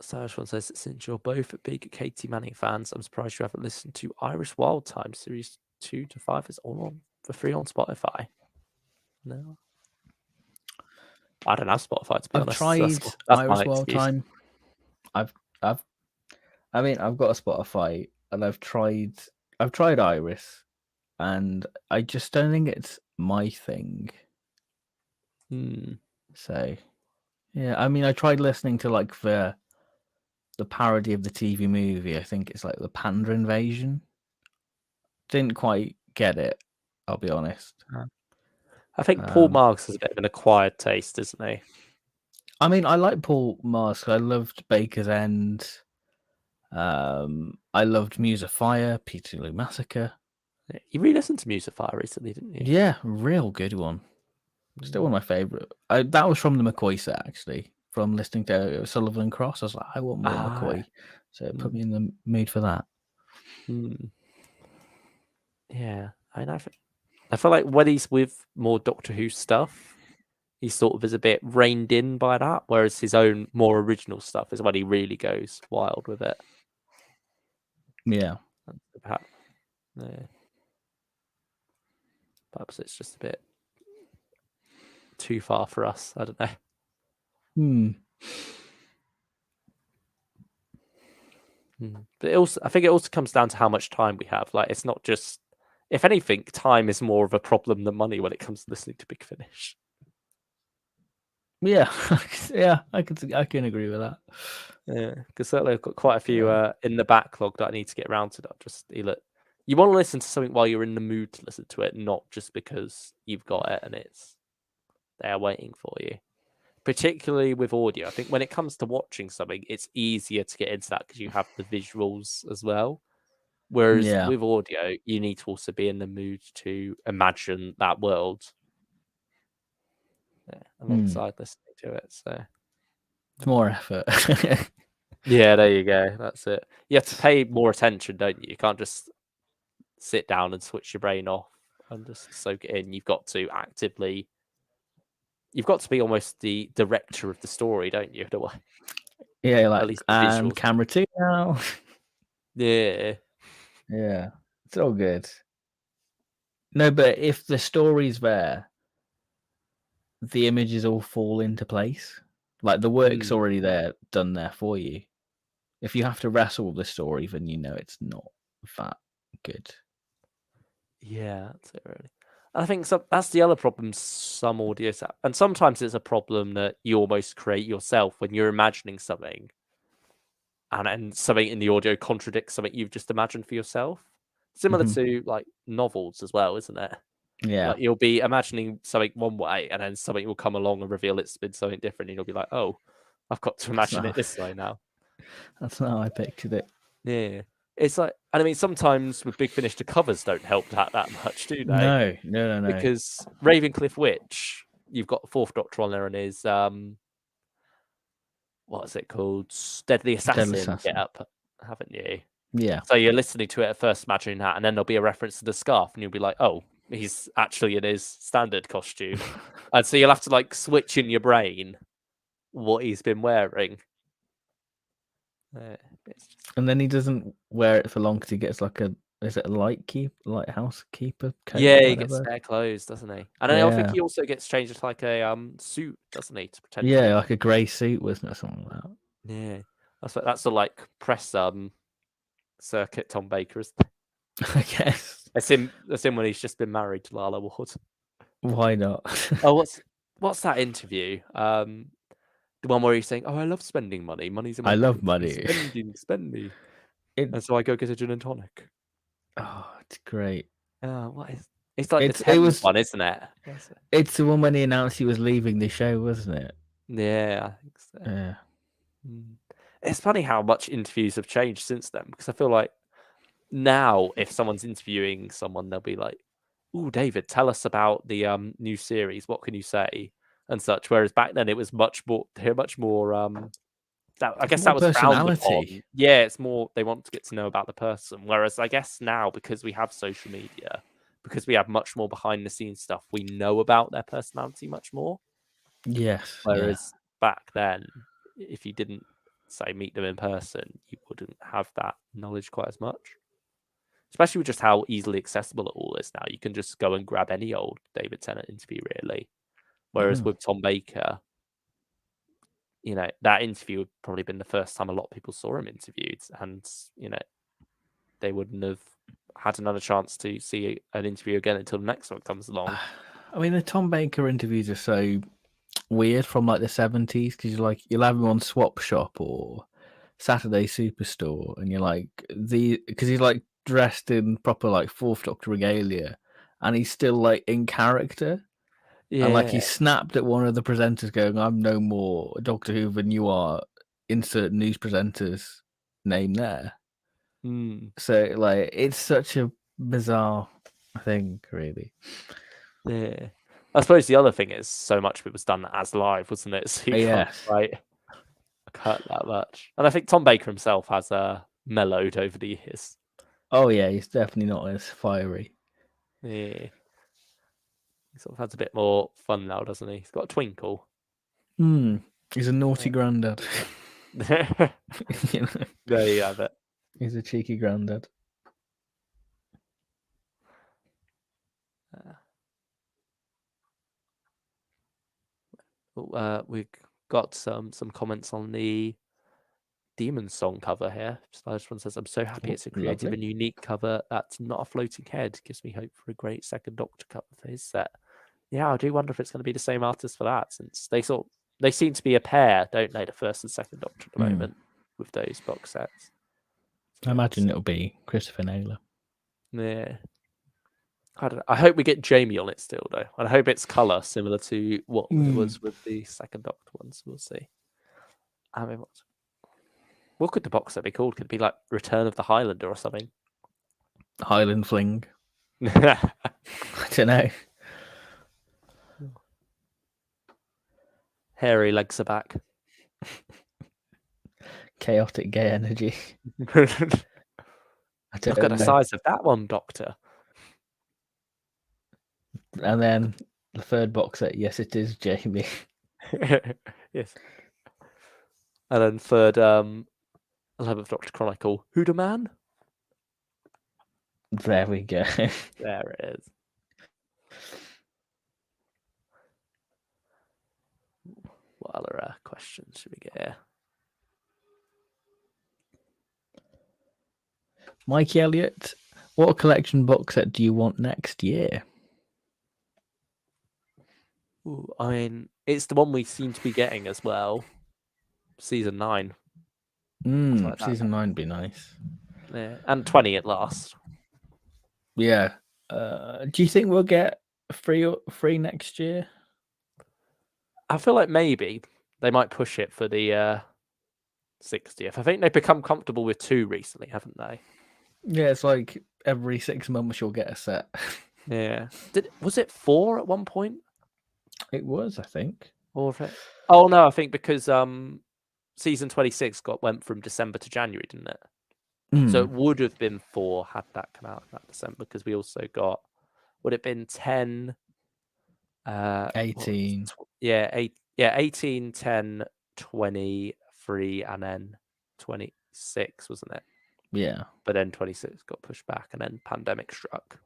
Speaker 2: Sarashwan says, since you're both big Katie Manning fans, I'm surprised you haven't listened to Irish Wild Time series 2 to 5 is all on for free on Spotify. No, I don't have Spotify, to be honest.
Speaker 1: I've tried Irish Wild Time. I've got a Spotify, and I've tried Iris, and I just don't think it's my thing. So, yeah, I mean, I tried listening to like the parody of the TV movie. I think it's like the Panda Invasion. Didn't quite get it, I'll be honest.
Speaker 2: I think Paul Marks has a bit of an acquired taste, isn't he?
Speaker 1: I mean, I like Paul Marks. I loved Baker's End. I loved Muse of Fire, Peterloo Massacre.
Speaker 2: You re-listened to Muse of Fire recently, didn't you?
Speaker 1: Yeah, real good one. Still one of my favourite. That was from the McCoy set, actually. From listening to Sullivan and Cross, I was like, I want more McCoy. So it put me in the mood for that.
Speaker 2: Yeah, I mean, I feel like when he's with more Doctor Who stuff, he sort of is a bit reined in by that, whereas his own more original stuff is when he really goes wild with it.
Speaker 1: Yeah.
Speaker 2: Perhaps, yeah. Perhaps it's just a bit too far for us. I don't know. But I think it also comes down to how much time we have. Like, it's not just, if anything, time is more of a problem than money when it comes to listening to Big Finish.
Speaker 1: Yeah. Yeah, I can agree with that.
Speaker 2: Yeah, because certainly I've got quite a few in the backlog that I need to get around to. That just you want to listen to something while you're in the mood to listen to it, not just because you've got it and it's there waiting for you. Particularly with audio, I think when it comes to watching something, it's easier to get into that because you have the visuals as well. Whereas
Speaker 1: Yeah.
Speaker 2: with audio, you need to also be in the mood to imagine that world alongside listening to it. So
Speaker 1: It's more effort.
Speaker 2: yeah, there you go. That's it. You have to pay more attention, don't you? You can't just sit down and switch your brain off and just soak it in. You've got to be almost the director of the story, don't you? In a way.
Speaker 1: Yeah,
Speaker 2: At
Speaker 1: like,
Speaker 2: least the
Speaker 1: and
Speaker 2: visuals.
Speaker 1: camera 2 now.
Speaker 2: Yeah.
Speaker 1: Yeah, it's all good. No, but if the story's there, the images all fall into place. Like, the work's already there, done there for you. If you have to wrestle the story, then you know it's not that good.
Speaker 2: Yeah, that's it really. I think that's the other problem some audios have. And sometimes it's a problem that you almost create yourself when you're imagining something and then something in the audio contradicts something you've just imagined for yourself. Similar to like novels as well, isn't it?
Speaker 1: Yeah.
Speaker 2: Like you'll be imagining something one way and then something will come along and reveal it's been something different and you'll be like, oh, I've got to imagine it this way now.
Speaker 1: That's not how I pictured it.
Speaker 2: Yeah. It's like, and I mean, sometimes with Big Finish, the covers don't help that much, do they?
Speaker 1: No.
Speaker 2: Because Ravencliff Witch, you've got the Fourth Doctor on there and his what is it called? Deadly Assassin get up, haven't you?
Speaker 1: Yeah.
Speaker 2: So you're listening to it at first, imagining that, and then there'll be a reference to the scarf, and you'll be like, oh, he's actually in his standard costume. And so you'll have to like switch in your brain what he's been wearing.
Speaker 1: And then he doesn't wear it for long because he gets like is it a lighthouse keeper coat?
Speaker 2: Yeah,
Speaker 1: Or
Speaker 2: he gets
Speaker 1: whatever?
Speaker 2: spare clothes, doesn't he? And I think he also gets changed to like a suit, doesn't he? To potentially,
Speaker 1: yeah, like a grey suit, wasn't it, or something like that?
Speaker 2: Yeah, that's the like press circuit Tom Baker is.
Speaker 1: I guess.
Speaker 2: That's him when he's just been married to Lala Ward.
Speaker 1: Why not?
Speaker 2: Oh, what's that interview? The one where he's saying, "Oh, I love spending money. Money's in my
Speaker 1: I love
Speaker 2: pocket.
Speaker 1: money.
Speaker 2: Spending. And so I go get a gin and tonic."
Speaker 1: Oh, it's great.
Speaker 2: What is? It's like the
Speaker 1: It
Speaker 2: 10th one, isn't it?
Speaker 1: It's the one when he announced he was leaving the show, wasn't it?
Speaker 2: Yeah, I think so.
Speaker 1: Yeah.
Speaker 2: It's funny how much interviews have changed since then, because I feel like now if someone's interviewing someone, they'll be like, "Ooh, David, tell us about the new series. What can you say?" and such. Whereas back then it was much more. I guess that was frowned upon. Yeah, it's more they want to get to know about the person. Whereas I guess now, because we have social media, because we have much more behind the scenes stuff, we know about their personality much more.
Speaker 1: Yes.
Speaker 2: Whereas back then, if you didn't say meet them in person, you wouldn't have that knowledge quite as much. Especially with just how easily accessible it all is now. You can just go and grab any old David Tennant interview, really. Whereas with Tom Baker, that interview would probably been the first time a lot of people saw him interviewed, and they wouldn't have had another chance to see an interview again until the next one comes along.
Speaker 1: I mean, the Tom Baker interviews are so weird from like the 70s because you'll have him on Swap Shop or Saturday Superstore, and you're like because he's like dressed in proper like Fourth Doctor regalia, and he's still like in character.
Speaker 2: Yeah.
Speaker 1: And like he snapped at one of the presenters going, "I'm no more Doctor Who than you are." Insert news presenter's name there. So like it's such a bizarre thing, really.
Speaker 2: Yeah. I suppose the other thing is so much of it was done as live, wasn't it? So you can't cut that much. And I think Tom Baker himself has mellowed over the years.
Speaker 1: Oh yeah, he's definitely not as fiery.
Speaker 2: Yeah. He sort of has a bit more fun now, doesn't he? He's got a twinkle.
Speaker 1: He's a naughty granddad.
Speaker 2: There
Speaker 1: You know,
Speaker 2: you have it.
Speaker 1: he's a cheeky granddad.
Speaker 2: We've got some comments on the Demon Song cover here. One says, "I'm so happy it's a creative and unique cover that's not a floating head. Gives me hope for a great second Doctor cover for his set." Yeah, I do wonder if it's going to be the same artist for that, since they seem to be a pair, don't they? The first and second Doctor at the moment with those box sets.
Speaker 1: I imagine it'll be Christopher Naylor.
Speaker 2: Yeah. I don't know. I hope we get Jamie on it still, though. And I hope it's colour similar to what it was with the second Doctor ones. We'll see. I mean, what could the box set be called? Could it be like Return of the Highlander or something?
Speaker 1: Highland Fling. I don't know.
Speaker 2: Hairy legs are back.
Speaker 1: Chaotic gay energy.
Speaker 2: Look at the size of that one, Doctor.
Speaker 1: And then the third box set, yes, it is Jamie.
Speaker 2: Yes. And then third, 11th Doctor Chronicle, Who Man?
Speaker 1: There we go.
Speaker 2: There it is. What other questions should we get here?
Speaker 1: Mikey Elliott, what collection box set do you want next year?
Speaker 2: Ooh, I mean, it's the one we seem to be getting as well. Season 9.
Speaker 1: Like season 9 would be nice.
Speaker 2: Yeah, and 20 at last.
Speaker 1: Yeah. Do you think we'll get free next year?
Speaker 2: I feel like maybe they might push it for the 60th. I think they've become comfortable with 2 recently, haven't they?
Speaker 1: Yeah, it's like every 6 months you'll get a set.
Speaker 2: Yeah. Was it 4 at one point?
Speaker 1: It was, I think.
Speaker 2: Or oh no, I think because season 26 went from December to January, didn't it? So it would have been 4 had that come out in that December, because we also got, would it have been 10
Speaker 1: 18.
Speaker 2: 18, 10, 23, and then 26, wasn't it?
Speaker 1: Yeah.
Speaker 2: But then 26 got pushed back, and then pandemic struck.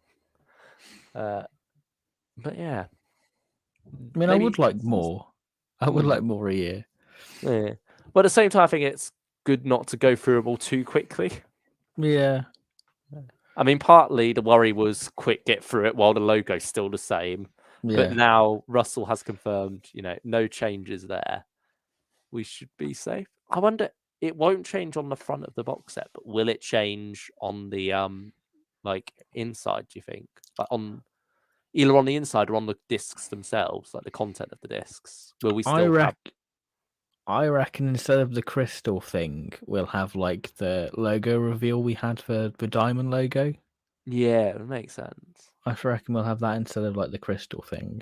Speaker 2: But yeah.
Speaker 1: I mean, I would like more. I would like more a year.
Speaker 2: Yeah. But at the same time, I think it's good not to go through them all too quickly.
Speaker 1: Yeah.
Speaker 2: I mean, partly the worry was quick get through it while the logo's still the same.
Speaker 1: Yeah.
Speaker 2: But now Russell has confirmed, no changes there. We should be safe. I wonder, it won't change on the front of the box set, but will it change on the inside, do you think? Like either on the inside or on the discs themselves, like the content of the discs? Will we still have...
Speaker 1: I reckon instead of the crystal thing, we'll have like the logo reveal we had for the diamond logo.
Speaker 2: Yeah, it makes sense.
Speaker 1: I reckon we'll have that instead of like the crystal thing.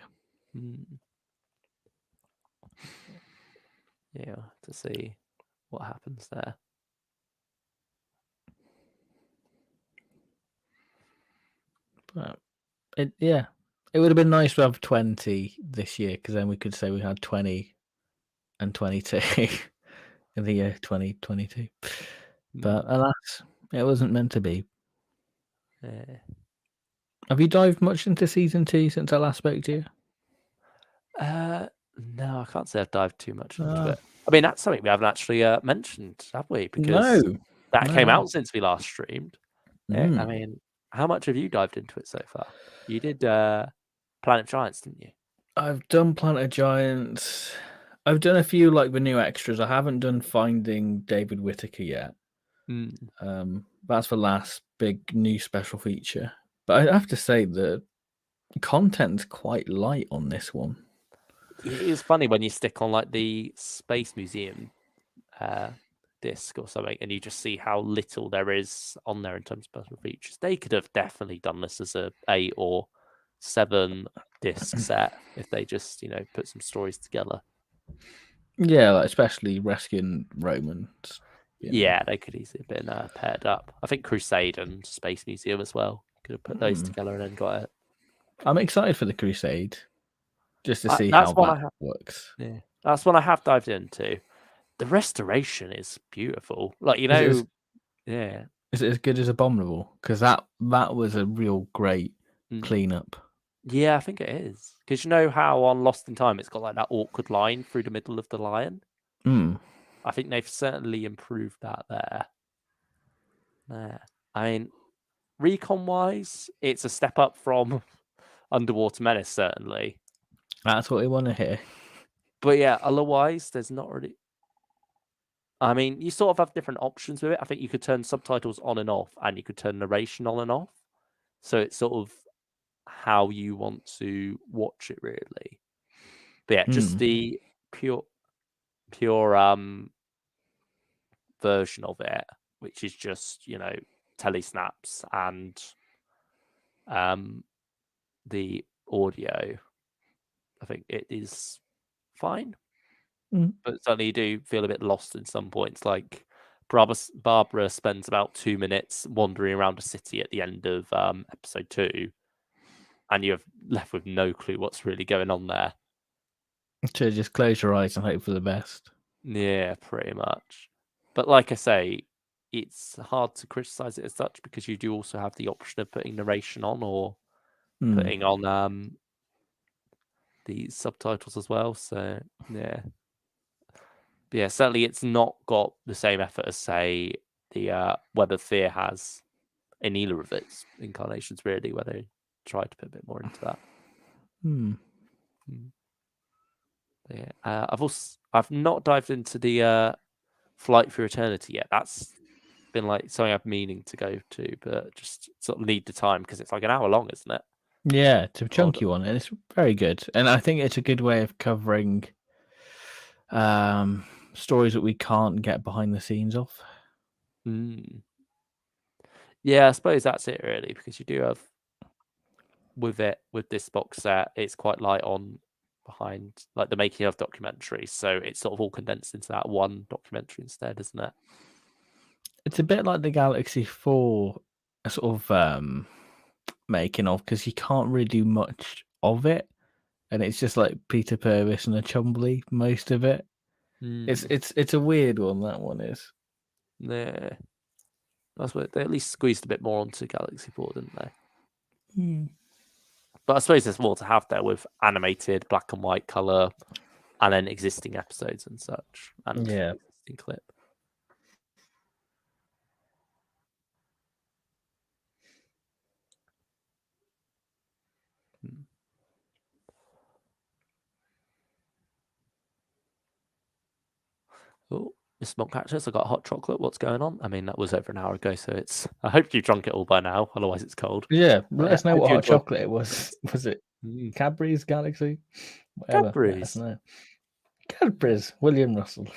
Speaker 2: Yeah, to see what happens there.
Speaker 1: But it would have been nice to have 20 this year, because then we could say we had 20 and 22 in the year 2022. But alas, it wasn't meant to be.
Speaker 2: Yeah.
Speaker 1: Have you dived much into season 2 since I last spoke to you?
Speaker 2: No, I can't say I've dived too much into it. I mean, that's something we haven't actually mentioned, have we? Because that came out since we last streamed. I mean, how much have you dived into it so far? You did Planet Giants, didn't you?
Speaker 1: I've done Planet Giants. I've done a few like the new extras. I haven't done Finding David Whittaker yet. That's the last big new special feature. But I have to say the content's quite light on this one.
Speaker 2: It is funny when you stick on like the Space Museum disc or something, and you just see how little there is on there in terms of special features. They could have definitely done this as a 8 or 7 disc set if they just put some stories together.
Speaker 1: Yeah, like especially rescuing Romans.
Speaker 2: Yeah, they could easily have been paired up. I think Crusade and Space Museum as well could have put those together and then got it.
Speaker 1: I'm excited for the Crusade, just to see
Speaker 2: That's
Speaker 1: how
Speaker 2: one I
Speaker 1: that
Speaker 2: have.
Speaker 1: works.
Speaker 2: Yeah, that's one I have dived into. The restoration is beautiful. Like
Speaker 1: Is it
Speaker 2: yeah.
Speaker 1: is it as good as Abominable? Because that was a real great cleanup.
Speaker 2: Yeah, I think it is. Because you know how on Lost in Time it's got like that awkward line through the middle of the lion? I think they've certainly improved that there. Yeah. I mean, recon-wise, it's a step up from Underwater Menace, certainly.
Speaker 1: That's what we want to hear.
Speaker 2: But yeah, otherwise, there's not really... I mean, you sort of have different options with it. I think you could turn subtitles on and off, and you could turn narration on and off. So it's sort of how you want to watch it, really. But yeah, just the pure version of it, which is just, telesnaps and the audio. I think it is fine. But certainly you do feel a bit lost in some points. Like Barbara spends about 2 minutes wandering around a city at the end of episode 2, and you're left with no clue what's really going on there.
Speaker 1: To just close your eyes and hope for the best.
Speaker 2: Yeah, pretty much. But like I say, it's hard to criticize it as such because you do also have the option of putting narration on or putting on the subtitles as well. So yeah. But yeah, certainly it's not got the same effort as, say, the Web of Fear has in either of its incarnations, really, where they tried to put a bit more into that. Yeah, I've not dived into the Flight Through Eternity yet. That's been like something I've meaning to go to, but just sort of need the time because it's like an hour long, isn't it?
Speaker 1: Yeah, it's a chunky one, and it's very good. And I think it's a good way of covering stories that we can't get behind the scenes of.
Speaker 2: Yeah, I suppose that's it really, because you do have with this box set, it's quite light on behind like the making of documentaries, so it's sort of all condensed into that one documentary instead, isn't it?
Speaker 1: It's a bit like the Galaxy 4 sort of making of, because you can't really do much of it, and it's just like Peter Purvis and a Chumbly most of it. It's a weird one, that one is.
Speaker 2: Yeah, that's what they at least squeezed a bit more onto Galaxy 4, didn't they? But I suppose there's more to have there with animated black and white color, and then existing episodes and such, and existing clip. Oh, Miss Monkcatchers, I got hot chocolate. What's going on? I mean, that was over an hour ago, so it's. I hope you drunk it all by now. Otherwise, it's cold.
Speaker 1: Yeah, let us know what hot chocolate it was.
Speaker 2: It.
Speaker 1: Was it Cadbury's Galaxy? Whatever.
Speaker 2: Cadbury's.
Speaker 1: Let us know. Cadbury's. William Russell.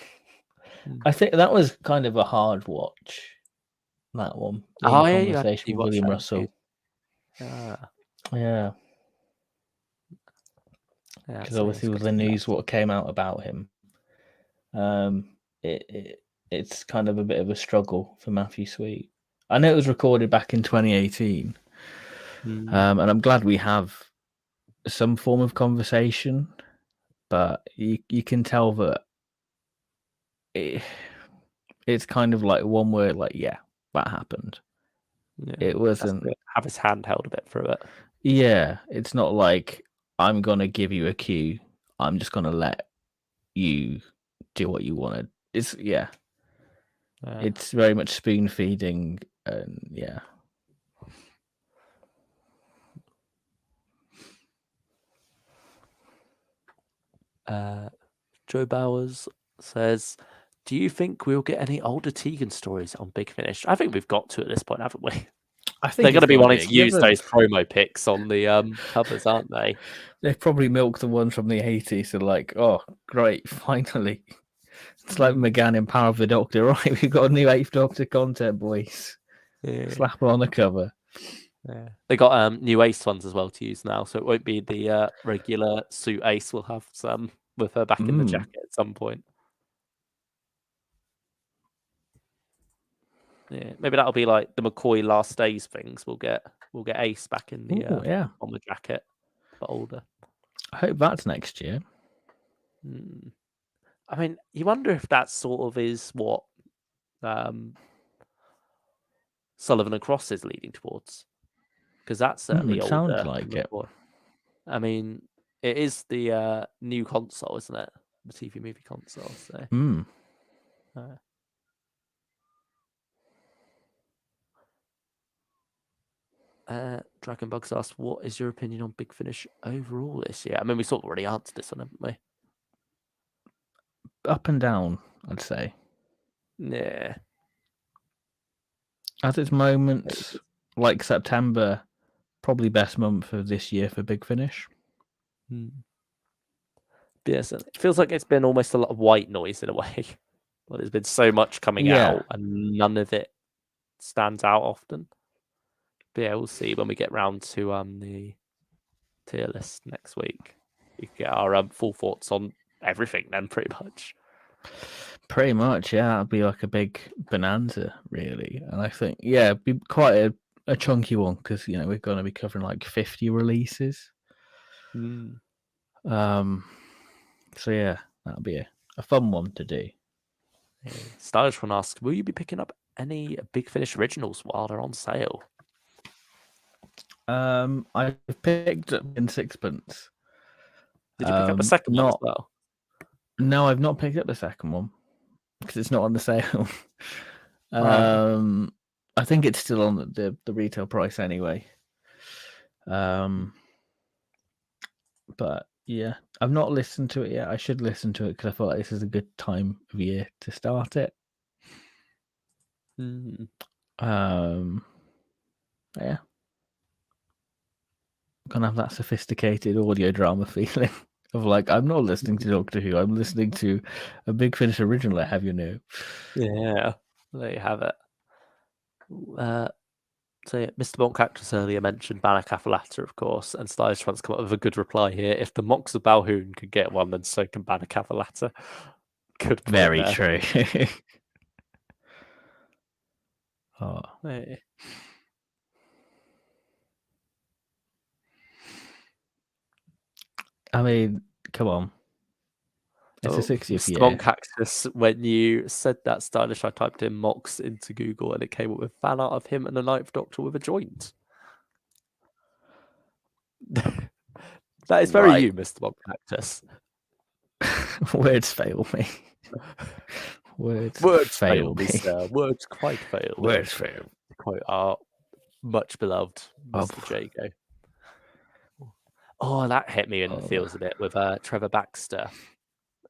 Speaker 1: I think that was kind of a hard watch. That one.
Speaker 2: Oh yeah,
Speaker 1: Conversation with William Russell. Yeah. Because obviously with the news what came out about him, it's kind of a bit of a struggle for Matthew Sweet. I know it was recorded back in 2018, and I'm glad we have some form of conversation, but you can tell that it's kind of like one word, like, yeah, that happened.
Speaker 2: Yeah,
Speaker 1: it wasn't
Speaker 2: have his hand held a bit through it.
Speaker 1: Yeah, it's not like I'm gonna give you a cue. I'm just gonna let you do what you wanted. It's it's very much spoon feeding, and yeah.
Speaker 2: Joe Bowers says, "Do you think we'll get any older Tegan stories on Big Finish?" I think we've got to at this point, haven't we?
Speaker 1: I think
Speaker 2: they're going to be wanting to use those promo pics on the covers, aren't they?
Speaker 1: They've probably milked the ones from the 80s. So like, oh, great, finally. It's like McGann in Power of the Doctor, right? We've got a new 8th Doctor content, boys. Yeah. Slap her on the cover.
Speaker 2: Yeah. They got new Ace ones as well to use now, so it won't be the regular suit Ace. We'll have some with her back in the jacket at some point. Yeah, maybe that'll be like the McCoy Last Days things. We'll get Ace back in the on the jacket. but older.
Speaker 1: I hope that's next year.
Speaker 2: I mean, you wonder if that sort of is what Sullivan and Cross is leading towards, because that's certainly
Speaker 1: It
Speaker 2: older.
Speaker 1: sounds like it.
Speaker 2: I mean, it is the new console, isn't it? The TV movie console. So. Dragonbugs asked, "What is your opinion on Big Finish overall this year?" I mean, we sort of already answered this one, haven't we?
Speaker 1: Up and down, I'd say.
Speaker 2: Yeah.
Speaker 1: At its moments, like September, probably best month of this year for Big Finish.
Speaker 2: Yes, it feels like it's been almost a lot of white noise in a way. But there's been so much coming out, and none of it stands out often. But yeah, we'll see when we get round to the tier list next week. We can get our full thoughts on everything then, pretty much.
Speaker 1: Pretty much, yeah. It'll be like a big bonanza, really. And I think, yeah, it'd be quite a chunky one because, you know, we're going to be covering like 50 releases. So, yeah, that'll be a fun one to do.
Speaker 2: Stylish one asks, will you be picking up any Big Finish originals while they're on sale?
Speaker 1: I've picked up in Sixpence.
Speaker 2: Did you pick up the second one as well?
Speaker 1: No, I've not picked up the second one because it's not on the sale. I think it's still on the retail price anyway. But yeah, I've not listened to it yet. I should listen to it because I thought this is a good time of year to start it. Yeah. Gonna have that sophisticated audio drama feeling of like, I'm not listening to Doctor Who, I'm listening to a Big Finish original, I have you know.
Speaker 2: Yeah, there you have it. So yeah, Mr. Monk Actress earlier mentioned Banner Cavalata, of course, and Stylish wants to come up with a good reply here. If the Monks of Balhoun could get one, then so can Banner Cavalata. Good point.
Speaker 1: Very true.
Speaker 2: Hey.
Speaker 1: I mean, come on. It's a 60th year.
Speaker 2: Monk Actress, when you said that, Stylish, I typed in Mox into Google and it came up with fan art of him and the Ninth Doctor with a joint. That is very you, Mr. Monk Actress.
Speaker 1: Words fail me. Words fail me,
Speaker 2: sir. Words quite fail.
Speaker 1: Words fail.
Speaker 2: Quote our much beloved Mr. Jago. Oh, that hit me in the feels a bit with Trevor Baxter,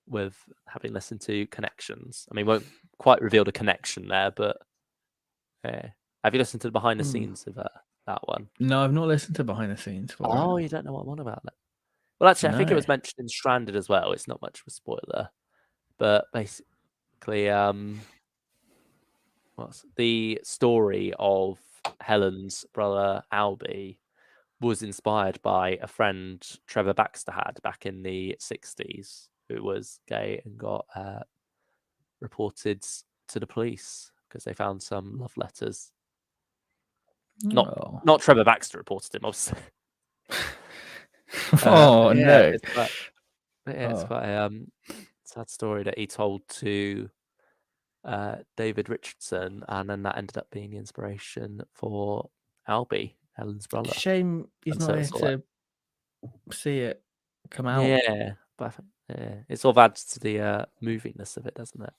Speaker 2: with having listened to Connections. I mean, won't quite reveal the connection there, but have you listened to the behind the scenes of that one?
Speaker 1: No, I've not listened to behind the scenes.
Speaker 2: You don't know what I'm on about that. Well, actually, I think it was mentioned in Stranded as well. It's not much of a spoiler, but basically, what's the story of Helen's brother Albie was inspired by a friend Trevor Baxter had back in the 60s who was gay and got reported to the police because they found some love letters. Not Trevor Baxter reported him, obviously.
Speaker 1: No.
Speaker 2: It's quite a sad story that he told to David Richardson, and then that ended up being the inspiration for Albie, Helen's brother.
Speaker 1: Shame he's not here to see it come out.
Speaker 2: Yeah, but it sort of adds to the moviness of it, doesn't it?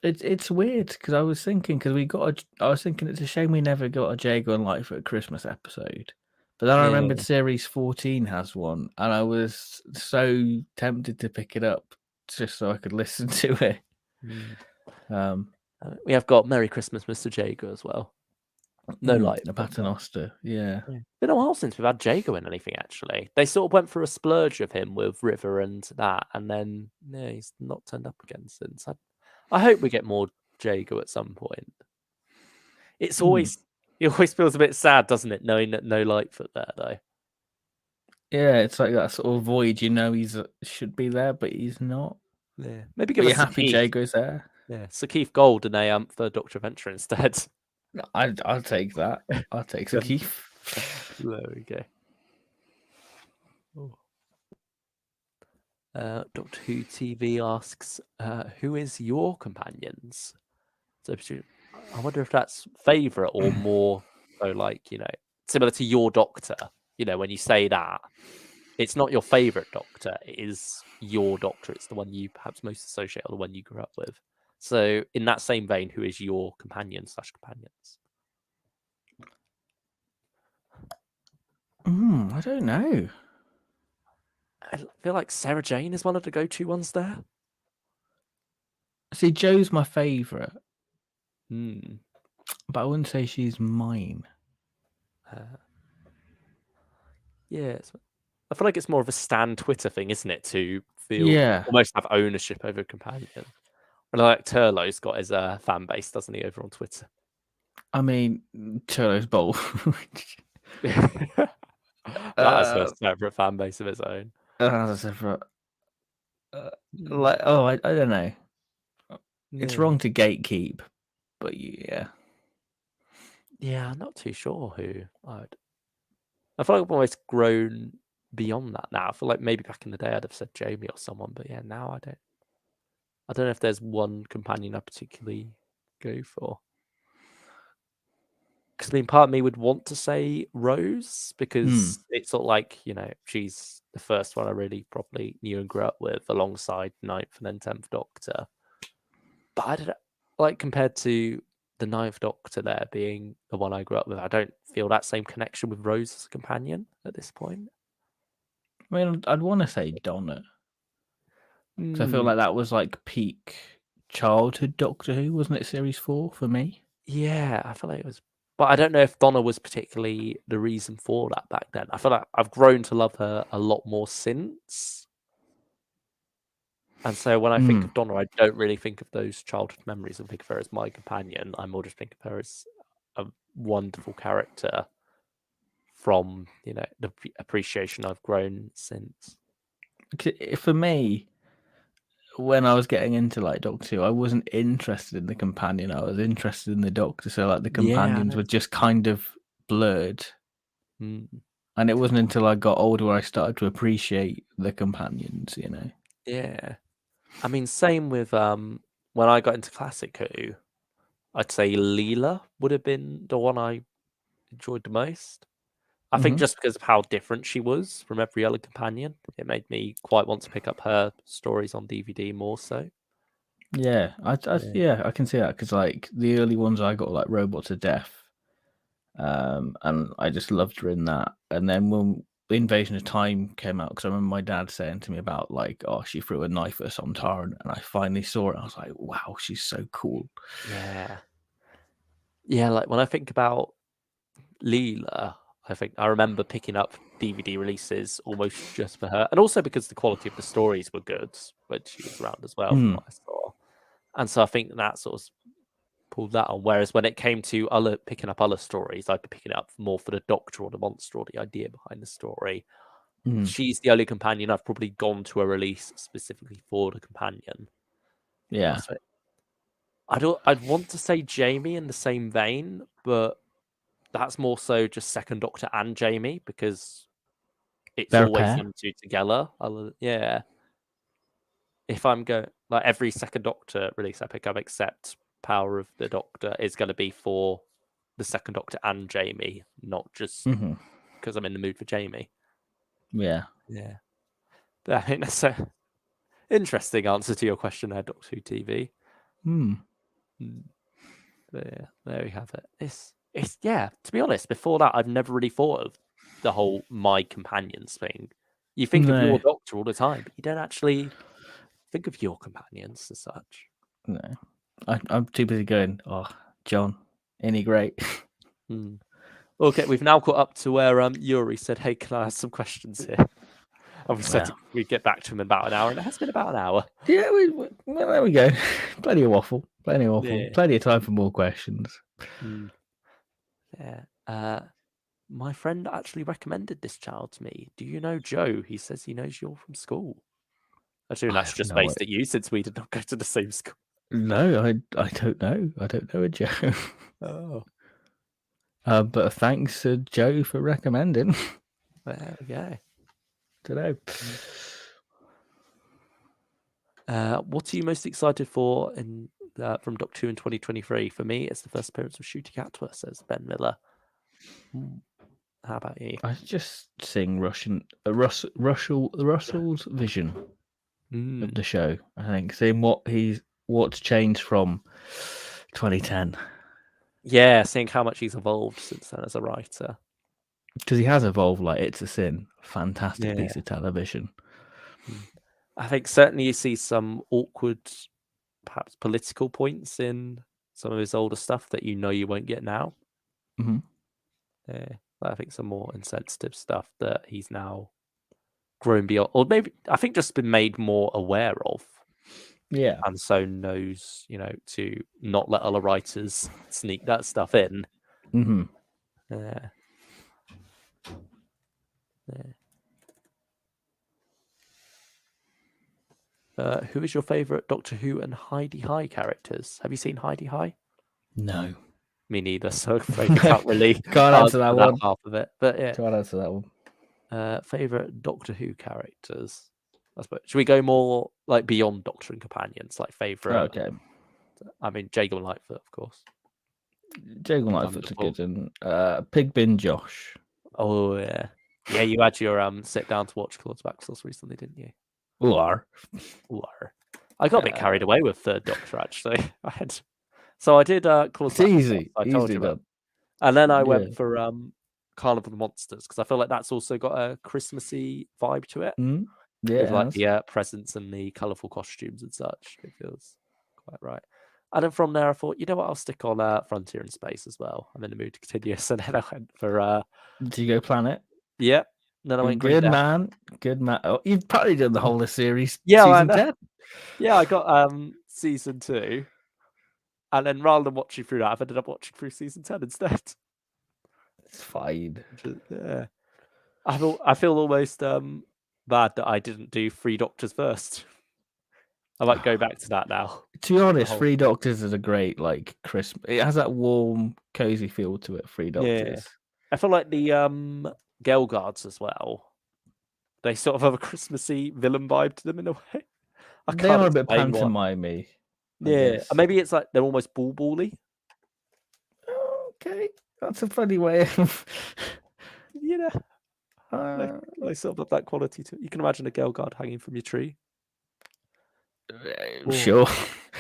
Speaker 1: It's weird because I was thinking it's a shame we never got a Jago and Lightfoot Christmas episode. But then I remembered Series 14 has one, and I was so tempted to pick it up just so I could listen to it.
Speaker 2: We have got Merry Christmas, Mr. Jago as well. No light.
Speaker 1: A Paternoster, yeah.
Speaker 2: Been a while since we've had Jago in anything, actually. They sort of went for a splurge of him with River and that, and then he's not turned up again since. I hope we get more Jago at some point. It always feels a bit sad, doesn't it, knowing that no Lightfoot there, though?
Speaker 1: Yeah, it's like that sort of void. You know, should be there, but he's not.
Speaker 2: Yeah, maybe give us
Speaker 1: happy Jago's there.
Speaker 2: Yeah, Sir Keith Gold and a third Doctor Adventure instead.
Speaker 1: I'll take that. I'll take Sir Keith.
Speaker 2: There we go. Doctor Who TV asks, who is your companions? So I wonder if that's favourite or more so like, similar to your Doctor. When you say that, it's not your favourite Doctor, it is your Doctor. It's the one you perhaps most associate or the one you grew up with. So in that same vein, who is your companion/companions?
Speaker 1: I don't know.
Speaker 2: I feel like Sarah Jane is one of the go-to ones there.
Speaker 1: See, Jo's my favourite,
Speaker 2: Hmm.
Speaker 1: but I wouldn't say she's mine.
Speaker 2: Yeah, I feel like it's more of a Stan Twitter thing, isn't it? To feel
Speaker 1: Yeah.
Speaker 2: almost have ownership over a companion. And like Turlo's got his fan base, doesn't he, over on Twitter?
Speaker 1: I mean, Turlo's Bowl.
Speaker 2: That has a separate fan base of its own.
Speaker 1: That's a separate. I don't know. It's wrong to gatekeep, but yeah.
Speaker 2: Yeah, I'm not too sure who I feel like I've always grown beyond that now. I feel like maybe back in the day I'd have said Jamie or someone, but yeah, now I don't. I don't know if there's one companion I particularly go for. Because I mean, part of me would want to say Rose because it's sort of like, she's the first one I really properly knew and grew up with alongside Ninth and then 10th Doctor. But I don't know, like compared to the Ninth Doctor there being the one I grew up with, I don't feel that same connection with Rose as a companion at this point.
Speaker 1: I mean, I'd want to say Donna. Because I feel like that was like peak childhood Doctor Who, wasn't it? Series 4 for me.
Speaker 2: Yeah, I feel like it was. But I don't know if Donna was particularly the reason for that back then. I feel like I've grown to love her a lot more since. And so when I think of Donna, I don't really think of those childhood memories and think of her as my companion. I more just think of her as a wonderful character from, the appreciation I've grown since.
Speaker 1: For me, when I was getting into like Doctor Who, I wasn't interested in the companion. I was interested in the Doctor. So like the companions were just kind of blurred. And it wasn't until I got older where I started to appreciate the companions,
Speaker 2: Yeah. I mean, same with when I got into Classic Who, I'd say Leela would have been the one I enjoyed the most. I think just because of how different she was from every other companion, it made me quite want to pick up her stories on DVD more so.
Speaker 1: Yeah, I can see that because like the early ones I got like Robots of Death, and I just loved her in that. And then when the Invasion of Time came out, because I remember my dad saying to me about like, oh, she threw a knife at Sontaran, and I finally saw it. I was like, wow, she's so cool.
Speaker 2: Yeah, like when I think about Leela, I remember picking up DVD releases almost just for her, and also because the quality of the stories were good when she was around as well, from what I saw. And so I think that sort of pulled that on. Whereas when it came to picking up other stories, I'd be picking it up more for the Doctor or the monster or the idea behind the story. She's the only companion I've probably gone to a release specifically for the companion.
Speaker 1: Yeah,
Speaker 2: I'd want to say Jamie in the same vein, but that's more so just Second Doctor and Jamie because it's
Speaker 1: they're a
Speaker 2: always
Speaker 1: pair.
Speaker 2: them two together. Yeah. If I'm going like every Second Doctor release I pick up, except Power of the Doctor, is going to be for the Second Doctor and Jamie, not just because I'm in the mood for Jamie.
Speaker 1: Yeah.
Speaker 2: But I think that's an interesting answer to your question there, Doctor Who TV. There we have it. It's yeah. To be honest, before that, I've never really thought of the whole my companions thing. You think of your Doctor all the time, but you don't actually think of your companions as such.
Speaker 1: No, I'm too busy going. Oh, John, any great?
Speaker 2: Okay, we've now got up to where Yuri said, "Hey, can I ask some questions here?" And we said we'd get back to him in about an hour, and it has been about an hour.
Speaker 1: Yeah, well, there we go. Plenty of waffle.
Speaker 2: Yeah.
Speaker 1: Plenty of time for more questions.
Speaker 2: Yeah. My friend actually recommended this child to me. Do you know Joe? He says he knows you're from school. I assume that's just based at you since we did not go to the same school.
Speaker 1: No, I don't know. I don't know a Joe.
Speaker 2: Oh.
Speaker 1: But thanks to Joe for recommending.
Speaker 2: There we go.
Speaker 1: Don't know.
Speaker 2: What are you most excited for from Doctor Who in 2023? For me, it's the first appearance of Shooty Catwa, says Ben Miller. How about you?
Speaker 1: I just seeing Russell's vision of the show. I think seeing what's changed from 2010.
Speaker 2: Yeah, seeing how much he's evolved since then as a writer.
Speaker 1: Because he has evolved. Like It's a Sin, fantastic piece of television.
Speaker 2: I think certainly you see some awkward, perhaps political points in some of his older stuff that you won't get now.
Speaker 1: Mm-hmm.
Speaker 2: Yeah, I think some more insensitive stuff that he's now grown beyond, or maybe I think just been made more aware of.
Speaker 1: Yeah.
Speaker 2: And so knows, to not let other writers sneak that stuff in.
Speaker 1: Mm-hmm.
Speaker 2: Yeah. Who is your favourite Doctor Who and Heidi High characters? Have you seen Heidi High?
Speaker 1: No.
Speaker 2: Me neither, so I'm afraid I can't really
Speaker 1: answer that one.
Speaker 2: half of it. But yeah.
Speaker 1: Can't answer that one.
Speaker 2: Favourite Doctor Who characters? I suppose. Should we go more like beyond Doctor and companions, like favourite?
Speaker 1: Okay.
Speaker 2: I mean, Jago and Lightfoot, of course.
Speaker 1: Jago and Lightfoot's a good one. Pigbin Josh.
Speaker 2: Oh yeah. Yeah, you had your sit down to watch Claude's Backsource recently, didn't you?
Speaker 1: Or
Speaker 2: I got a bit carried away with Third Doctor actually. I did Claude's
Speaker 1: It's easy.
Speaker 2: I told
Speaker 1: easy
Speaker 2: you
Speaker 1: done.
Speaker 2: about. And then I went for Carnival of the Monsters because I feel like that's also got a Christmassy vibe to it.
Speaker 1: Mm-hmm. Yeah,
Speaker 2: with like the presents and the colourful costumes and such. It feels quite right. And then from there, I thought, you know what, I'll stick on Frontier in Space as well. I'm in the mood to continue. So then I went for
Speaker 1: Diego Planet.
Speaker 2: Yeah. Then I went
Speaker 1: Good man. Oh, you've probably done the whole of the series.
Speaker 2: Yeah,
Speaker 1: season 10.
Speaker 2: Yeah, I got season 2. And then rather than watching through that, I've ended up watching through season 10 instead.
Speaker 1: It's fine.
Speaker 2: Yeah. I feel almost bad that I didn't do 3 Doctors first. I might go back to that now.
Speaker 1: To be honest, 3 Doctors is a great Christmas. It has that warm, cozy feel to it. 3 Doctors.
Speaker 2: Yeah. I feel like the Girl Guards as well. They sort of have a Christmassy villain vibe to them in a way.
Speaker 1: They are a bit pantomime-y.
Speaker 2: Yeah, and maybe it's like they're almost ball-bally.
Speaker 1: Okay, that's a funny way of.
Speaker 2: They sort of have that quality to it. You can imagine a Girl Guard hanging from your tree.
Speaker 1: Sure.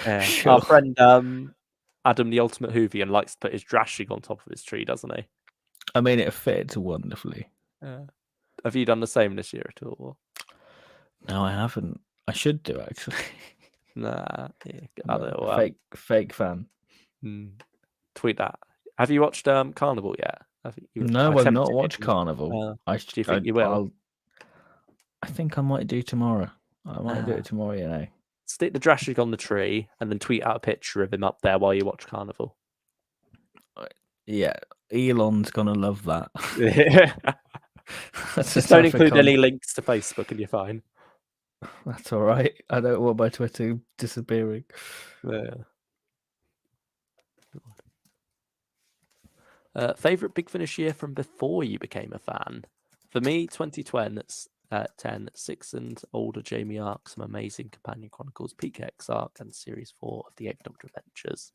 Speaker 2: Our friend Adam, the Ultimate Whovian, likes to put his drashing on top of his tree, doesn't he?
Speaker 1: I mean, it fits wonderfully.
Speaker 2: Have you done the same this year at all?
Speaker 1: No, I haven't. I should do actually.
Speaker 2: Nah, yeah,
Speaker 1: fake fan.
Speaker 2: Tweet that. Have you watched Carnival yet?
Speaker 1: No, I've not watched Carnival.
Speaker 2: Do you think you will?
Speaker 1: I think I might do tomorrow. I might do it tomorrow,
Speaker 2: Stick the drashig on the tree and then tweet out a picture of him up there while you watch Carnival.
Speaker 1: Yeah, Elon's gonna love that.
Speaker 2: Just don't include any links to Facebook and you're fine.
Speaker 1: That's all right. I don't want my Twitter disappearing.
Speaker 2: Yeah. Favorite Big Finish year from before you became a fan? For me, 2010, 6 and older Jamie arc, some amazing companion chronicles, PKX arc, and series 4 of the 8th Doctor Adventures.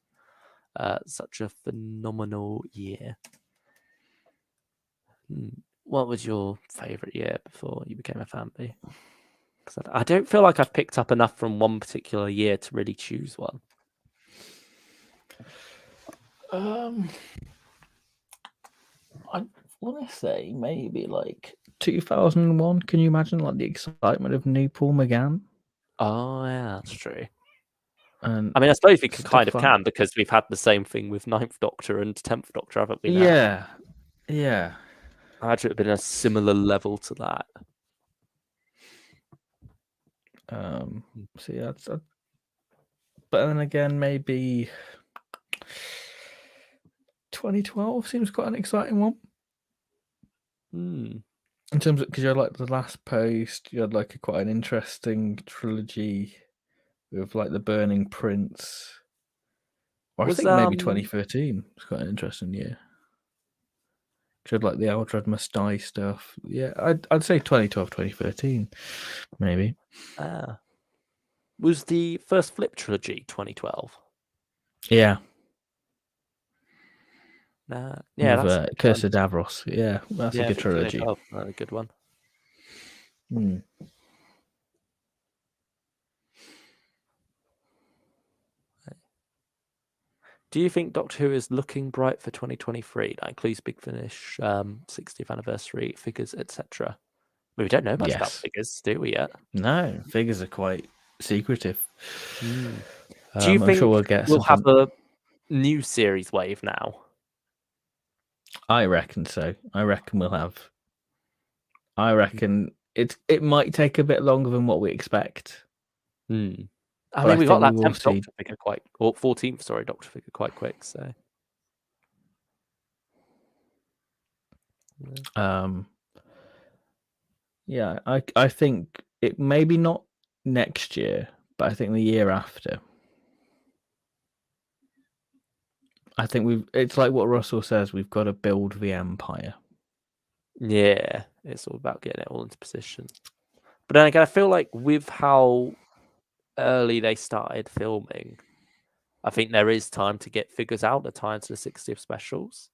Speaker 2: Such a phenomenal year. What was your favorite year before you became a fan, B? Because I don't feel like I've picked up enough from one particular year to really choose one.
Speaker 1: I want to say maybe 2001. Can you imagine the excitement of new Paul McGann?
Speaker 2: Oh yeah, that's true.
Speaker 1: And
Speaker 2: I mean, I suppose we can because we've had the same thing with 9th Doctor and 10th Doctor, haven't we?
Speaker 1: Yeah.
Speaker 2: I imagine it would have been a similar level to that.
Speaker 1: So yeah, but then again, maybe 2012 seems quite an exciting one. In terms of, because you had the Last Post, you had quite an interesting trilogy with the Burning Prince. Or I think maybe 2013 was quite an interesting year. You had the Eldred Must Die stuff. Yeah, I'd say 2012, 2013, maybe.
Speaker 2: Was the first Flip trilogy 2012?
Speaker 1: Yeah,
Speaker 2: Yeah,
Speaker 1: with
Speaker 2: that's a good
Speaker 1: Curse
Speaker 2: one.
Speaker 1: of Davros. Yeah, that's a
Speaker 2: Yeah, I
Speaker 1: good
Speaker 2: think
Speaker 1: trilogy.
Speaker 2: 2012, another good one.
Speaker 1: Hmm.
Speaker 2: Do you think Doctor Who is looking bright for 2023? That includes Big Finish, 60th anniversary figures, etc. We don't know much about
Speaker 1: Yes.
Speaker 2: figures, do we yet?
Speaker 1: No, figures are quite secretive.
Speaker 2: Do you
Speaker 1: I'm sure
Speaker 2: think
Speaker 1: we'll get
Speaker 2: we'll have
Speaker 1: something.
Speaker 2: a new series wave now?
Speaker 1: I reckon so. I reckon we'll have. I reckon it might take a bit longer than what we expect.
Speaker 2: I
Speaker 1: But
Speaker 2: mean,
Speaker 1: I
Speaker 2: we got
Speaker 1: think we
Speaker 2: that
Speaker 1: will
Speaker 2: 10th
Speaker 1: see.
Speaker 2: Doctor figure or 14th, sorry, Doctor figure quite quick. So,
Speaker 1: Yeah, I think it maybe not next year, but I think the year after. I think it's like what Russell says, we've got to build the empire.
Speaker 2: yeah, it's all about getting it all into position. But then again, I feel like with how early they started filming, I think there is time to get figures out at time to the 60th specials.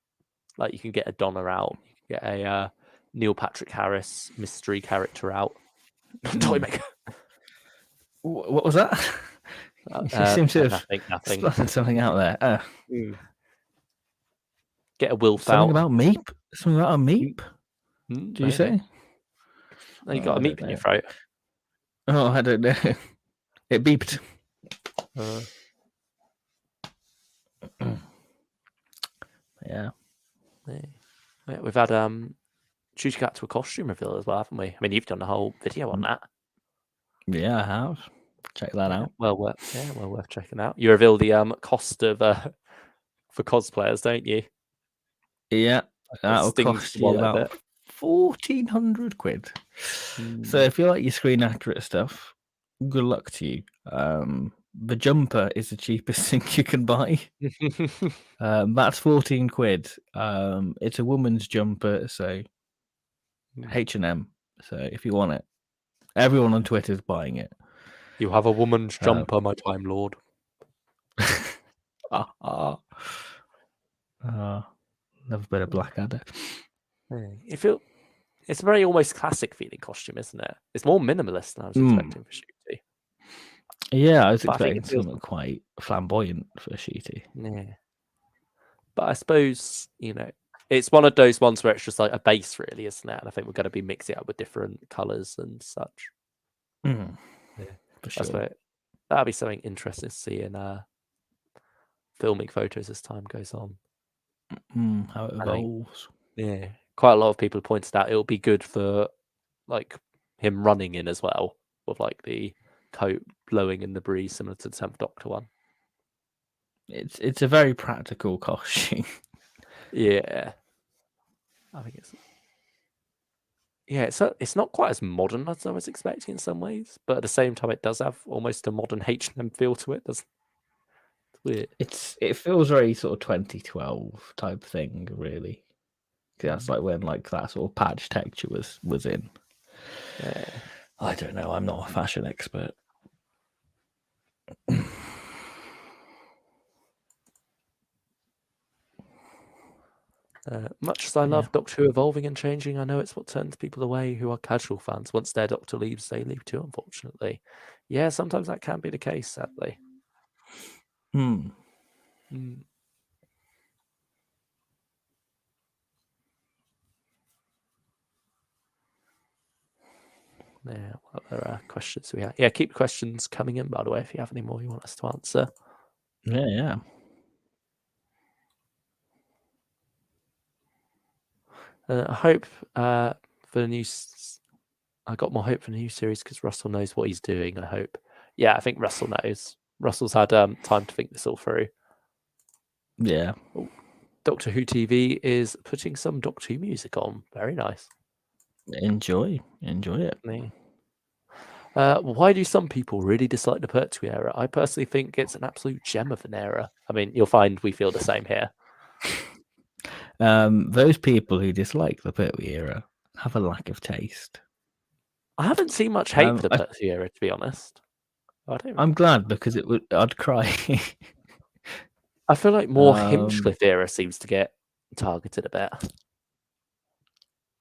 Speaker 2: Like you can get a Donna out, you can get a Neil Patrick Harris mystery character out. Toy maker.
Speaker 1: What was that? You seem to have
Speaker 2: Nothing.
Speaker 1: spotted something out there.
Speaker 2: Get a Wilf
Speaker 1: Something
Speaker 2: out.
Speaker 1: about Meep? Something about a Meep? Did you say?
Speaker 2: No, you got a Meep in your throat.
Speaker 1: Oh, I don't know. It beeped. Yeah.
Speaker 2: We've had Choose Cat to a costume reveal as well, haven't we? I mean, you've done a whole video on that.
Speaker 1: Yeah, I have. Check that out.
Speaker 2: Well worth checking out. You reveal the cost of for cosplayers, don't you?
Speaker 1: Yeah, that'll
Speaker 2: stings
Speaker 1: cost
Speaker 2: the
Speaker 1: you
Speaker 2: wallet a
Speaker 1: about
Speaker 2: bit.
Speaker 1: 1,400 quid. So if you like your screen accurate stuff, good luck to you. The jumper is the cheapest thing you can buy. That's 14 quid. It's a woman's jumper, so H&M. So if you want it, everyone on Twitter is buying it.
Speaker 2: You have a woman's jumper, my Time Lord.
Speaker 1: Love a bit of Blackadder.
Speaker 2: It's a very almost classic feeling costume, isn't it? It's more minimalist than I was expecting for Shooty.
Speaker 1: Yeah, I was expecting something quite flamboyant for Shooty.
Speaker 2: Yeah. But I suppose, it's one of those ones where it's just like a base, really, isn't it? And I think we're going to be mixing it up with different colours and such.
Speaker 1: Yeah, for sure.
Speaker 2: That'll be something interesting to see in filming photos as time goes on.
Speaker 1: How it evolves.
Speaker 2: Yeah, quite a lot of people pointed out it'll be good for like him running in as well, with like the coat blowing in the breeze, similar to the 10th Doctor one.
Speaker 1: It's a very practical costume.
Speaker 2: Yeah, I think it's not quite as modern as I was expecting in some ways, but at the same time, it does have almost a modern H&M feel to it. It's weird.
Speaker 1: It feels very sort of 2012 type thing, really. That's like when like that sort of patch texture was in.
Speaker 2: Yeah.
Speaker 1: I don't know. I'm not a fashion expert.
Speaker 2: Much as I love Doctor Who evolving and changing, I know it's what turns people away who are casual fans. Once their Doctor leaves, they leave too, unfortunately. Yeah, sometimes that can be the case, sadly. Yeah, what other questions we have? Yeah, keep questions coming in, by the way, if you have any more you want us to answer.
Speaker 1: Yeah.
Speaker 2: I hope for the new... I got more hope for the new series because Russell knows what he's doing, I hope. Yeah, I think Russell knows. Russell's had time to think this all through.
Speaker 1: Yeah.
Speaker 2: Doctor Who TV is putting some Doctor Who music on. Very nice.
Speaker 1: Enjoy it.
Speaker 2: Why do some people really dislike the Pertwee era? I personally think it's an absolute gem of an era. I mean, you'll find we feel the same here.
Speaker 1: Those people who dislike the Pertwee era have a lack of taste.
Speaker 2: I haven't seen much hate for the Pertwee era, to be honest. I don't.
Speaker 1: I'm glad because I'd cry.
Speaker 2: I feel like more Hinchcliffe era seems to get targeted a bit.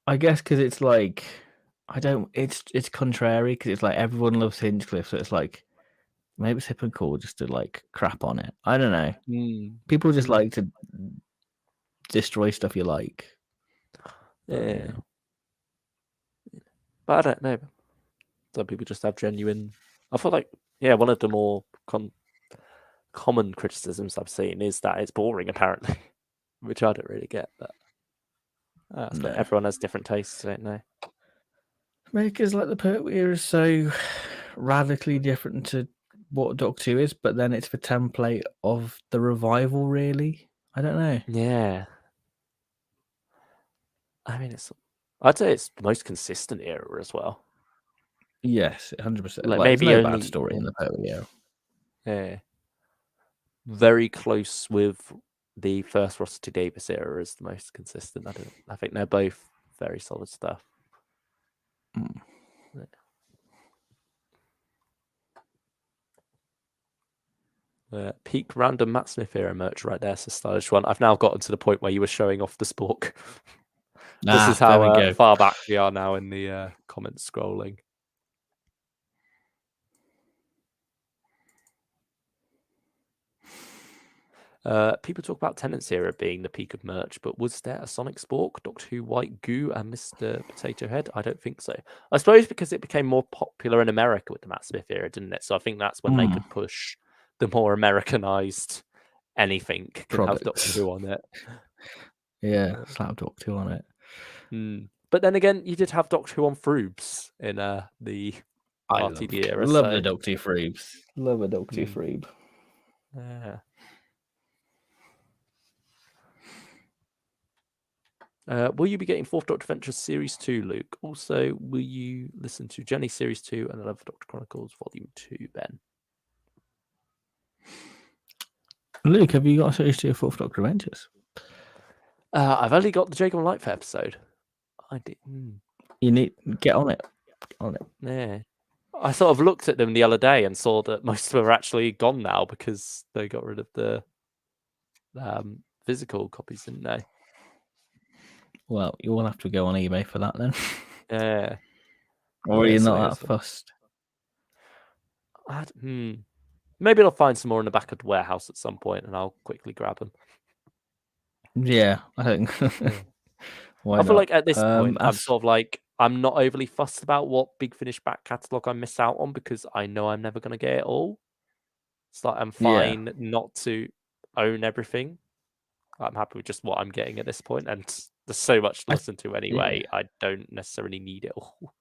Speaker 1: I guess because it's like it's contrary because it's like everyone loves Hinchcliffe, so it's like maybe it's hip and cool just to like crap on it. I don't know. People just like to destroy stuff you like.
Speaker 2: Yeah. But I don't know. Some people just have genuine. I feel like one of the more common criticisms I've seen is that it's boring, apparently, which I don't really get. But
Speaker 1: No.
Speaker 2: everyone has different tastes, don't they?
Speaker 1: Because like the Pertwee era is so radically different to what Doctor Who is, but then it's the template of the revival. Really, I don't know.
Speaker 2: Yeah. I mean, I'd say it's the most consistent era as well.
Speaker 1: Yes, 100%.
Speaker 2: Like
Speaker 1: Well,
Speaker 2: maybe
Speaker 1: there's no
Speaker 2: only
Speaker 1: bad story in the Pertwee era.
Speaker 2: Yeah. Very close with the first Ross T. Davis era is the most consistent. I think they're both very solid stuff. Peak random Matt Smith era merch right there, so stylish one. I've now gotten to the point where you were showing off the spork. This is how far back we are now in the comments scrolling. People talk about Tennant's era being the peak of merch, but was there a Sonic Spork, Doctor Who White Goo, and Mr. Potato Head? I don't think so. I suppose because it became more popular in America with the Matt Smith era, didn't it? So I think that's when they could push the more Americanized anything can have Doctor Who on it.
Speaker 1: Yeah, slap Doctor Who on it.
Speaker 2: But then again, you did have Doctor Who on Froobs in the RTD era.
Speaker 1: Love the Doctor Who Froobs. Love a Doctor Who Froob.
Speaker 2: Yeah. Will you be getting 4th Doctor Adventures Series 2, Luke? Also, will you listen to Jenny Series 2 and 11th Doctor Chronicles Volume 2, Ben?
Speaker 1: Luke, have you got a Series 2 of 4th Doctor Adventures?
Speaker 2: I've only got the Jacob and Lightfoot episode. I did.
Speaker 1: You need get on it. Get on it.
Speaker 2: Yeah. I sort of looked at them the other day and saw that most of them are actually gone now because they got rid of the physical copies, didn't they?
Speaker 1: Well, you will have to go on eBay for that then.
Speaker 2: Yeah.
Speaker 1: Or are you not that fussed?
Speaker 2: Maybe I'll find some more in the back of the warehouse at some point and I'll quickly grab them.
Speaker 1: Yeah, I think. Why
Speaker 2: I feel
Speaker 1: not?
Speaker 2: like at this point, I'm sort of like, I'm not overly fussed about what Big Finish back catalogue I miss out on because I know I'm never going to get it all. It's like I'm fine not to own everything. I'm happy with just what I'm getting at this point, and there's so much to listen to anyway. I don't necessarily need it all.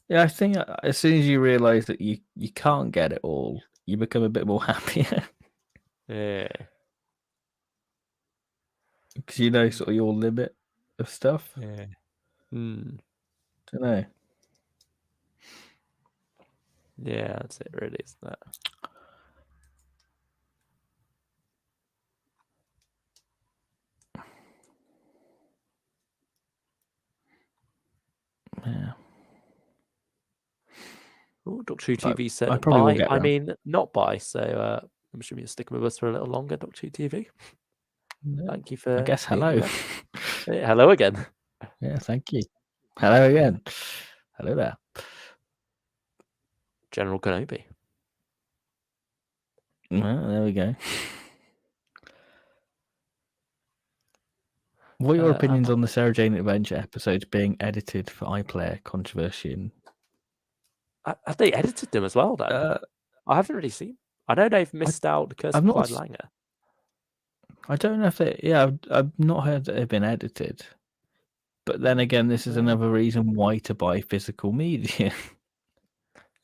Speaker 1: Yeah, I think as soon as you realise that you can't get it all, you become a bit more happier.
Speaker 2: Yeah.
Speaker 1: Because you know sort of your limit of stuff.
Speaker 2: Yeah.
Speaker 1: Don't know.
Speaker 2: Yeah, that's it really, isn't it?
Speaker 1: Yeah.
Speaker 2: Oh, Doctor Who TV said
Speaker 1: I probably will
Speaker 2: bye.
Speaker 1: get
Speaker 2: I
Speaker 1: them.
Speaker 2: mean, not bye. So I'm sure you're sticking with us for a little longer, Doctor Who TV. Thank you for.
Speaker 1: I guess hello.
Speaker 2: Yeah, hello again.
Speaker 1: Yeah, thank you. Hello again. Hello there.
Speaker 2: General Kenobi.
Speaker 1: Well, there we go. What are your opinions on the Sarah Jane Adventure episodes being edited for iPlayer controversy?
Speaker 2: Have they edited them as well, then? I haven't really seen. I know they've missed out the Curse of Clyde Langer.
Speaker 1: I don't know if they. Yeah, I've not heard that they've been edited. But then again, this is another reason why to buy physical media.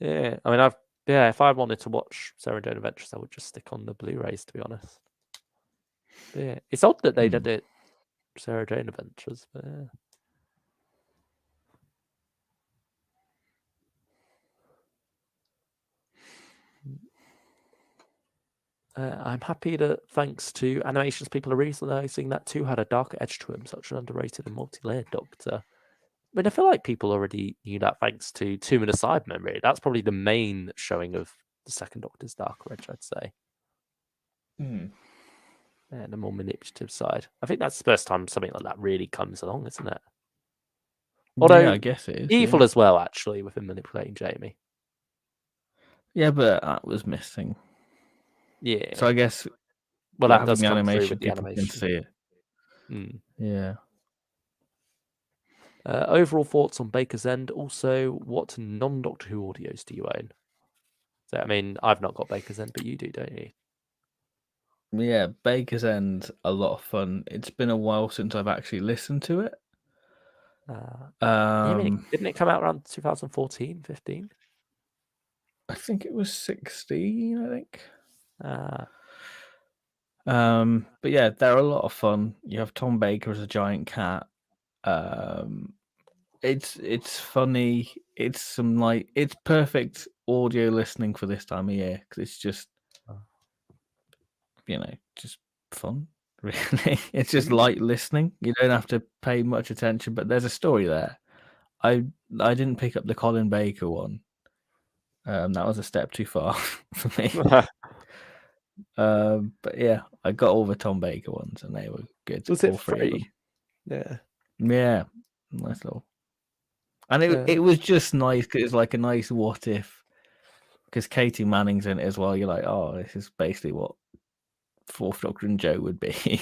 Speaker 2: Yeah, I mean, if I wanted to watch Sarah Jane Adventures, I would just stick on the Blu-rays, to be honest. But yeah, it's odd that they did it Sarah Jane Adventures, but yeah. I'm happy that thanks to animations, people are realizing that 2 had a darker edge to him, such an underrated and multi-layered Doctor. mean, I feel like people already knew that thanks to Tomb and the Cybermen, really. That's probably the main showing of the Second Doctor's Dark Age, I'd say. Yeah, the more manipulative side. I think that's the first time something like that really comes along, isn't it? Although,
Speaker 1: Yeah, I guess it is.
Speaker 2: Evil
Speaker 1: Yeah.
Speaker 2: as well, actually, with him manipulating Jamie.
Speaker 1: Yeah, but that was missing.
Speaker 2: Yeah.
Speaker 1: So I guess
Speaker 2: Well, that
Speaker 1: having
Speaker 2: does
Speaker 1: the
Speaker 2: come through
Speaker 1: animation,
Speaker 2: with the
Speaker 1: people can
Speaker 2: animation.
Speaker 1: see it.
Speaker 2: Mm.
Speaker 1: Yeah.
Speaker 2: Overall thoughts on Baker's End. Also, what non-Doctor Who audios do you own? So, I mean, I've not got Baker's End, but you do, don't you?
Speaker 1: Yeah, Baker's End, a lot of fun. It's been a while since I've actually listened to it.
Speaker 2: I mean, didn't it come out around 2014, 15?
Speaker 1: I think it was 16, I think. But yeah, they're a lot of fun. You have Tom Baker as a giant cat. It's funny. It's it's perfect audio listening for this time of year because it's just just fun. Really, it's just light listening. You don't have to pay much attention, but there's a story there. I didn't pick up the Colin Baker one. That was a step too far for me. But yeah, I got all the Tom Baker ones, and they were good.
Speaker 2: Was
Speaker 1: all
Speaker 2: it
Speaker 1: three of them.
Speaker 2: free? Yeah.
Speaker 1: Yeah, nice little. And it was just nice because it's like a nice what if. Because Katie Manning's in it as well. You're like, oh, this is basically what Fourth Doctor and Joe would be.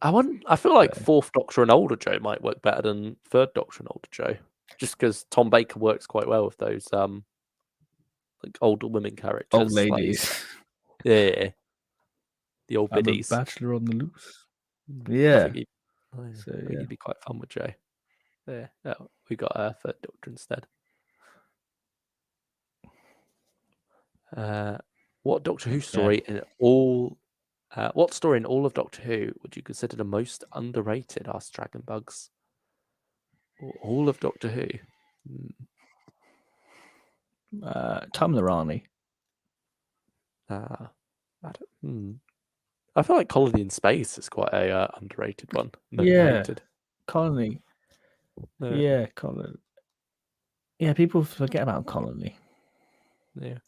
Speaker 2: I feel like Fourth Doctor and Older Joe might work better than Third Doctor and Older Joe, just because Tom Baker works quite well with those like older women characters,
Speaker 1: Old ladies.
Speaker 2: Yeah, the old
Speaker 1: I'm a
Speaker 2: biddies.
Speaker 1: bachelor on the loose.
Speaker 2: I
Speaker 1: Yeah.
Speaker 2: think he'd be quite fun with Joe. Yeah, we got a Third Doctor instead. What Doctor Who story in all? What story in all of Doctor Who would you consider the most underrated? Asked Dragon Bugs. All of Doctor Who.
Speaker 1: Tom the Rani.
Speaker 2: I feel like Colony in Space is quite a underrated one.
Speaker 1: Rated. Colony. Yeah, Colony. Yeah, people forget about Colony.
Speaker 2: Yeah.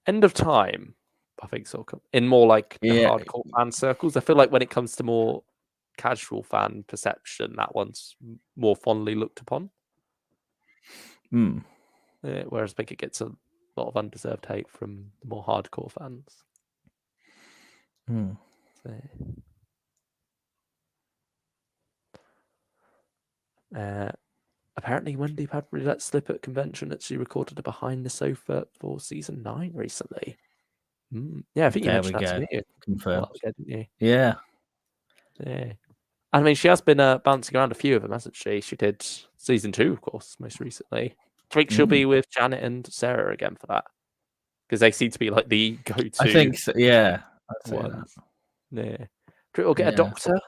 Speaker 2: End of Time, I think so. In more like the hardcore fan circles, I feel like when it comes to more casual fan perception, that one's more fondly looked upon. Whereas I think it gets a lot of undeserved hate from the more hardcore fans. Apparently, Wendy Padbury let slip at convention that she recorded a behind the sofa for season 9 recently. Yeah, I think you mentioned that to me.
Speaker 1: Confirmed.
Speaker 2: Didn't you?
Speaker 1: Yeah.
Speaker 2: Yeah. I mean, she has been bouncing around a few of them, hasn't she? She did season 2, of course, most recently. I think she'll be with Janet and Sarah again for that. Because they seem to be like the go-to.
Speaker 1: I think so, yeah. I'd say
Speaker 2: ones. That. Yeah. We'll get a doctor.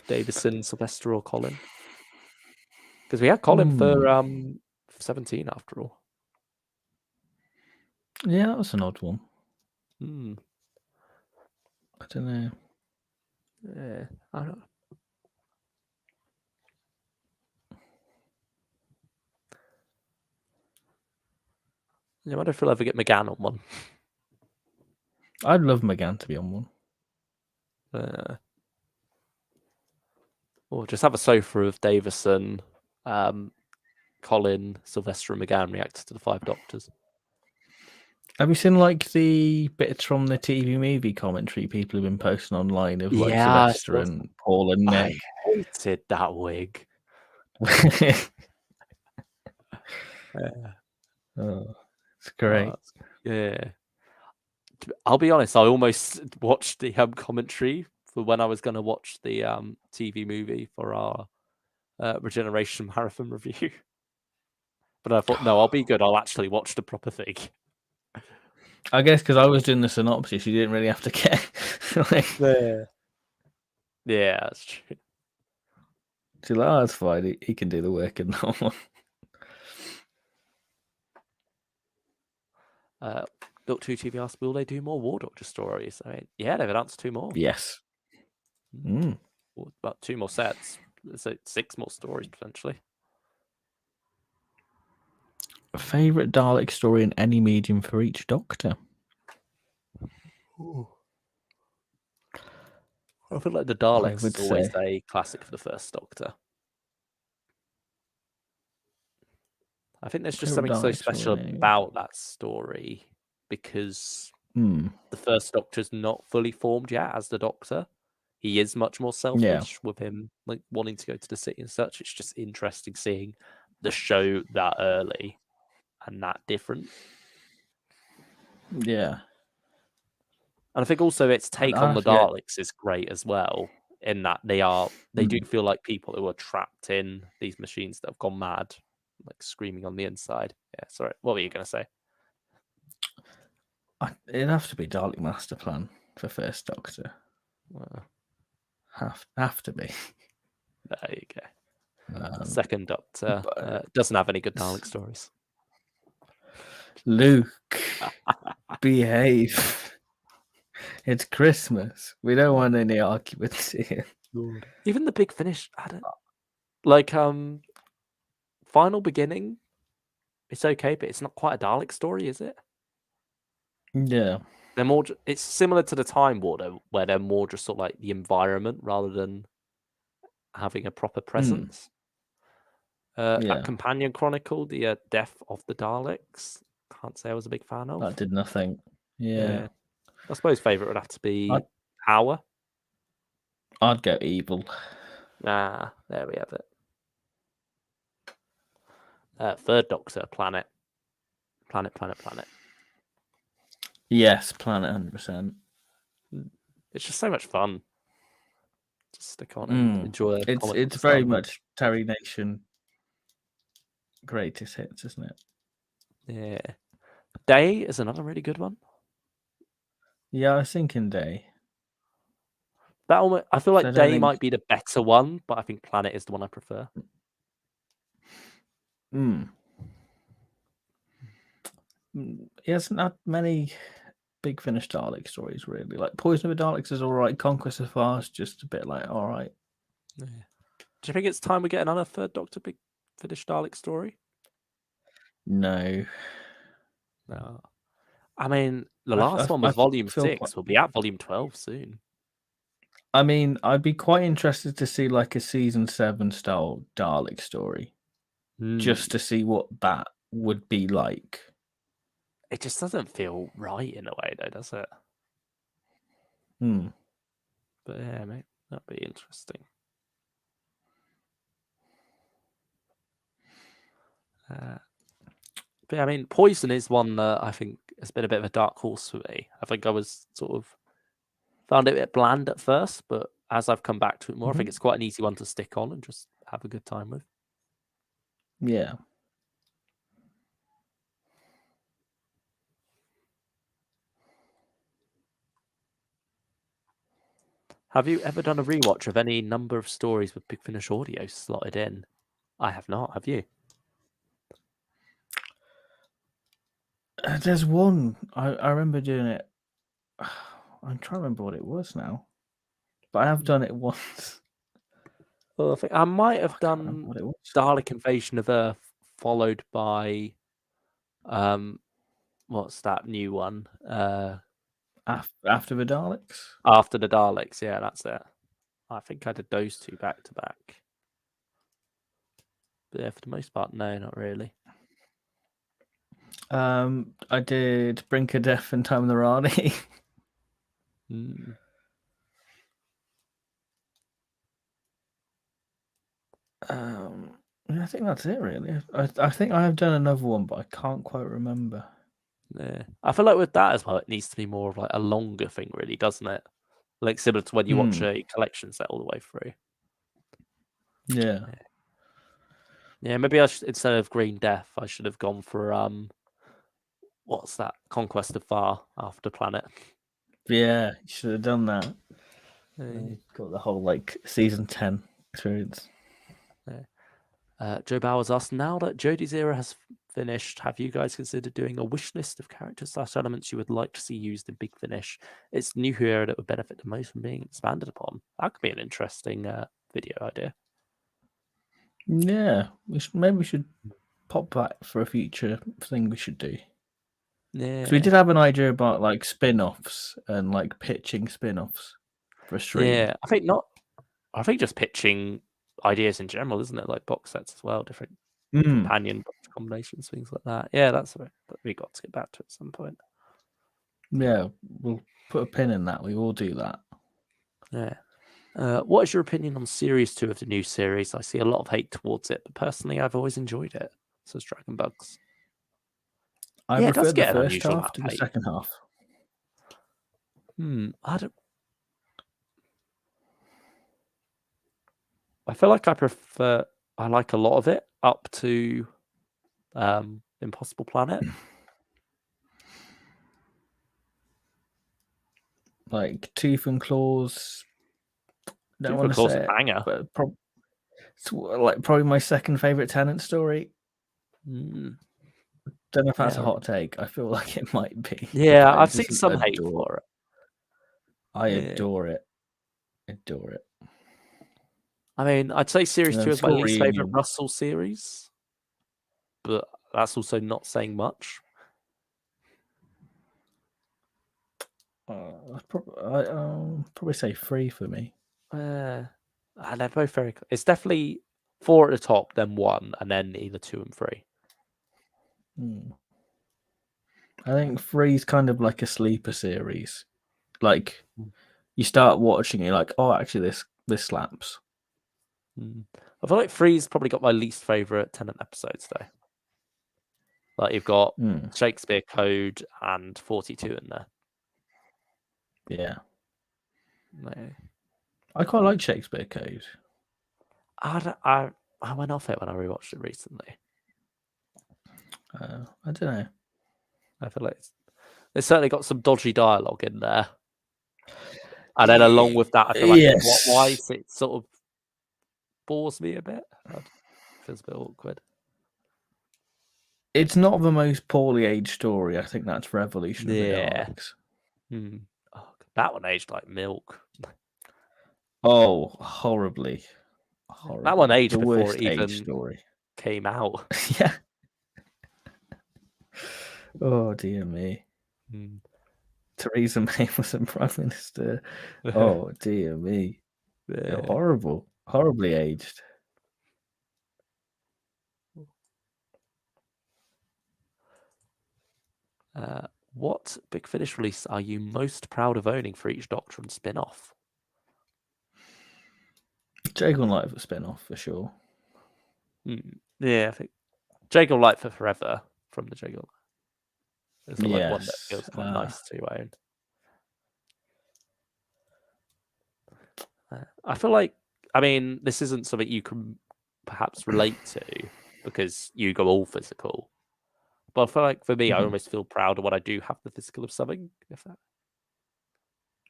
Speaker 2: Davison, Sylvester, or Colin. Because we had Colin for 17 after all.
Speaker 1: Yeah, that was an odd one. I don't know.
Speaker 2: Yeah, I don't know. I wonder if we'll ever get McGann on one.
Speaker 1: I'd love McGann to be on one.
Speaker 2: Or just have a sofa of Davison, Colin, Sylvester, and McGann react to the 5 Doctors.
Speaker 1: Have you seen like the bits from the TV movie commentary people have been posting online of like Sylvester and Paul and Nick?
Speaker 2: I hated that wig.
Speaker 1: It's great.
Speaker 2: Yeah. I'll be honest, I almost watched the commentary for when I was going to watch the TV movie for our Regeneration Marathon review. But I thought, no, I'll be good. I'll actually watch the proper thing.
Speaker 1: I guess because I was doing the synopsis, you didn't really have to get.
Speaker 2: Yeah, that's true.
Speaker 1: She's like, oh, that's fine. He can do the work in that one.
Speaker 2: Doctor Who TV asked, will they do more War Doctor stories? I mean, yeah, they've announced 2 more.
Speaker 1: Yes.
Speaker 2: about 2 more sets. So 6 more stories potentially.
Speaker 1: Favorite Dalek story in any medium for each Doctor?
Speaker 2: I feel like the
Speaker 1: I
Speaker 2: Daleks
Speaker 1: would
Speaker 2: is always
Speaker 1: say,
Speaker 2: a classic for the first Doctor. I think there's just
Speaker 1: favorite
Speaker 2: something so
Speaker 1: Dalek story
Speaker 2: special
Speaker 1: in any medium.
Speaker 2: about that story because the first Doctor's not fully formed yet as the Doctor. He is much more selfish with him like wanting to go to the city and such. It's just interesting seeing the show that early and that different.
Speaker 1: Yeah.
Speaker 2: And I think also its take on the
Speaker 1: forget.
Speaker 2: Daleks is great as well, in that they do feel like people who are trapped in these machines that have gone mad, like screaming on the inside. Yeah, sorry. What were you going to say?
Speaker 1: It'd have to be Dalek Master Plan for first Doctor. Have to be.
Speaker 2: There you go. Second Doctor doesn't have any good Dalek stories.
Speaker 1: Luke, behave. It's Christmas. We don't want any arguments here.
Speaker 2: Even the Big Finish had it. Like Final Beginning, it's okay, but it's not quite a Dalek story, is it?
Speaker 1: Yeah.
Speaker 2: They're more. It's similar to the Time War, where they're more just sort of like the environment rather than having a proper presence. That Companion Chronicle, the Death of the Daleks, can't say I was a big fan of.
Speaker 1: That did nothing. Yeah.
Speaker 2: I suppose favourite would have to be Power.
Speaker 1: I'd go Evil.
Speaker 2: There we have it. Third Doctor, Planet. Planet.
Speaker 1: Yes, Planet 100%.
Speaker 2: It's just so much fun. Just stick on and enjoy it.
Speaker 1: It's very much Terry Nation greatest hits, isn't it?
Speaker 2: Yeah. Day is another really good one.
Speaker 1: Yeah, I was thinking Day.
Speaker 2: I feel like Day might be the better one, but I think Planet is the one I prefer.
Speaker 1: He hasn't had many Big Finish Dalek stories, really. Like Poison of the Daleks is all right. Conquest of Fars just a bit like all right.
Speaker 2: Yeah. Do you think it's time we get another third Doctor Big Finish Dalek story?
Speaker 1: No.
Speaker 2: I mean, the last one was Volume 6. We'll be at Volume 12 soon.
Speaker 1: I mean, I'd be quite interested to see like a Season 7 style Dalek story. Just to see what that would be like.
Speaker 2: It just doesn't feel right in a way, though, does it? But yeah, mate, that'd be interesting. But yeah, I mean, Poison is one that I think has been a bit of a dark horse for me. I think I was found it a bit bland at first, but as I've come back to it more, I think it's quite an easy one to stick on and just have a good time with.
Speaker 1: Yeah.
Speaker 2: Have you ever done a rewatch of any number of stories with Big Finish audio slotted in? I have not. Have you?
Speaker 1: There's one. I remember doing it. I'm trying to remember what it was now. But I have done it once.
Speaker 2: Well, I think I might have done Dalek Invasion of Earth, followed by what's that new one?
Speaker 1: After the Daleks?
Speaker 2: After the Daleks, yeah, that's it. I think I did those two back to back. But yeah, for the most part, no, not really.
Speaker 1: I did Brink of Death and Time of the Rani. I think that's it, really. I think I have done another one, but I can't quite remember.
Speaker 2: Yeah, I feel like with that as well, it needs to be more of like a longer thing, really, doesn't it? Like similar to when you watch a collection set all the way through.
Speaker 1: Yeah.
Speaker 2: Yeah, maybe I should, instead of Green Death, I should have gone for what's that? Conquest of Far After Planet.
Speaker 1: Yeah, you should have done that. Got the whole like season 10 experience.
Speaker 2: Yeah. Joe Bowers asked, now that Jodie's era has finished, have you guys considered doing a wish list of characters/elements you would like to see used in Big Finish? It's new era that would benefit the most from being expanded upon. That could be an interesting video idea.
Speaker 1: Yeah, maybe we should pop that for a future thing we should do.
Speaker 2: Yeah,
Speaker 1: Because we did have an idea about like spin-offs and like pitching spin-offs for a stream.
Speaker 2: yeah. I think just pitching ideas in general, isn't it? Like box sets as well, different companion box combinations, things like that. Yeah, that's what we got to get back to at some point.
Speaker 1: Yeah, we'll put a pin in that. We will do that.
Speaker 2: Yeah. What is your opinion on Series 2 of the new series? I see a lot of hate towards it, but personally, I've always enjoyed it, says Dragon Bugs.
Speaker 1: I
Speaker 2: Yeah, it does
Speaker 1: prefer the
Speaker 2: get an
Speaker 1: first
Speaker 2: unusual
Speaker 1: half
Speaker 2: amount
Speaker 1: to
Speaker 2: of
Speaker 1: the
Speaker 2: hate.
Speaker 1: second half.
Speaker 2: I feel like I like a lot of it up to Impossible Planet.
Speaker 1: Like Tooth and Claws. Don't
Speaker 2: Tooth
Speaker 1: want
Speaker 2: and
Speaker 1: to
Speaker 2: Claw's
Speaker 1: say
Speaker 2: a
Speaker 1: it,
Speaker 2: banger.
Speaker 1: but it's like probably my second favorite Tennant story.
Speaker 2: Mm.
Speaker 1: Don't know if that's
Speaker 2: Yeah.
Speaker 1: a hot take. I feel like it might be.
Speaker 2: Yeah,
Speaker 1: but I
Speaker 2: I've seen
Speaker 1: just
Speaker 2: some hate for it.
Speaker 1: I
Speaker 2: Yeah.
Speaker 1: adore it. Adore it.
Speaker 2: I mean, I'd say Series 2 is my least favorite Russell series, but that's also not saying much.
Speaker 1: I'd probably say 3 for me.
Speaker 2: They're both very. It's definitely 4 at the top, then 1, and then either 2 and 3.
Speaker 1: I think 3's kind of like a sleeper series. Like you start watching, you're like, oh, actually, this slaps.
Speaker 2: I feel like 3's probably got my least favorite Tennant episodes though. Like you've got Shakespeare Code and 42 in there.
Speaker 1: Yeah.
Speaker 2: No.
Speaker 1: I quite like Shakespeare Code.
Speaker 2: I went off it when I rewatched it recently.
Speaker 1: I don't know.
Speaker 2: I feel like it's certainly got some dodgy dialogue in there. And then along with that, I feel like why it sort of bores me a bit. It feels a bit awkward.
Speaker 1: It's not the most poorly aged story. I think that's Revolution of the Daleks.
Speaker 2: Oh, that one aged like milk.
Speaker 1: Oh, horribly.
Speaker 2: That one aged
Speaker 1: the
Speaker 2: before
Speaker 1: worst
Speaker 2: it even
Speaker 1: story
Speaker 2: came out.
Speaker 1: Yeah. Oh dear me. Theresa May was a prime minister. Oh dear me. Yeah. Horrible. Horribly aged.
Speaker 2: What Big Finish release are you most proud of owning for each Doctor and spin-off?
Speaker 1: Jago Light for spin-off for sure.
Speaker 2: Yeah, I think Jago Light for Forever from the Jago Light. It's like one that feels quite nice to own. I feel like, I mean, this isn't something you can perhaps relate to because you go all physical. But I feel like for me, I almost feel proud of when I do have the physical of something.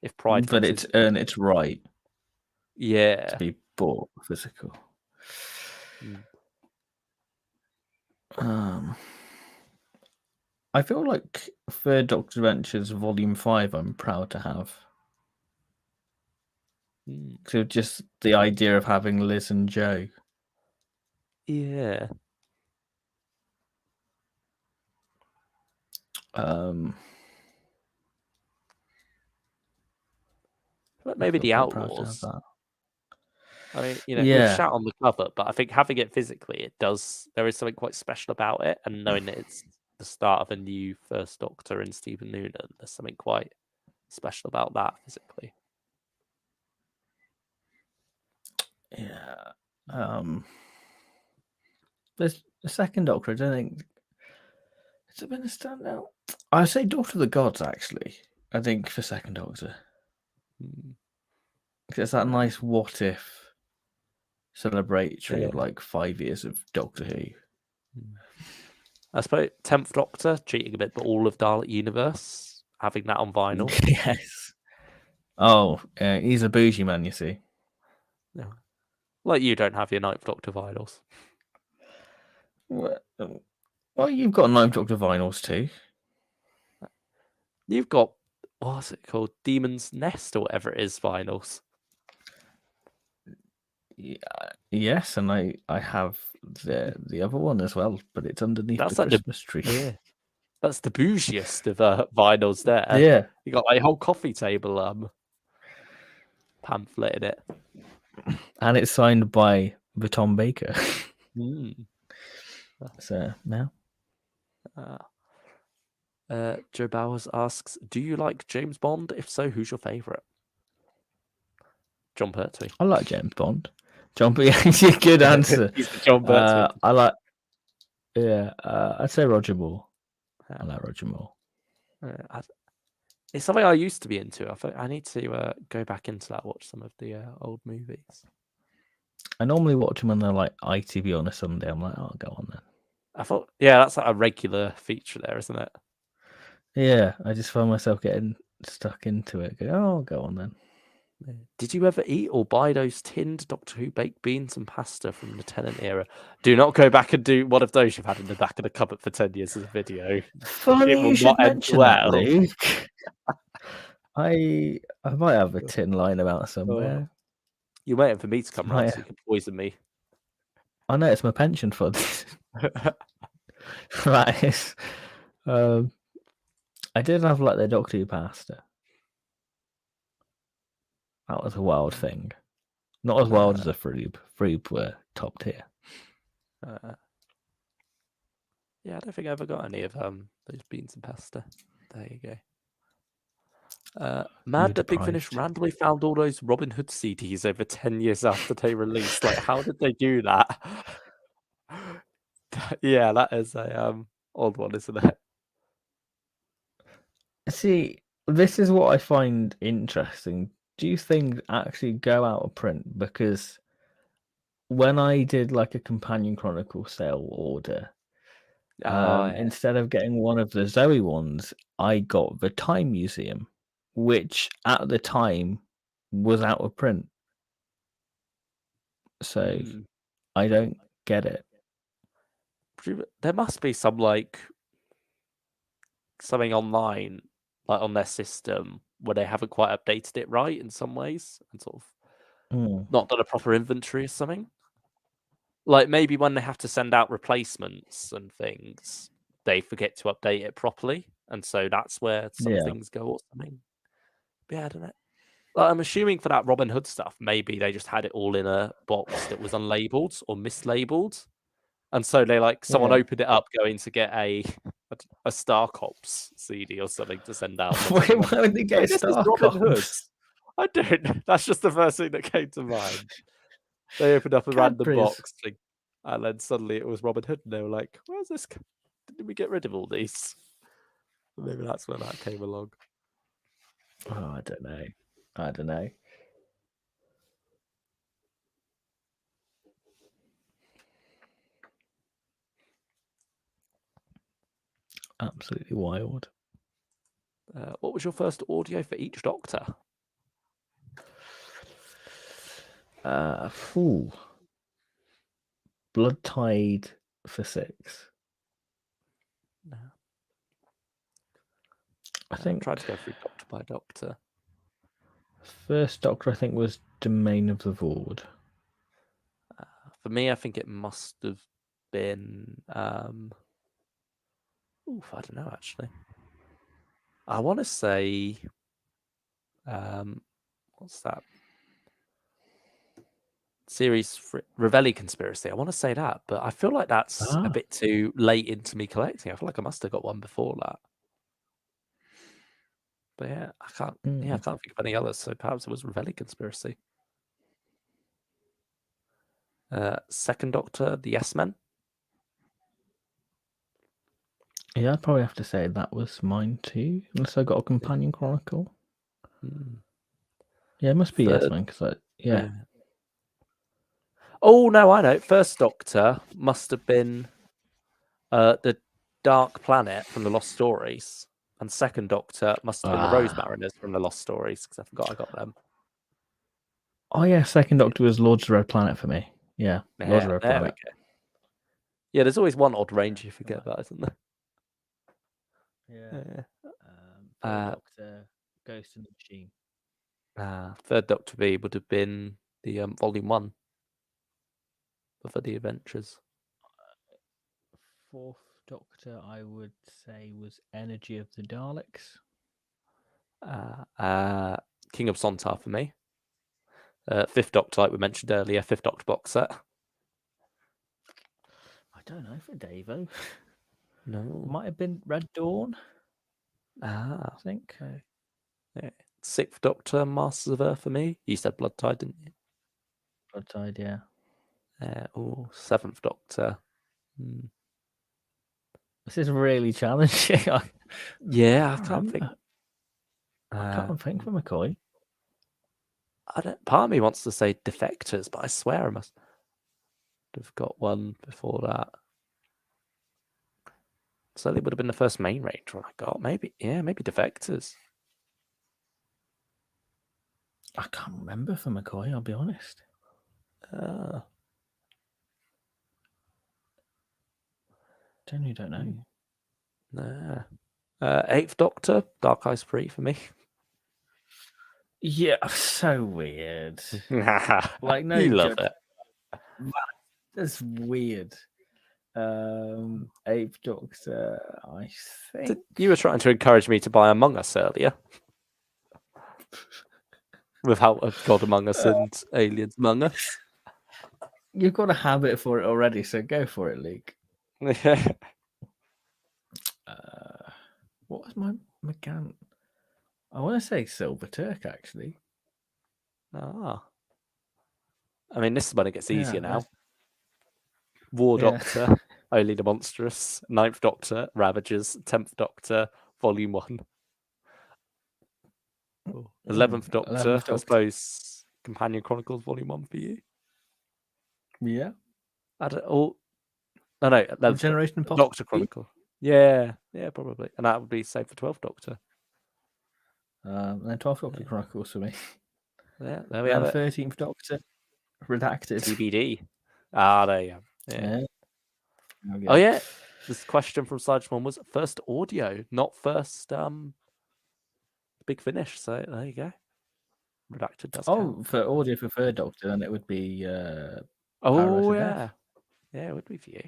Speaker 2: If pride,
Speaker 1: but it's earned its right.
Speaker 2: Yeah,
Speaker 1: to be bought physical. I feel like Third Doctor Adventures Volume 5 I'm proud to have. So just the idea of having Liz and Joe.
Speaker 2: Yeah. Maybe the Outlaws. I mean, you know, we've shot on the cover, but I think having it physically, there is something quite special about it, and knowing that it's the start of a new First Doctor in Stephen Noonan, there's something quite special about that physically.
Speaker 1: Yeah. There's the Second Doctor, I don't think has it been a standout? I say Daughter of the Gods, actually. I think for Second Doctor. It's that nice what if celebratory of like 5 years of Doctor Who.
Speaker 2: I suppose 10th Doctor cheating a bit, but all of Dalek Universe having that on vinyl.
Speaker 1: Yes. Oh, he's a bougie man, you see.
Speaker 2: Yeah. Like you don't have your 9th Doctor vinyls.
Speaker 1: Well, you've got 9th Doctor vinyls too.
Speaker 2: You've got, what's it called? Demon's Nest or whatever it is, vinyls.
Speaker 1: Yeah, yes, and I have the other one as well, but it's underneath
Speaker 2: That's
Speaker 1: the
Speaker 2: like the
Speaker 1: Christmas tree.
Speaker 2: yeah, that's the bougiest of vinyls there.
Speaker 1: Yeah,
Speaker 2: You got like a whole coffee table pamphlet in it.
Speaker 1: and it's signed by the Tom Baker.
Speaker 2: Mm.
Speaker 1: So now,
Speaker 2: Joe Bowers asks, "Do you like James Bond? If so, who's your favourite?" John Pertwee.
Speaker 1: I like James Bond. John, yeah, good answer.
Speaker 2: He's the John Pertwee.
Speaker 1: I like. Yeah, I'd say Roger Moore. I like Roger Moore.
Speaker 2: It's something I used to be into. I need to go back into that. Watch some of the old movies.
Speaker 1: I normally watch them when they're like ITV on a Sunday. I'm like, oh, go on then.
Speaker 2: I thought, yeah, that's like a regular feature there, isn't it?
Speaker 1: Yeah, I just find myself getting stuck into it. Oh, go on then.
Speaker 2: Did you ever eat or buy those tinned Doctor Who baked beans and pasta from the Tennant era? Do not go back and do one of those you've had in the back of the cupboard for 10 years as a video.
Speaker 1: Funny you should mention that, Luke. I might have a tin lying about somewhere.
Speaker 2: You're waiting for me to come round so you can poison me.
Speaker 1: I know, it's my pension fund. Right. I did have like the Doctor Who pasta. That was a wild thing. Not as wild as a Froob. Froob were top tier.
Speaker 2: Yeah, I don't think I ever got any of those beans and pasta. There you go. Mad that Big Finish randomly found all those Robin Hood CDs over 10 years after they released. Like, how did they do that? Yeah, that is a odd one, isn't it?
Speaker 1: See, this is what I find interesting. Do you think actually go out of print? Because when I did like a Companion Chronicle sale order, instead of getting one of the Zoe ones, I got the Time Museum, which at the time was out of print. So I don't get it.
Speaker 2: There must be some like something online, like on their system, where they haven't quite updated it right in some ways and sort of not done a proper inventory or something. Like maybe when they have to send out replacements and things, they forget to update it properly, and so that's where some things go or something. But yeah, I don't know. Like, I'm assuming for that Robin Hood stuff, maybe they just had it all in a box that was unlabeled or mislabeled, and so they someone opened it up going to get a Star Cops CD or something to send out.
Speaker 1: Why would they get Star Cops?
Speaker 2: I don't. That's just the first thing that came to mind. They opened up a random box thing, and then suddenly it was Robin Hood, and they were like, "Where's this? Did we get rid of all these?" Maybe that's where that came along.
Speaker 1: Oh, I don't know. Absolutely wild.
Speaker 2: What was your first audio for each Doctor?
Speaker 1: Blood Tide for 6.
Speaker 2: No.
Speaker 1: I think
Speaker 2: tried to go through Doctor by Doctor.
Speaker 1: First Doctor, I think, was Domain of the Void.
Speaker 2: For me, I think it must have been. I don't know actually. I want to say. What's that? Series Revelli Conspiracy. I want to say that, but I feel like that's a bit too late into me collecting. I feel like I must have got one before that. But yeah, I can't. Yeah, I can't think of any others. So perhaps it was Revelli Conspiracy. Second Doctor, the Yes Men.
Speaker 1: Yeah, I'd probably have to say that was mine too, unless I got a Companion Chronicle. Yeah, it must be Yes Men, because yeah.
Speaker 2: Oh no, I know. First Doctor must have been the Dark Planet from the Lost Stories, and Second Doctor must have been the Rose Mariners from the Lost Stories, because I forgot I got them.
Speaker 1: Oh yeah, Second Doctor was Lords of the Red Planet for me. Yeah, Lords of the Red Planet.
Speaker 2: Yeah, there's always one odd ranger you forget about, isn't there?
Speaker 1: Yeah. Third Doctor, Ghost in the Machine.
Speaker 2: Third Doctor V would have been the Volume 1 for the Adventures.
Speaker 1: Fourth Doctor, I would say, was Energy of the Daleks.
Speaker 2: King of Sontar for me. Fifth Doctor, like we mentioned earlier, Fifth Doctor box set.
Speaker 1: I don't know for Davo.
Speaker 2: No.
Speaker 1: Might have been Red Dawn.
Speaker 2: I
Speaker 1: think.
Speaker 2: Yeah. Sixth Doctor, Masters of Earth for me. You said Blood Tide, didn't you?
Speaker 1: Blood Tide, yeah.
Speaker 2: Seventh Doctor.
Speaker 1: This is really challenging.
Speaker 2: I can't think.
Speaker 1: I can't think for McCoy.
Speaker 2: Part of me wants to say Defectors, but I swear I must have got one before that. So it would have been the first main ranger I got. Maybe Defectors.
Speaker 1: I can't remember for McCoy, I'll be honest. Genuinely don't know.
Speaker 2: Eighth Doctor, Dark Eyes 3 for me.
Speaker 1: Yeah, so weird.
Speaker 2: Like, no, you love it.
Speaker 1: That's weird. Eighth Doctor, I think.
Speaker 2: You were trying to encourage me to buy Among Us earlier. Without a God Among Us and Aliens Among Us.
Speaker 1: You've got a habit for it already, so go for it, Luke. What was my McGann? I want to say Silver Turk, actually.
Speaker 2: I mean, this is when it gets easier now. War Doctor, Only the Monstrous. Ninth Doctor, Ravagers. 10th Doctor, Volume 1. 11th Doctor, I suppose, Companion Chronicles Volume 1 for you.
Speaker 1: Yeah.
Speaker 2: No,
Speaker 1: Generation
Speaker 2: Doctor Chronicle. Yeah, probably. And that would be same for 12th Doctor.
Speaker 1: And then 12th Doctor Chronicles for me.
Speaker 2: Yeah, there we have it.
Speaker 1: 13th Doctor, Redacted.
Speaker 2: TBD. There you go. Yeah. Oh, yeah. This question from Sergeant was first audio, not first Big Finish. So there you go. Redacted does count.
Speaker 1: For audio for Third Doctor, then it would be
Speaker 2: yeah.
Speaker 1: Death.
Speaker 2: Yeah, it would be for you.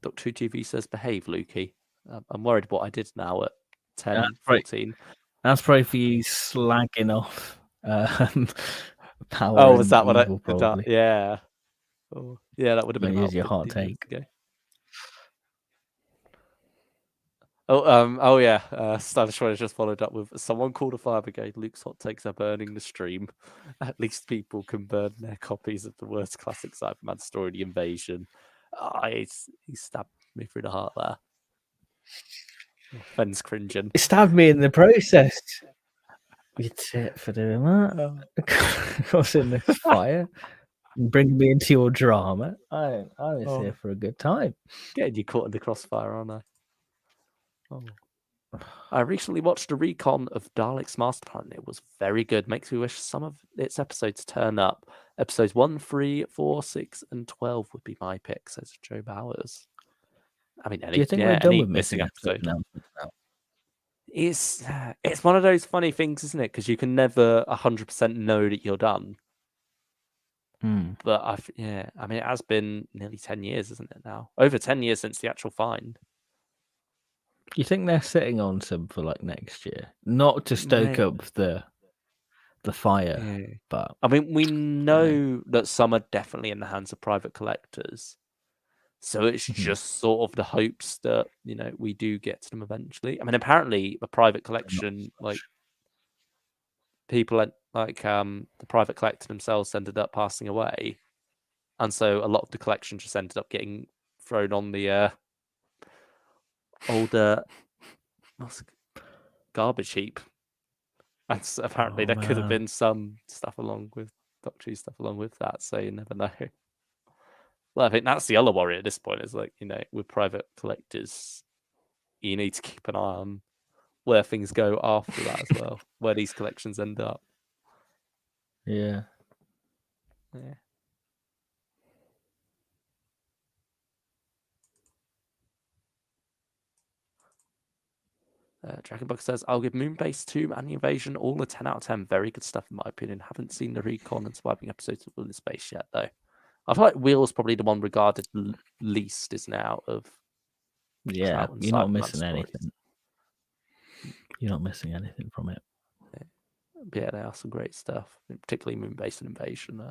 Speaker 2: Doctor Who TV says behave, Lukey. I'm worried what I did now at 10, 14.
Speaker 1: That's probably for you slagging off Power.
Speaker 2: Oh, was that
Speaker 1: what
Speaker 2: I did? Yeah. Yeah, that would have been about
Speaker 1: your hot take.
Speaker 2: Standish Runner just followed up with someone called a fire brigade. Luke's hot takes are burning the stream. At least people can burn their copies of the worst classic Cyberman story, The Invasion. He stabbed me through the heart there. Ben's cringing.
Speaker 1: He stabbed me in the process. You tit for doing that. What's in this fire? Bring me into your drama. I was here for a good time.
Speaker 2: Getting you caught in the crossfire, aren't I? I recently watched a recon of Dalek's Master Plan. It was very good. Makes me wish some of its episodes turn up. Episodes 1, 3, 4, 6, and 12 would be my pick, says Joe Bowers. I mean,
Speaker 1: do you think we're done with missing episode now?
Speaker 2: It's one of those funny things, isn't it? Because you can never 100% know that you're done. But I mean, it has been nearly 10 years, isn't it now? Over 10 years since the actual find.
Speaker 1: You think they're sitting on some for like next year? Not to stoke up the fire, but
Speaker 2: I mean, we know that some are definitely in the hands of private collectors. So it's just sort of the hopes that, we do get to them eventually. I mean, apparently the private collection, like people like the private collector themselves ended up passing away. And so a lot of the collection just ended up getting thrown on the older garbage heap. And so apparently there could have been some stuff along with Doctor Who stuff along with that. So you never know. Well, I think that's the other worry at this point is like, with private collectors, you need to keep an eye on where things go after that as well, where these collections end up.
Speaker 1: Yeah.
Speaker 2: Yeah. Dragonbug says, I'll give Moonbase 2 and the Invasion all a 10 out of 10. Very good stuff, in my opinion. Haven't seen the recon and swiping episodes of Will in Space yet, though. I feel like Wheel's probably the one regarded least, isn't it, out of
Speaker 1: Yeah,
Speaker 2: Trout and
Speaker 1: you're not
Speaker 2: Cyberman
Speaker 1: missing
Speaker 2: stories.
Speaker 1: anything. You're not missing anything from it.
Speaker 2: Yeah, they are some great stuff, particularly Moonbase and Invasion.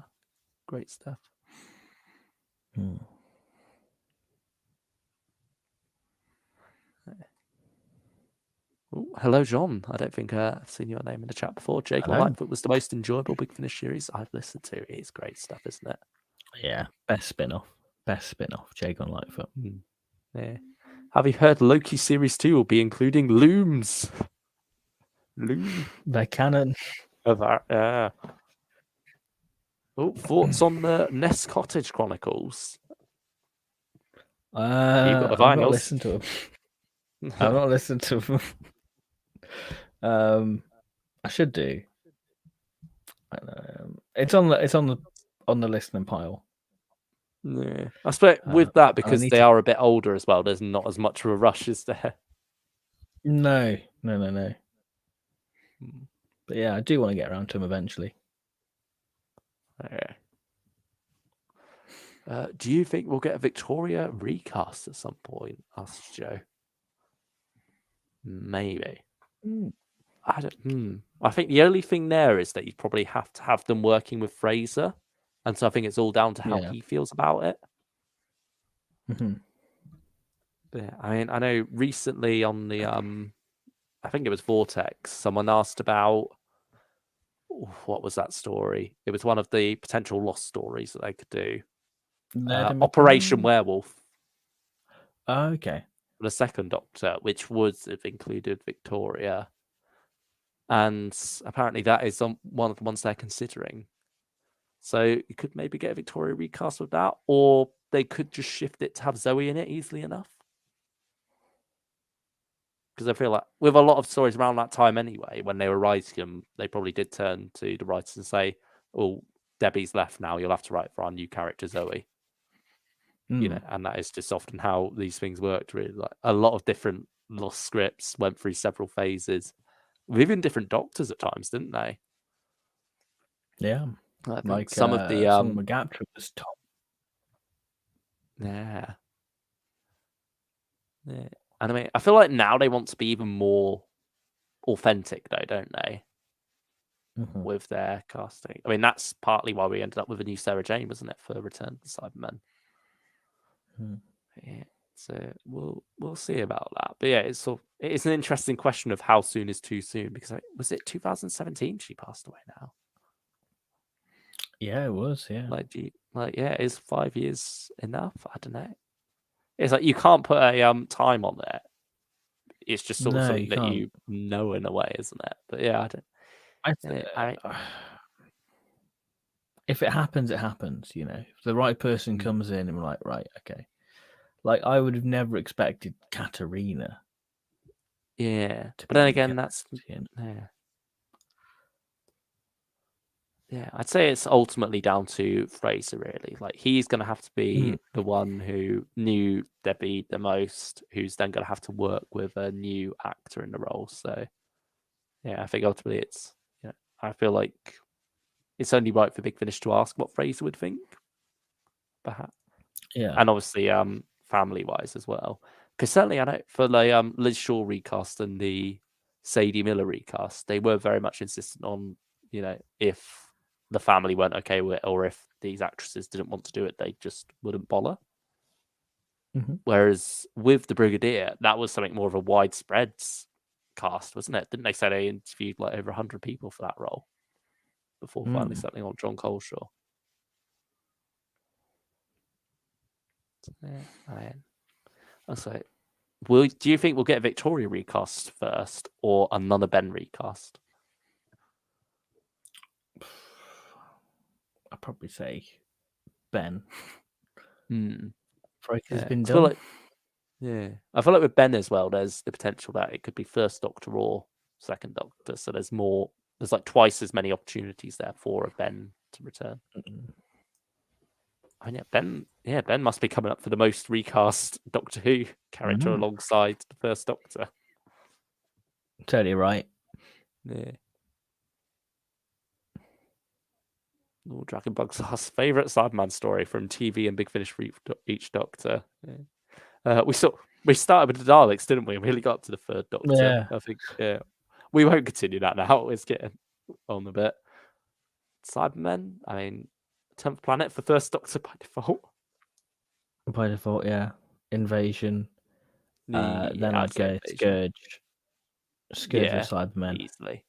Speaker 2: Great stuff. Ooh, hello, John. I don't think I've seen your name in the chat before. Jake on
Speaker 1: Hello.
Speaker 2: Lightfoot was the most enjoyable Big Finish series I've listened to. It's great stuff, isn't it?
Speaker 1: Yeah, best spin-off. Jake on Lightfoot.
Speaker 2: Yeah. Have you heard Loki Series 2 will be including looms?
Speaker 1: They're canon.
Speaker 2: Yeah. Oh, thoughts on the Nest Cottage Chronicles? You've got the
Speaker 1: I've not
Speaker 2: vinyls.
Speaker 1: listened to them. I've not listened to them. I should do. It's on the listening pile.
Speaker 2: Yeah. I expect with that, because they are a bit older as well, there's not as much of a rush, is there?
Speaker 1: No. But yeah, I do want to get around to them eventually.
Speaker 2: Okay. Do you think we'll get a Victoria recast at some point? Asked Joe. Maybe. I think the only thing there is that you probably have to have them working with Fraser, and so I think it's all down to how he feels about it. Yeah, I mean, I know recently on the I think it was Vortex, someone asked about what was that story? It was one of the potential lost stories that they could do. Operation Werewolf.
Speaker 1: Oh, okay.
Speaker 2: The second Doctor, which would have included Victoria. And apparently that is one of the ones they're considering. So you could maybe get a Victoria recast with that, or they could just shift it to have Zoe in it easily enough. Because I feel like with a lot of stories around that time anyway, when they were writing them, they probably did turn to the writers and say, "Oh, Debbie's left now. You'll have to write for our new character Zoe." You know, and that is just often how these things worked. Really, like a lot of different lost scripts went through several phases, with even different doctors at times, didn't they?
Speaker 1: Yeah,
Speaker 2: I think some of the
Speaker 1: McGaptra was top.
Speaker 2: Yeah. And I mean, I feel like now they want to be even more authentic, though, don't they? With their casting. I mean, that's partly why we ended up with a new Sarah Jane, wasn't it, for Return to the Cybermen? Yeah, so we'll see about that. But yeah, it's an interesting question of how soon is too soon, because was it 2017 she passed away now?
Speaker 1: Yeah, it was. Yeah,
Speaker 2: is 5 years enough? I don't know. It's like you can't put a time on it. It's just sort of something that you know in a way, isn't it? But yeah, I don't.
Speaker 1: If it happens, it happens. You know, if the right person comes in and we're like, right, okay. Like I would have never expected Katarina.
Speaker 2: Yeah, but then again, that's yeah. I'd say it's ultimately down to Fraser, really. Like he's going to have to be the one who knew Debbie the most, who's then going to have to work with a new actor in the role. So yeah, I think ultimately it's I feel like it's only right for Big Finish to ask what Fraser would think, perhaps.
Speaker 1: Yeah,
Speaker 2: and obviously family wise as well, because certainly I know for the Liz Shaw recast and the Sadie Miller recast, they were very much insistent on if the family weren't okay with it, or if these actresses didn't want to do it, they just wouldn't bother. Whereas with the Brigadier, that was something more of a widespread cast, wasn't it? Didn't they say they interviewed like over 100 people for that role before finally settling on John Coleshaw? Yeah, I say, do you think we'll get a Victoria recast first, or another Ben recast?
Speaker 1: I'd probably say Ben.
Speaker 2: Hmm.
Speaker 1: Fraser's been done.
Speaker 2: Yeah, I feel like with Ben as well, there's the potential that it could be first Doctor or second Doctor. So there's like twice as many opportunities there for a Ben to return. I mean, Ben must be coming up for the most recast Doctor Who character alongside the first Doctor.
Speaker 1: Totally right.
Speaker 2: Yeah. Oh, Dragonbug's last favourite Cyberman story from TV and Big Finish for each Doctor. Yeah. We started with the Daleks, didn't we? We really got up to the third Doctor.
Speaker 1: Yeah.
Speaker 2: I think. Yeah. We won't continue that now. It's getting on a bit. Cybermen. I mean, 10th planet for first Doctor by default.
Speaker 1: By default, yeah. Invasion. Then I'd go
Speaker 2: Invasion.
Speaker 1: Scourge of Cybermen.
Speaker 2: Easily.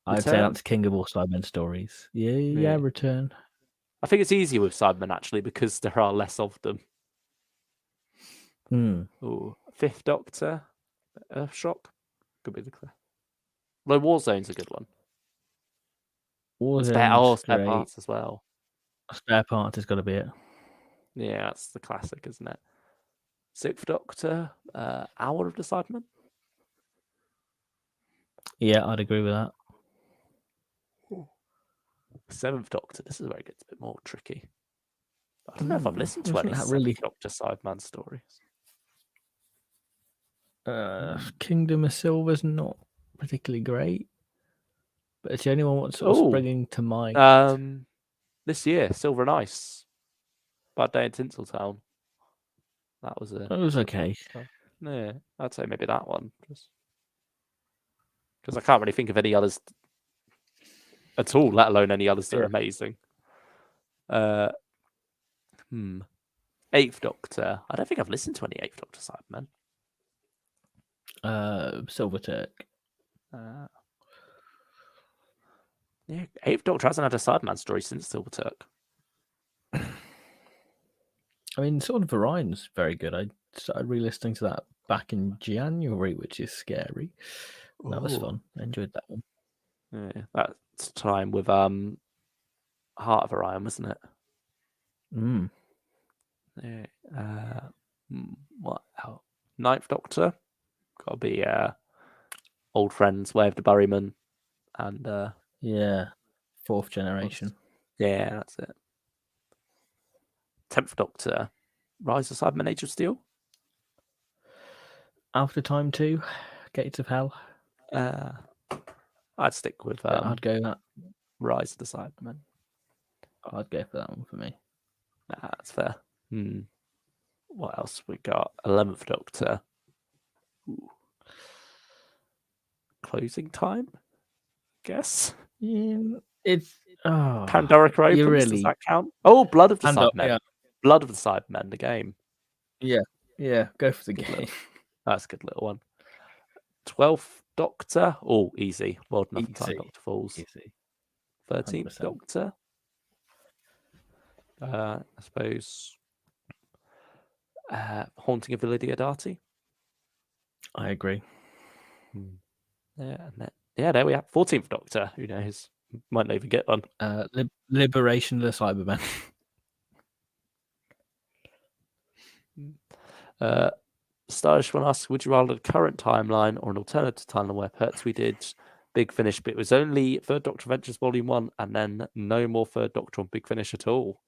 Speaker 1: I'd say that's King of all Cybermen stories. Yeah, Return.
Speaker 2: I think it's easier with Cybermen actually because there are less of them. Oh, 5th Doctor, Earthshock could be the clear. Low Warzone's a good one.
Speaker 1: Warzone's
Speaker 2: Spare Parts as well.
Speaker 1: Spare Parts has got to be it.
Speaker 2: Yeah, that's the classic, isn't it? 6th Doctor, Hour of the Cybermen.
Speaker 1: Yeah, I'd agree with that.
Speaker 2: 7th Doctor. This is where it gets a bit more tricky. I don't know if I've listened to any 7th Doctor Cyberman stories.
Speaker 1: Kingdom of Silver's not particularly great, but it's the only one what's sort of springing to mind.
Speaker 2: This year, Silver and Ice, Bad Day in Tinseltown. That was
Speaker 1: okay.
Speaker 2: Yeah, I'd say maybe that one, just because I can't really think of any others at all, let alone any others that are amazing. 8th Doctor. I don't think I've listened to any 8th Doctor Cybermen.
Speaker 1: Silver Turk.
Speaker 2: Yeah, 8th Doctor hasn't had a Cyberman story since Silver Turk.
Speaker 1: I mean, Sword of Orion's very good. I started re-listening to that back in January, which is scary. That was fun. I enjoyed that one.
Speaker 2: Yeah, that's time with Heart of Orion, wasn't it? Yeah. What else? 9th Doctor. Got to be Old Friends, Way of the Buryman, and
Speaker 1: 4th Generation.
Speaker 2: Yeah, that's it. 10th Doctor, Rise of Cybermen, Age of Steel.
Speaker 1: After Time 2, Gates of Hell.
Speaker 2: I'd stick with
Speaker 1: I'd go that.
Speaker 2: Rise of the Cybermen.
Speaker 1: I'd go for that one for me.
Speaker 2: That's fair. What else we got? 11th Doctor. Ooh. Closing Time, guess.
Speaker 1: It's
Speaker 2: Pandorica Opens. Does that count? Oh, Blood of the Cybermen.
Speaker 1: Yeah.
Speaker 2: Blood of the Cybermen, the game.
Speaker 1: Yeah. Go for the game.
Speaker 2: That's a good little one. 12th Doctor. Oh, easy. World Nothing Time Doctor Falls.
Speaker 1: Easy.
Speaker 2: 13th 100%. Doctor. I suppose. Haunting of Lydia Darty.
Speaker 1: I agree.
Speaker 2: Yeah, there we are. 14th Doctor. Who knows? Might not even get one.
Speaker 1: Liberation of the Cybermen.
Speaker 2: Stylish one asks, would you rather the current timeline or an alternative timeline where Pertwee did Big Finish, but it was only Third Doctor Adventures Volume 1 and then no more Third Doctor on Big Finish at all?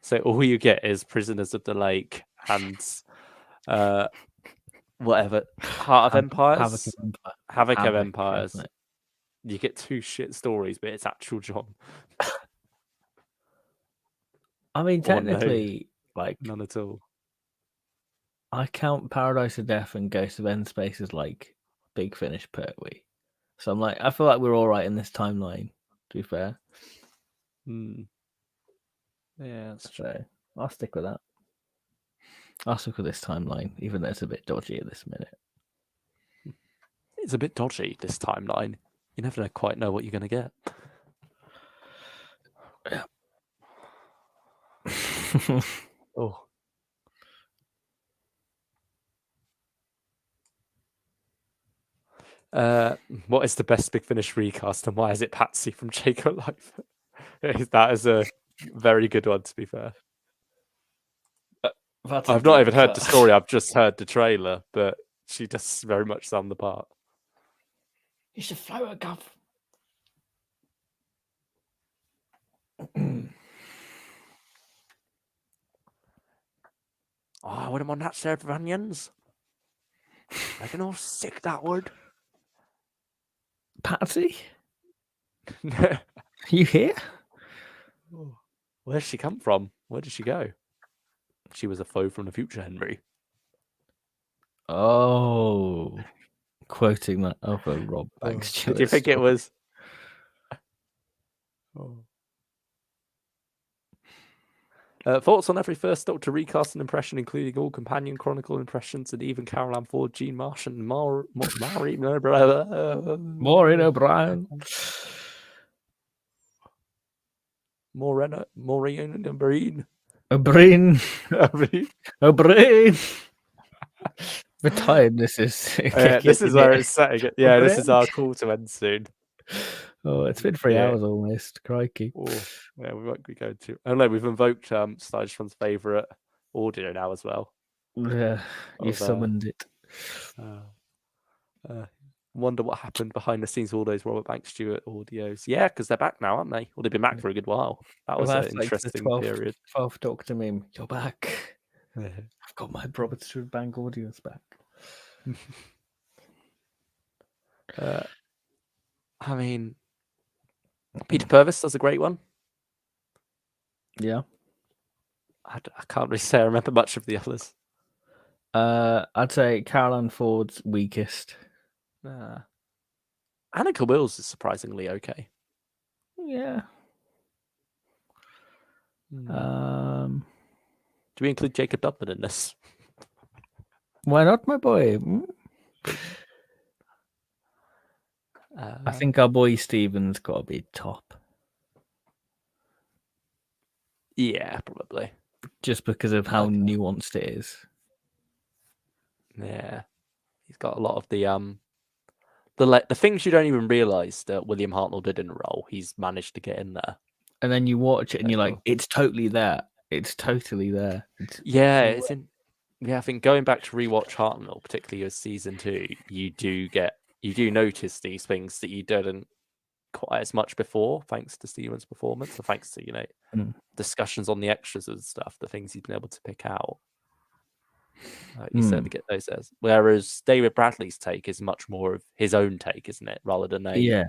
Speaker 2: So all you get is Prisoners of the Lake and whatever. Heart of Empires. Havoc of Empires. You get 2 shit stories, but it's actual John.
Speaker 1: I mean, technically,
Speaker 2: none at all.
Speaker 1: I count Paradise of Death and Ghost of Endspace as like Big Finish Pertwee. So I'm like, I feel like we're all right in this timeline, to be fair.
Speaker 2: Yeah, that's true.
Speaker 1: So I'll stick with that. I'll stick with this timeline, even though it's a bit dodgy at this minute.
Speaker 2: It's a bit dodgy, this timeline. You never quite know what you're going to get.
Speaker 1: Yeah.
Speaker 2: Oh. What is the best Big Finish recast and why is it Patsy from Jacob Life? That is a very good one, to be fair. I've not even heard the story. I've just heard the trailer, but she does very much sound the part.
Speaker 1: You should float her, Gov.
Speaker 2: Oh, I wouldn't want that served with onions. Make it all sick, that would.
Speaker 1: Patsy, you here?
Speaker 2: Where's she come from? Where did she go? She was a foe from the future, Henry.
Speaker 1: Oh, quoting that other Rob Banks.
Speaker 2: Did you think it was? Thoughts on every first Doctor recast and impression, including all companion chronicle impressions, and even Carol Ann Ford, Jean Marsh, and Maureen
Speaker 1: O'Brien.
Speaker 2: Maureen and Breen.
Speaker 1: O'Brien. The tiredness is.
Speaker 2: This is where it's setting it. Yeah, this is our call to end soon.
Speaker 1: Oh, it's been 3 hours almost. Crikey.
Speaker 2: Oh, yeah, we won't be going to. Oh no, we've invoked Stajstrom's favourite audio now as well.
Speaker 1: Yeah, you've summoned it.
Speaker 2: Wonder what happened behind the scenes, all those Robert Banks Stewart audios. Yeah, because they're back now, aren't they? Well, they've been back for a good while. That was an interesting period.
Speaker 1: 12th Doctor meme. You're back. I've got my Robert Stewart Bank audios back.
Speaker 2: I mean, Peter Purvis does a great one.
Speaker 1: Yeah.
Speaker 2: I can't really say I remember much of the others.
Speaker 1: I'd say Carol Ann Ford's weakest.
Speaker 2: Annika Wills is surprisingly okay.
Speaker 1: Yeah.
Speaker 2: Do we include Jacob Dudman in this?
Speaker 1: Why not, my boy? I think our boy Stephen's got to be top.
Speaker 2: Yeah, probably.
Speaker 1: Just because of how nuanced it is.
Speaker 2: Yeah, he's got a lot of the things you don't even realise that William Hartnell did in a role. He's managed to get in there.
Speaker 1: And then you watch it and you're like, it's totally there. It's totally there.
Speaker 2: Yeah, I think going back to rewatch Hartnell, particularly as season 2, you do notice these things that you didn't quite as much before, thanks to Stephen's performance, or thanks to discussions on the extras and stuff, the things he's been able to pick out. You certainly get those as. Whereas David Bradley's take is much more of his own take, isn't it, rather than a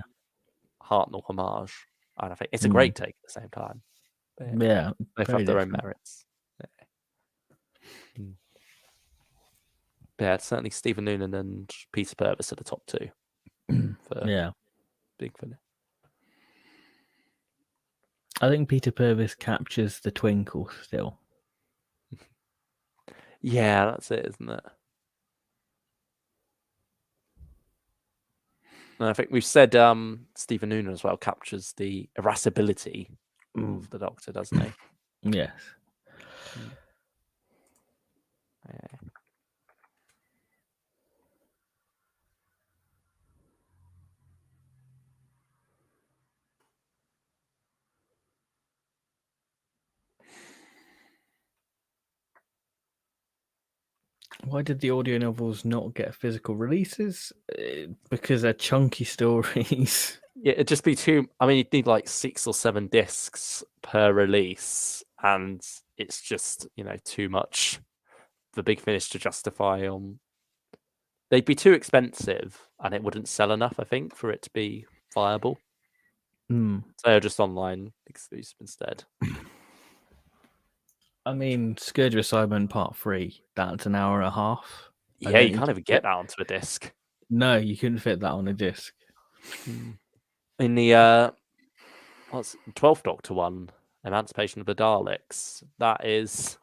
Speaker 2: Hartnell homage. And I think it's a great take at the same time.
Speaker 1: Yeah,
Speaker 2: both have their own merits. Yeah, certainly Stephen Noonan and Peter Purvis are the top 2. Big finish.
Speaker 1: I think Peter Purvis captures the twinkle still.
Speaker 2: Yeah, that's it, isn't it? And I think we've said Stephen Noonan as well captures the irascibility of the Doctor, doesn't he?
Speaker 1: Yes.
Speaker 2: Yeah.
Speaker 1: Why did the audio novels not get physical releases? Because they're chunky stories.
Speaker 2: Yeah, it'd just be too. I mean, you'd need like 6 or 7 discs per release, and it's just too much for Big Finish to justify. They'd be too expensive, and it wouldn't sell enough, I think, for it to be viable. So they're just online exclusive instead.
Speaker 1: I mean, Scourge of Assignment Part 3, that's an hour and a half.
Speaker 2: Yeah, you can't even get that onto a disc.
Speaker 1: No, you couldn't fit that on a disc.
Speaker 2: In the 12th Doctor one, Emancipation of the Daleks, that is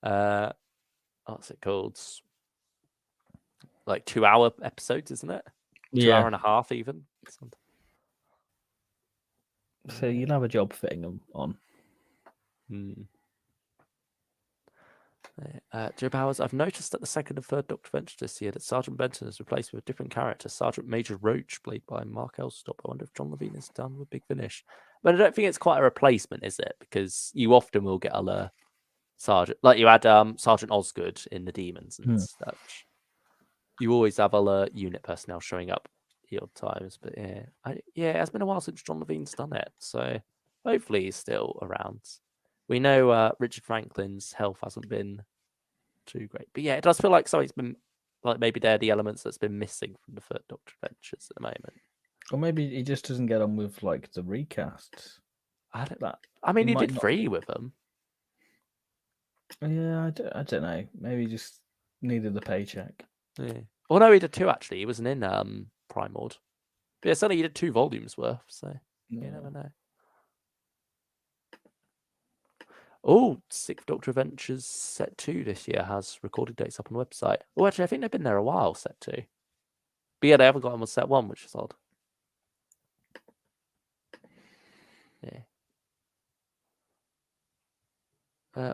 Speaker 2: what's it called? Like 2-hour episodes, isn't it? 2 hour and a half even.
Speaker 1: So you'll have a job fitting them on.
Speaker 2: Joe Bowers, I've noticed that the second and third Doctor Venture this year that Sergeant Benton is replaced with a different character, Sergeant Major Roach, played by Mark Elstop. I wonder if John Levine is done with Big Finish. But I don't think it's quite a replacement, is it? Because you often will get other Sergeant, like you had Sergeant Osgood in the Demons and such. You always have other unit personnel showing up at the odd times, but it has been a while since John Levine's done it, so hopefully he's still around. We know Richard Franklin's health hasn't been too great, but it does feel like something's been, like maybe they're the elements that's been missing from the Third Doctor Adventures at the moment.
Speaker 1: Or maybe he just doesn't get on with like the recasts.
Speaker 2: I mean, he did 3 with them.
Speaker 1: Yeah, I don't know. Maybe he just needed the paycheck.
Speaker 2: Yeah. Well, no, he did 2 actually. He wasn't in Primord. But yeah, certainly he did 2 volumes worth, so you never know. Oh, Sixth Doctor Adventures Set 2 this year has recorded dates up on the website. Oh, actually, I think they've been there a while, Set 2. But yeah, they haven't got them on Set 1, which is odd. Yeah.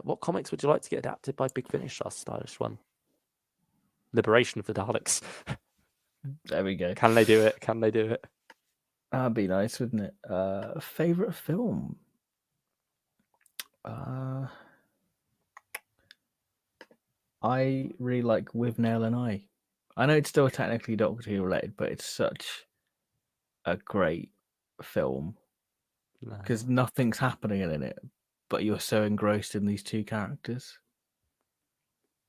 Speaker 2: What comics would you like to get adapted by Big Finish? Our stylish one. Liberation of the Daleks.
Speaker 1: There we go.
Speaker 2: Can they do it? Can they do it?
Speaker 1: That'd be nice, wouldn't it? Favorite film? I really like With Nail and I. I know it's still technically Doctor Who related, but it's such a great film because nothing's happening in it, but you're so engrossed in these 2 characters.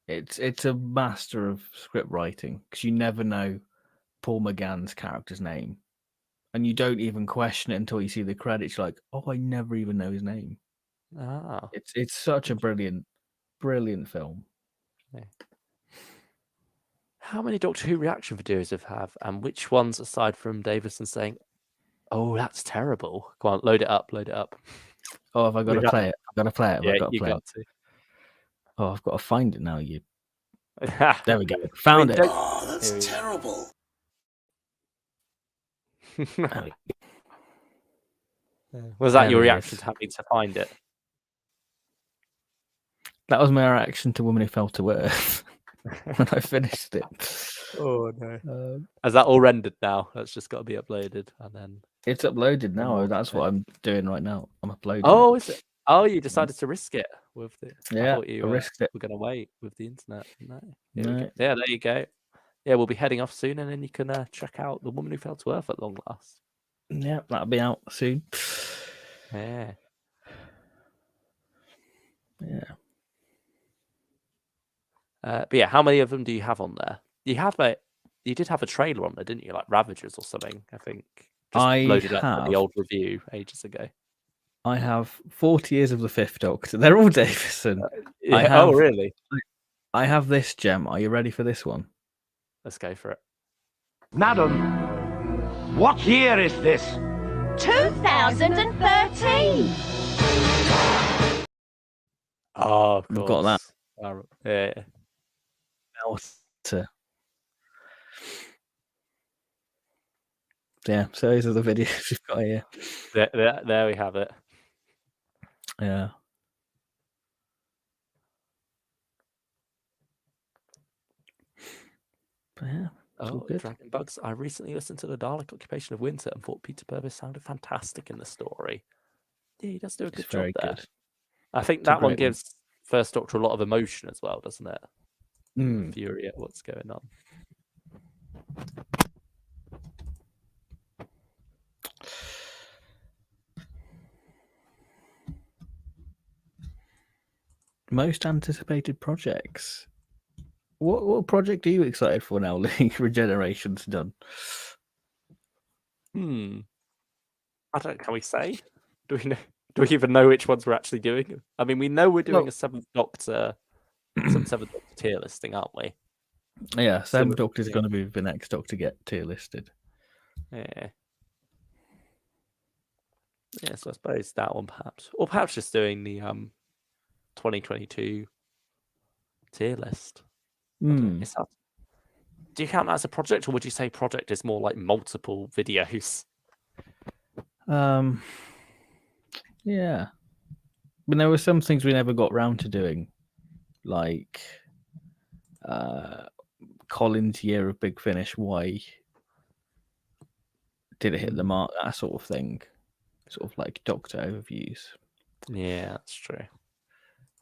Speaker 1: It's a master of script writing because you never know Paul McGann's character's name, and you don't even question it until you see the credits. You're like, oh, I never even know his name. It's such a brilliant film.
Speaker 2: Yeah. How many Doctor Who reaction videos have, and which ones, aside from Davison saying, "Oh, that's terrible"? Come on, load it up.
Speaker 1: Oh, have I got to play it? I've got to play it.
Speaker 2: Yeah, you got to.
Speaker 1: Oh, I've got to find it now. There we go. Found it.
Speaker 3: Oh, that's terrible.
Speaker 2: Was that your reaction to having to find it?
Speaker 1: That was my reaction to Woman Who Fell to Earth when I finished it.
Speaker 2: Oh no! Has that all rendered now? That's just got to be uploaded, and then
Speaker 1: it's uploaded now. That's what I'm doing right now. I'm uploading.
Speaker 2: Oh, is it? Oh, you decided to risk it with the.
Speaker 1: Yeah,
Speaker 2: I thought you
Speaker 1: risked it.
Speaker 2: We're going to wait with the internet. No. Yeah, there you go. Yeah, we'll be heading off soon, and then you can check out The Woman Who Fell to Earth at long last.
Speaker 1: Yeah, that'll be out soon.
Speaker 2: Yeah. But yeah, how many of them do you have on there? You did have a trailer on there, didn't you? Like Ravagers or something, I think. Just loaded up from the old review ages ago.
Speaker 1: I have 40 Years of the Fifth Doctor. They're all Davison.
Speaker 2: Oh, really?
Speaker 1: I have this gem. Are you ready for this one?
Speaker 2: Let's go for it.
Speaker 4: Madam, what year is this?
Speaker 5: 2013.
Speaker 2: Oh, of course.
Speaker 1: We've got that.
Speaker 2: Yeah.
Speaker 1: Yeah, so those are the videos we've got here.
Speaker 2: There we have it.
Speaker 1: Yeah. But yeah.
Speaker 2: Oh, Dragon Bugs. I recently listened to the Dalek Occupation of Winter and thought Peter Purvis sounded fantastic in the story. Yeah, he does do a good job there. Good. I think that one gives First Doctor a lot of emotion as well, doesn't it? Fury at what's going on.
Speaker 1: Most anticipated projects. What project are you excited for now? Regeneration's done.
Speaker 2: I don't. Can we say? Do we know? Do we even know which ones we're actually doing? I mean, we know we're doing a Seventh Doctor, some Seventh Doctor tier listing, aren't we?
Speaker 1: Yeah, Seventh Doctor is going to be the next Doctor get tier listed.
Speaker 2: Yeah. Yeah, so I suppose that one perhaps, or perhaps just doing the 2022 tier list. Do you count that as a project, or would you say project is more like multiple videos?
Speaker 1: Yeah, but there were some things we never got round to doing, like Colin's year of Big Finish. Why did it hit the mark? That sort of thing, sort of like Doctor overviews.
Speaker 2: Yeah, that's true.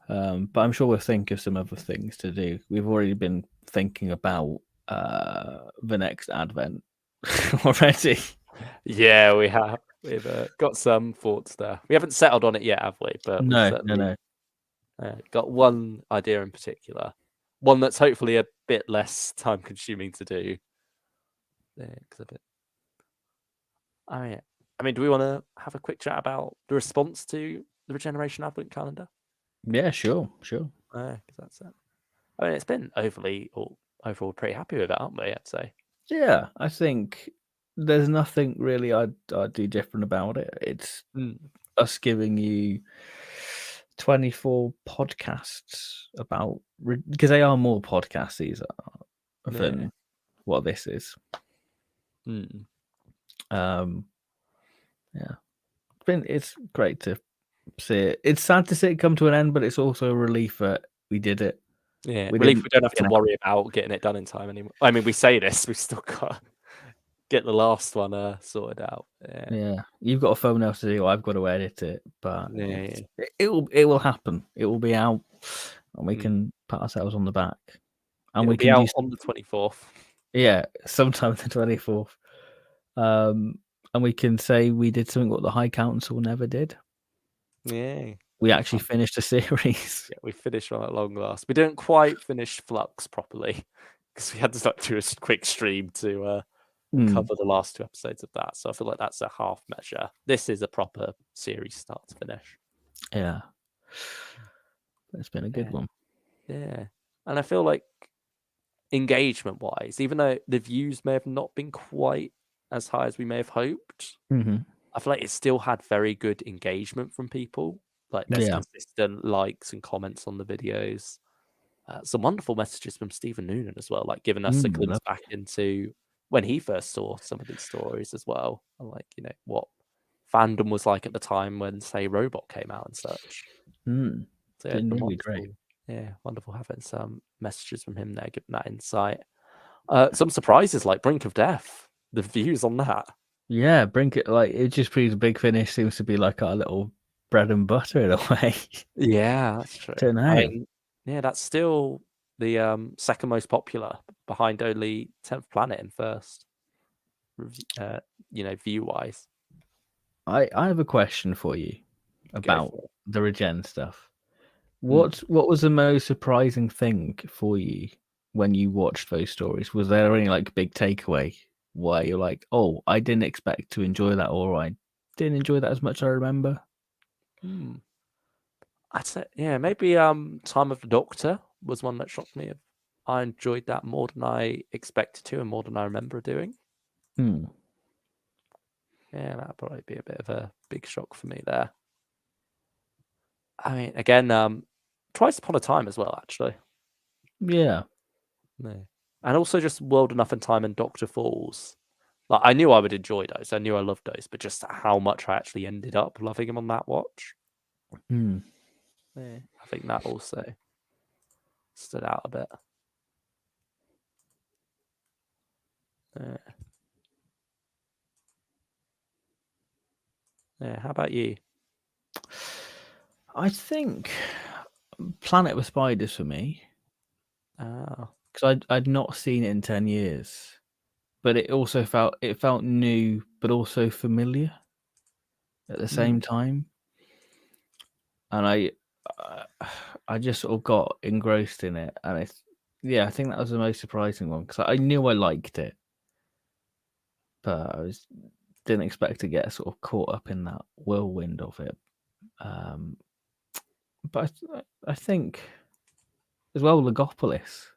Speaker 1: But I'm sure we'll think of some other things to do. We've already been thinking about the next advent already.
Speaker 2: Yeah, we have. We've got some thoughts there. We haven't settled on it yet, have we? But we've
Speaker 1: No.
Speaker 2: certainly got one idea in particular. One that's hopefully a bit less time-consuming to do. Yeah, I mean, do we want to have a quick chat about the response to the Regeneration Advent Calendar?
Speaker 1: Yeah, sure.
Speaker 2: Because that's it. I mean, it's been overall pretty happy with it, aren't we? I'd say.
Speaker 1: Yeah, I think there's nothing really I'd do different about it. It's us giving you 24 podcasts about, because they are more podcasts, these are, than what this is. Yeah, it's great to see it. It's sad to see it come to an end, but it's also a relief that we did it.
Speaker 2: Yeah, relief we don't have to worry about getting it done in time anymore. I mean, we say this, we've still got to get the last one sorted out.
Speaker 1: Yeah, you've got a phone now to do. I've got to edit it, but it will happen. It will be out, and we can pat ourselves on the back. And we can
Speaker 2: be out on the 24th.
Speaker 1: Yeah, sometime the 24th. And we can say we did something what the High Council never did.
Speaker 2: Yeah,
Speaker 1: we actually finished a series.
Speaker 2: Yeah, we finished one at long last. We didn't quite finish Flux properly because we had to do a quick stream to cover the last 2 episodes of that. So I feel like that's a half measure. This is a proper series start to finish.
Speaker 1: Yeah, it's been a good one.
Speaker 2: Yeah, and I feel like engagement-wise, even though the views may have not been quite as high as we may have hoped, I feel like it still had very good engagement from people. Like there's consistent likes and comments on the videos. Some wonderful messages from Stephen Noonan as well, like giving us a glimpse back into when he first saw some of these stories as well, and like what fandom was like at the time when, say, Robot came out and such.
Speaker 1: So yeah, really great.
Speaker 2: Yeah, wonderful having some messages from him there, giving that insight. Some surprises like Brink of Death. The views on that.
Speaker 1: Yeah, it just proves Big Finish seems to be like our little bread and butter in a way.
Speaker 2: Yeah, that's true.
Speaker 1: Don't know.
Speaker 2: I mean, yeah, that's still the second most popular, behind only 10th Planet in first. View wise.
Speaker 1: I have a question for you about the Regen stuff. What was the most surprising thing for you when you watched those stories? Was there any like big takeaway where you're like, oh, I didn't expect to enjoy that, or I didn't enjoy that as much as I remember?
Speaker 2: I'd say, yeah, maybe Time of the Doctor was one that shocked me. I enjoyed that more than I expected to and more than I remember doing. Yeah, that'd probably be a bit of a big shock for me there. I mean, again, Twice Upon a Time as well, actually.
Speaker 1: Yeah.
Speaker 2: No. And also just World Enough in Time and Doctor Falls. Like, I knew I would enjoy those. I knew I loved those, but just how much I actually ended up loving them on that watch. Yeah, I think that also stood out a bit. Yeah, how about you?
Speaker 1: I think Planet with Spiders for me. Because I'd not seen it in 10 years. But it also felt new, but also familiar at the same time. And I just sort of got engrossed in it. And I think that was the most surprising one, because I knew I liked it, but I didn't expect to get sort of caught up in that whirlwind of it. But I think as well, Legopolis has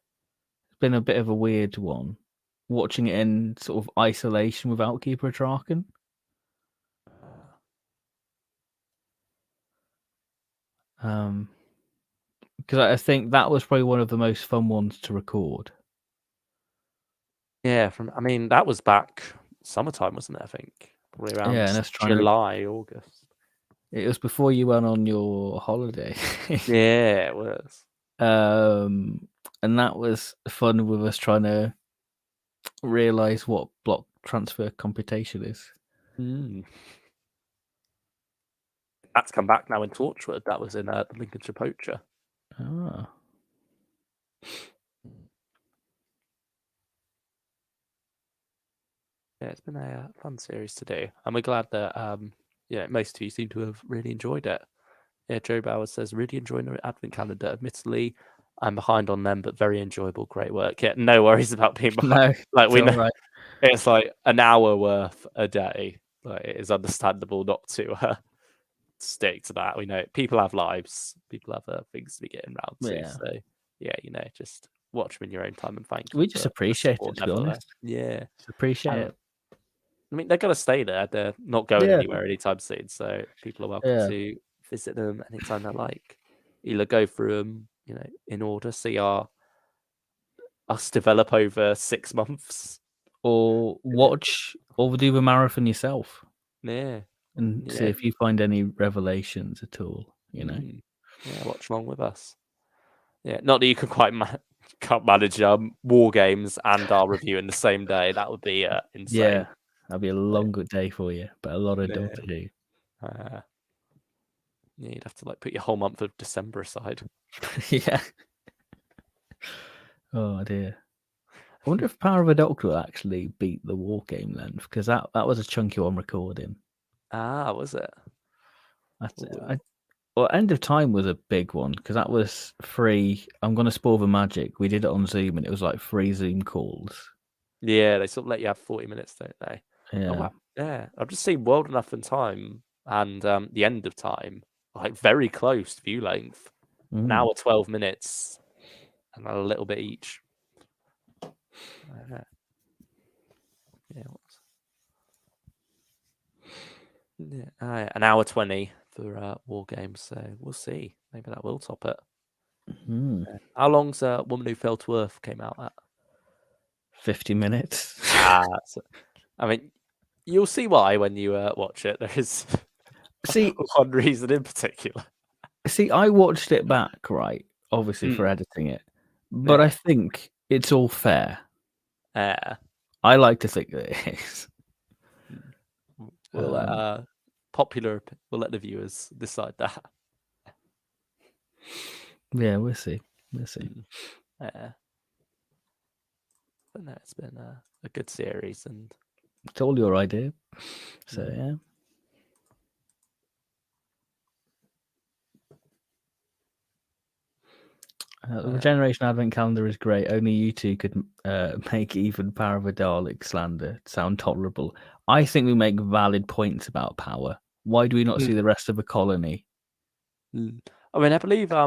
Speaker 1: been a bit of a weird one, watching it in sort of isolation without Keeper of Traken. Because I think that was probably one of the most fun ones to record.
Speaker 2: Yeah, that was back summertime, wasn't it? I think probably around July, August.
Speaker 1: It was before you went on your holiday.
Speaker 2: Yeah, it was.
Speaker 1: And that was fun with us trying to realize what block transfer computation is.
Speaker 2: That's come back now in Torchwood. That was in the Lincolnshire Poacher.
Speaker 1: Ah.
Speaker 2: Yeah, it's been a fun series to do, and we're glad that most of you seem to have really enjoyed it. Yeah, Joe Bowers says really enjoying the advent calendar. Admittedly, I'm behind on them, but very enjoyable. Great work. Yeah, no worries about being behind.
Speaker 1: No,
Speaker 2: Like we
Speaker 1: it's
Speaker 2: know,
Speaker 1: all right.
Speaker 2: it's like an hour worth a day. Like it is understandable not to stick to that. We know people have lives, people have things to be getting around to.
Speaker 1: Yeah.
Speaker 2: So yeah, just watch them in your own time and thank you.
Speaker 1: We just
Speaker 2: for the
Speaker 1: appreciate it,
Speaker 2: support
Speaker 1: to be honest.
Speaker 2: Yeah,
Speaker 1: Just appreciate
Speaker 2: and
Speaker 1: it.
Speaker 2: I mean, they're going to stay there. They're not going
Speaker 1: Yeah.
Speaker 2: anywhere anytime soon. So people are welcome
Speaker 1: Yeah.
Speaker 2: to visit them anytime they like. Either go through them, in order, see us develop over 6 months.
Speaker 1: Or watch or do the marathon yourself
Speaker 2: Yeah.
Speaker 1: and see if you find any revelations at all,
Speaker 2: Yeah, watch along with us. Yeah, not that you can quite can't manage war games and our review in the same day. That would be insane.
Speaker 1: Yeah, that'd be a long good day for you, but a lot of Doctor Who.
Speaker 2: Yeah, you'd have to put your whole month of December aside.
Speaker 1: Yeah. Oh dear. I wonder if Power of a Doctor will actually beat the war game length, because that was a chunky one recording.
Speaker 2: Ah, was it?
Speaker 1: Well, End of Time was a big one because that was free. I'm going to spoil the magic. We did it on Zoom and it was like 3 Zoom calls.
Speaker 2: Yeah, they sort of let you have 40 minutes, don't they?
Speaker 1: Yeah.
Speaker 2: Oh, wow. Yeah, I've just seen World Enough and Time and The End of Time, very close view length. An hour, 12 minutes, and a little bit each. An hour 20 for War Games, so we'll see. Maybe that will top it. How long's Woman Who Fell to Earth came out at?
Speaker 1: 50 minutes.
Speaker 2: I mean, you'll see why when you watch it. There is one reason in particular.
Speaker 1: See, I watched it back, right? Obviously for editing it, but I think it's all fair. I like to think that it is.
Speaker 2: We'll let we'll let the viewers decide that.
Speaker 1: Yeah, we'll see.
Speaker 2: But no, it's been a good series, and
Speaker 1: it's all your idea. So yeah. The Regeneration Advent Calendar is great. Only you two could make even Power of a Dalek slander sound tolerable. I think we make valid points about power. Why do we not see the rest of the colony?
Speaker 2: I mean, I believe I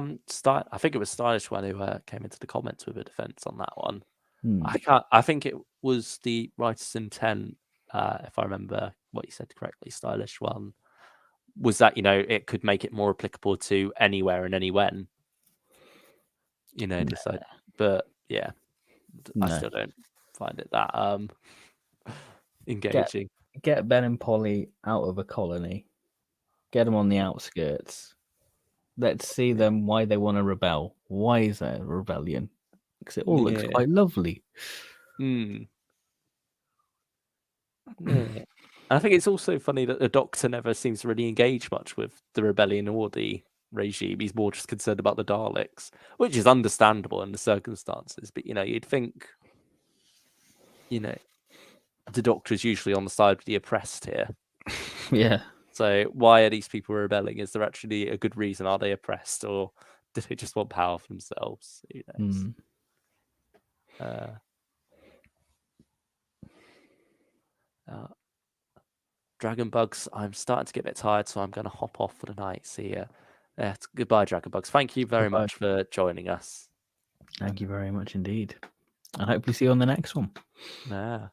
Speaker 2: think it was Stylish one who came into the comments with a defense on that one. I think it was the writer's intent, if I remember what you said correctly. Stylish one was that it could make it more applicable to anywhere and any when. Decide, but yeah, I still don't find it that engaging.
Speaker 1: Get Ben and Polly out of a colony. Get them on the outskirts. Let's see them why they want to rebel. Why is there a rebellion? Because it all looks quite lovely.
Speaker 2: Yeah. I think it's also funny that the Doctor never seems to really engage much with the rebellion or the regime. He's more just concerned about the Daleks, which is understandable in the circumstances. But you'd think, the Doctor is usually on the side of the oppressed here.
Speaker 1: Yeah.
Speaker 2: So why are these people rebelling? Is there actually a good reason? Are they oppressed, or do they just want power for themselves? Who knows? Dragon Bugs, I'm starting to get a bit tired, so I'm going to hop off for the night. See ya. Goodbye, Dragon Bugs. Thank you very much for joining us.
Speaker 1: Thank you very much indeed. And hopefully see you on the next one.
Speaker 2: Yeah.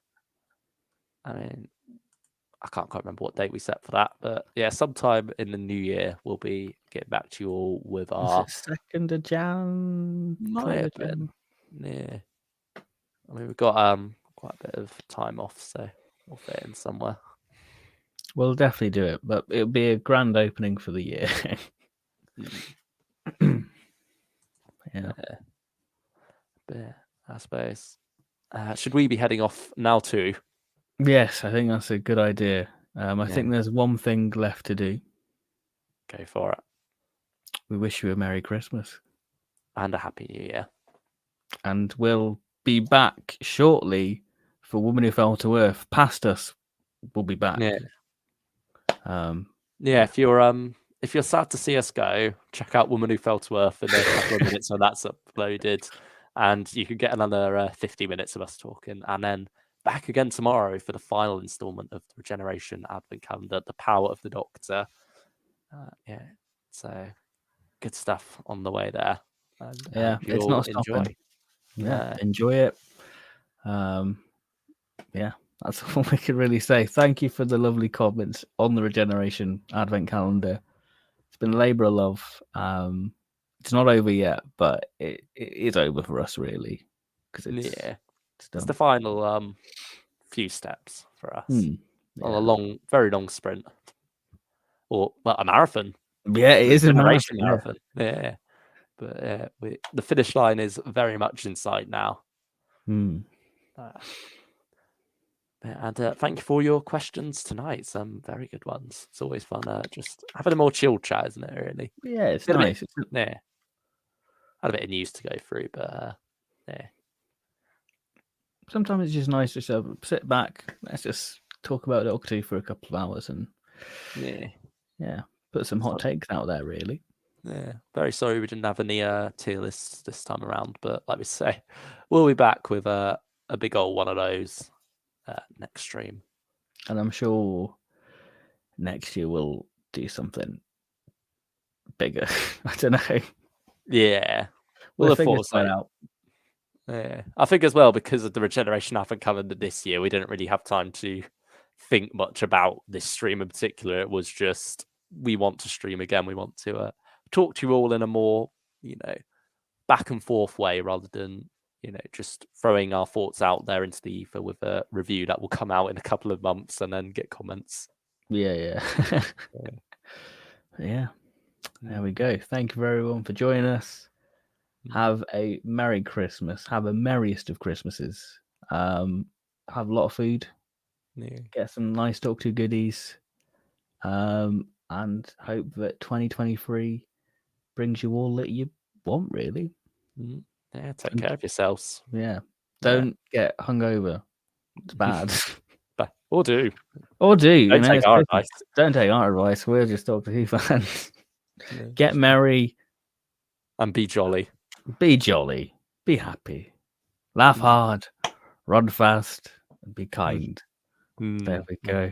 Speaker 2: I mean, I can't quite remember what date we set for that, but yeah, sometime in the new year, we'll be getting back to you all with our
Speaker 1: 2nd of Jan.
Speaker 2: Might have been. Yeah. I mean, we've got quite a bit of time off, so we'll fit in somewhere.
Speaker 1: We'll definitely do it, but it'll be a grand opening for the year. Yeah.
Speaker 2: But yeah, I suppose. Should we be heading off now too?
Speaker 1: Yes, I think that's a good idea. I think there's one thing left to do.
Speaker 2: Go for it.
Speaker 1: We wish you a Merry Christmas.
Speaker 2: And a happy new year.
Speaker 1: And we'll be back shortly for Woman Who Fell to Earth. Past us, we'll be back.
Speaker 2: Yeah.
Speaker 1: Yeah.
Speaker 2: If you're sad to see us go, check out Woman Who Fell to Earth in a couple of minutes when that's uploaded, and you can get another 50 minutes of us talking, and then back again tomorrow for the final installment of the Regeneration Advent Calendar, The Power of the Doctor. So good stuff on the way there. And
Speaker 1: Yeah, it's not stopping.
Speaker 2: enjoy.
Speaker 1: Yeah, enjoy it. Yeah, that's all we can really say. Thank you for the lovely comments on the Regeneration Advent Calendar. It's been a labour of love. It's not over yet, but it is over for us, really, because
Speaker 2: it's the final few steps for us on a very long sprint, or a marathon.
Speaker 1: Yeah, it is a marathon.
Speaker 2: Yeah, but the finish line is very much in sight now. And thank you for your questions tonight. Some very good ones. It's always fun just having a more chilled chat, isn't it, really?
Speaker 1: Yeah, it's nice.
Speaker 2: Had a bit of news to go through, but
Speaker 1: sometimes it's just nice to sit back. Let's just talk about Doctor Who for a couple of hours and put some hot takes out there, really.
Speaker 2: Yeah, very sorry we didn't have any tier lists this time around, but like we say, we'll be back with a big old one of those next stream.
Speaker 1: And I'm sure next year we'll do something bigger. I don't know.
Speaker 2: Yeah,
Speaker 1: we'll figure that out.
Speaker 2: Yeah, I think as well, because of the Regeneration Advent Calendar this year, we didn't really have time to think much about this stream in particular. It was just, we want to stream again. We want to talk to you all in a more, back and forth way, rather than, just throwing our thoughts out there into the ether with a review that will come out in a couple of months and then get comments.
Speaker 1: Yeah. There we go. Thank you everyone for joining us. Have a Merry Christmas. Have a merriest of Christmases. Have a lot of food. Get some nice Doctor Who goodies. And hope that 2023 brings you all that you want, really.
Speaker 2: Yeah, take care of yourselves.
Speaker 1: Yeah. Don't get hungover. It's bad.
Speaker 2: Or do.
Speaker 1: Don't
Speaker 2: take our advice.
Speaker 1: Don't take our advice. We're just Doctor Who fans. Get merry.
Speaker 2: And be jolly.
Speaker 1: Be jolly. Be happy. Laugh hard. Run fast. And be kind. There we go.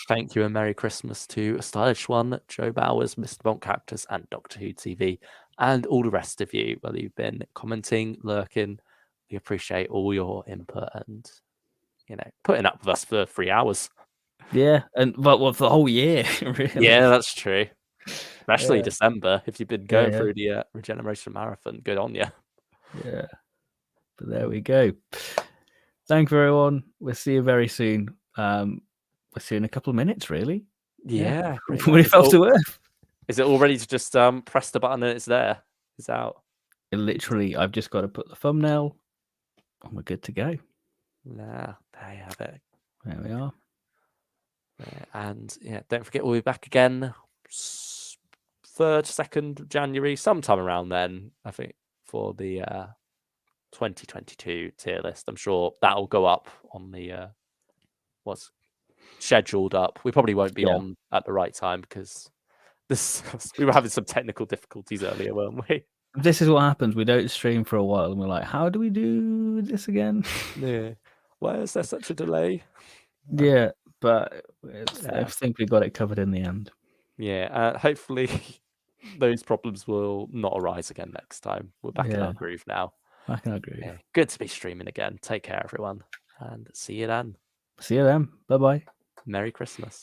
Speaker 2: Thank you and Merry Christmas to Stylish One, Joe Bowers, Mr. Bonk Cactus, and Doctor Who TV, and all the rest of you, whether you've been commenting, lurking. We appreciate all your input and, putting up with us for 3 hours.
Speaker 1: Yeah, but for the whole year, really.
Speaker 2: Yeah, that's true. Especially December, if you've been going through the Regeneration Marathon, good on you.
Speaker 1: Yeah, but there we go. Thank you, everyone. We'll see you very soon. We'll see you in a couple of minutes, really.
Speaker 2: Yeah.
Speaker 1: When it fell to Earth.
Speaker 2: Is it all ready to just press the button and it's there? It's out.
Speaker 1: Literally, I've just got to put the thumbnail and we're good to go.
Speaker 2: Nah, there you have it.
Speaker 1: There we are.
Speaker 2: And don't forget, we'll be back again 3rd, 2nd January, sometime around then, I think, for the 2022 tier list. I'm sure that'll go up on the what's scheduled up. We probably won't be on at the right time because we were having some technical difficulties earlier, weren't we?
Speaker 1: This is what happens. We don't stream for a while and we're like, how do we do this again?
Speaker 2: Yeah. Why is there such a delay?
Speaker 1: Yeah, but I think we got it covered in the end.
Speaker 2: Yeah, hopefully those problems will not arise again next time. We're back in our groove now.
Speaker 1: Back in our groove.
Speaker 2: Yeah. Good to be streaming again. Take care, everyone, and see you then.
Speaker 1: See you then. Bye-bye.
Speaker 2: Merry Christmas.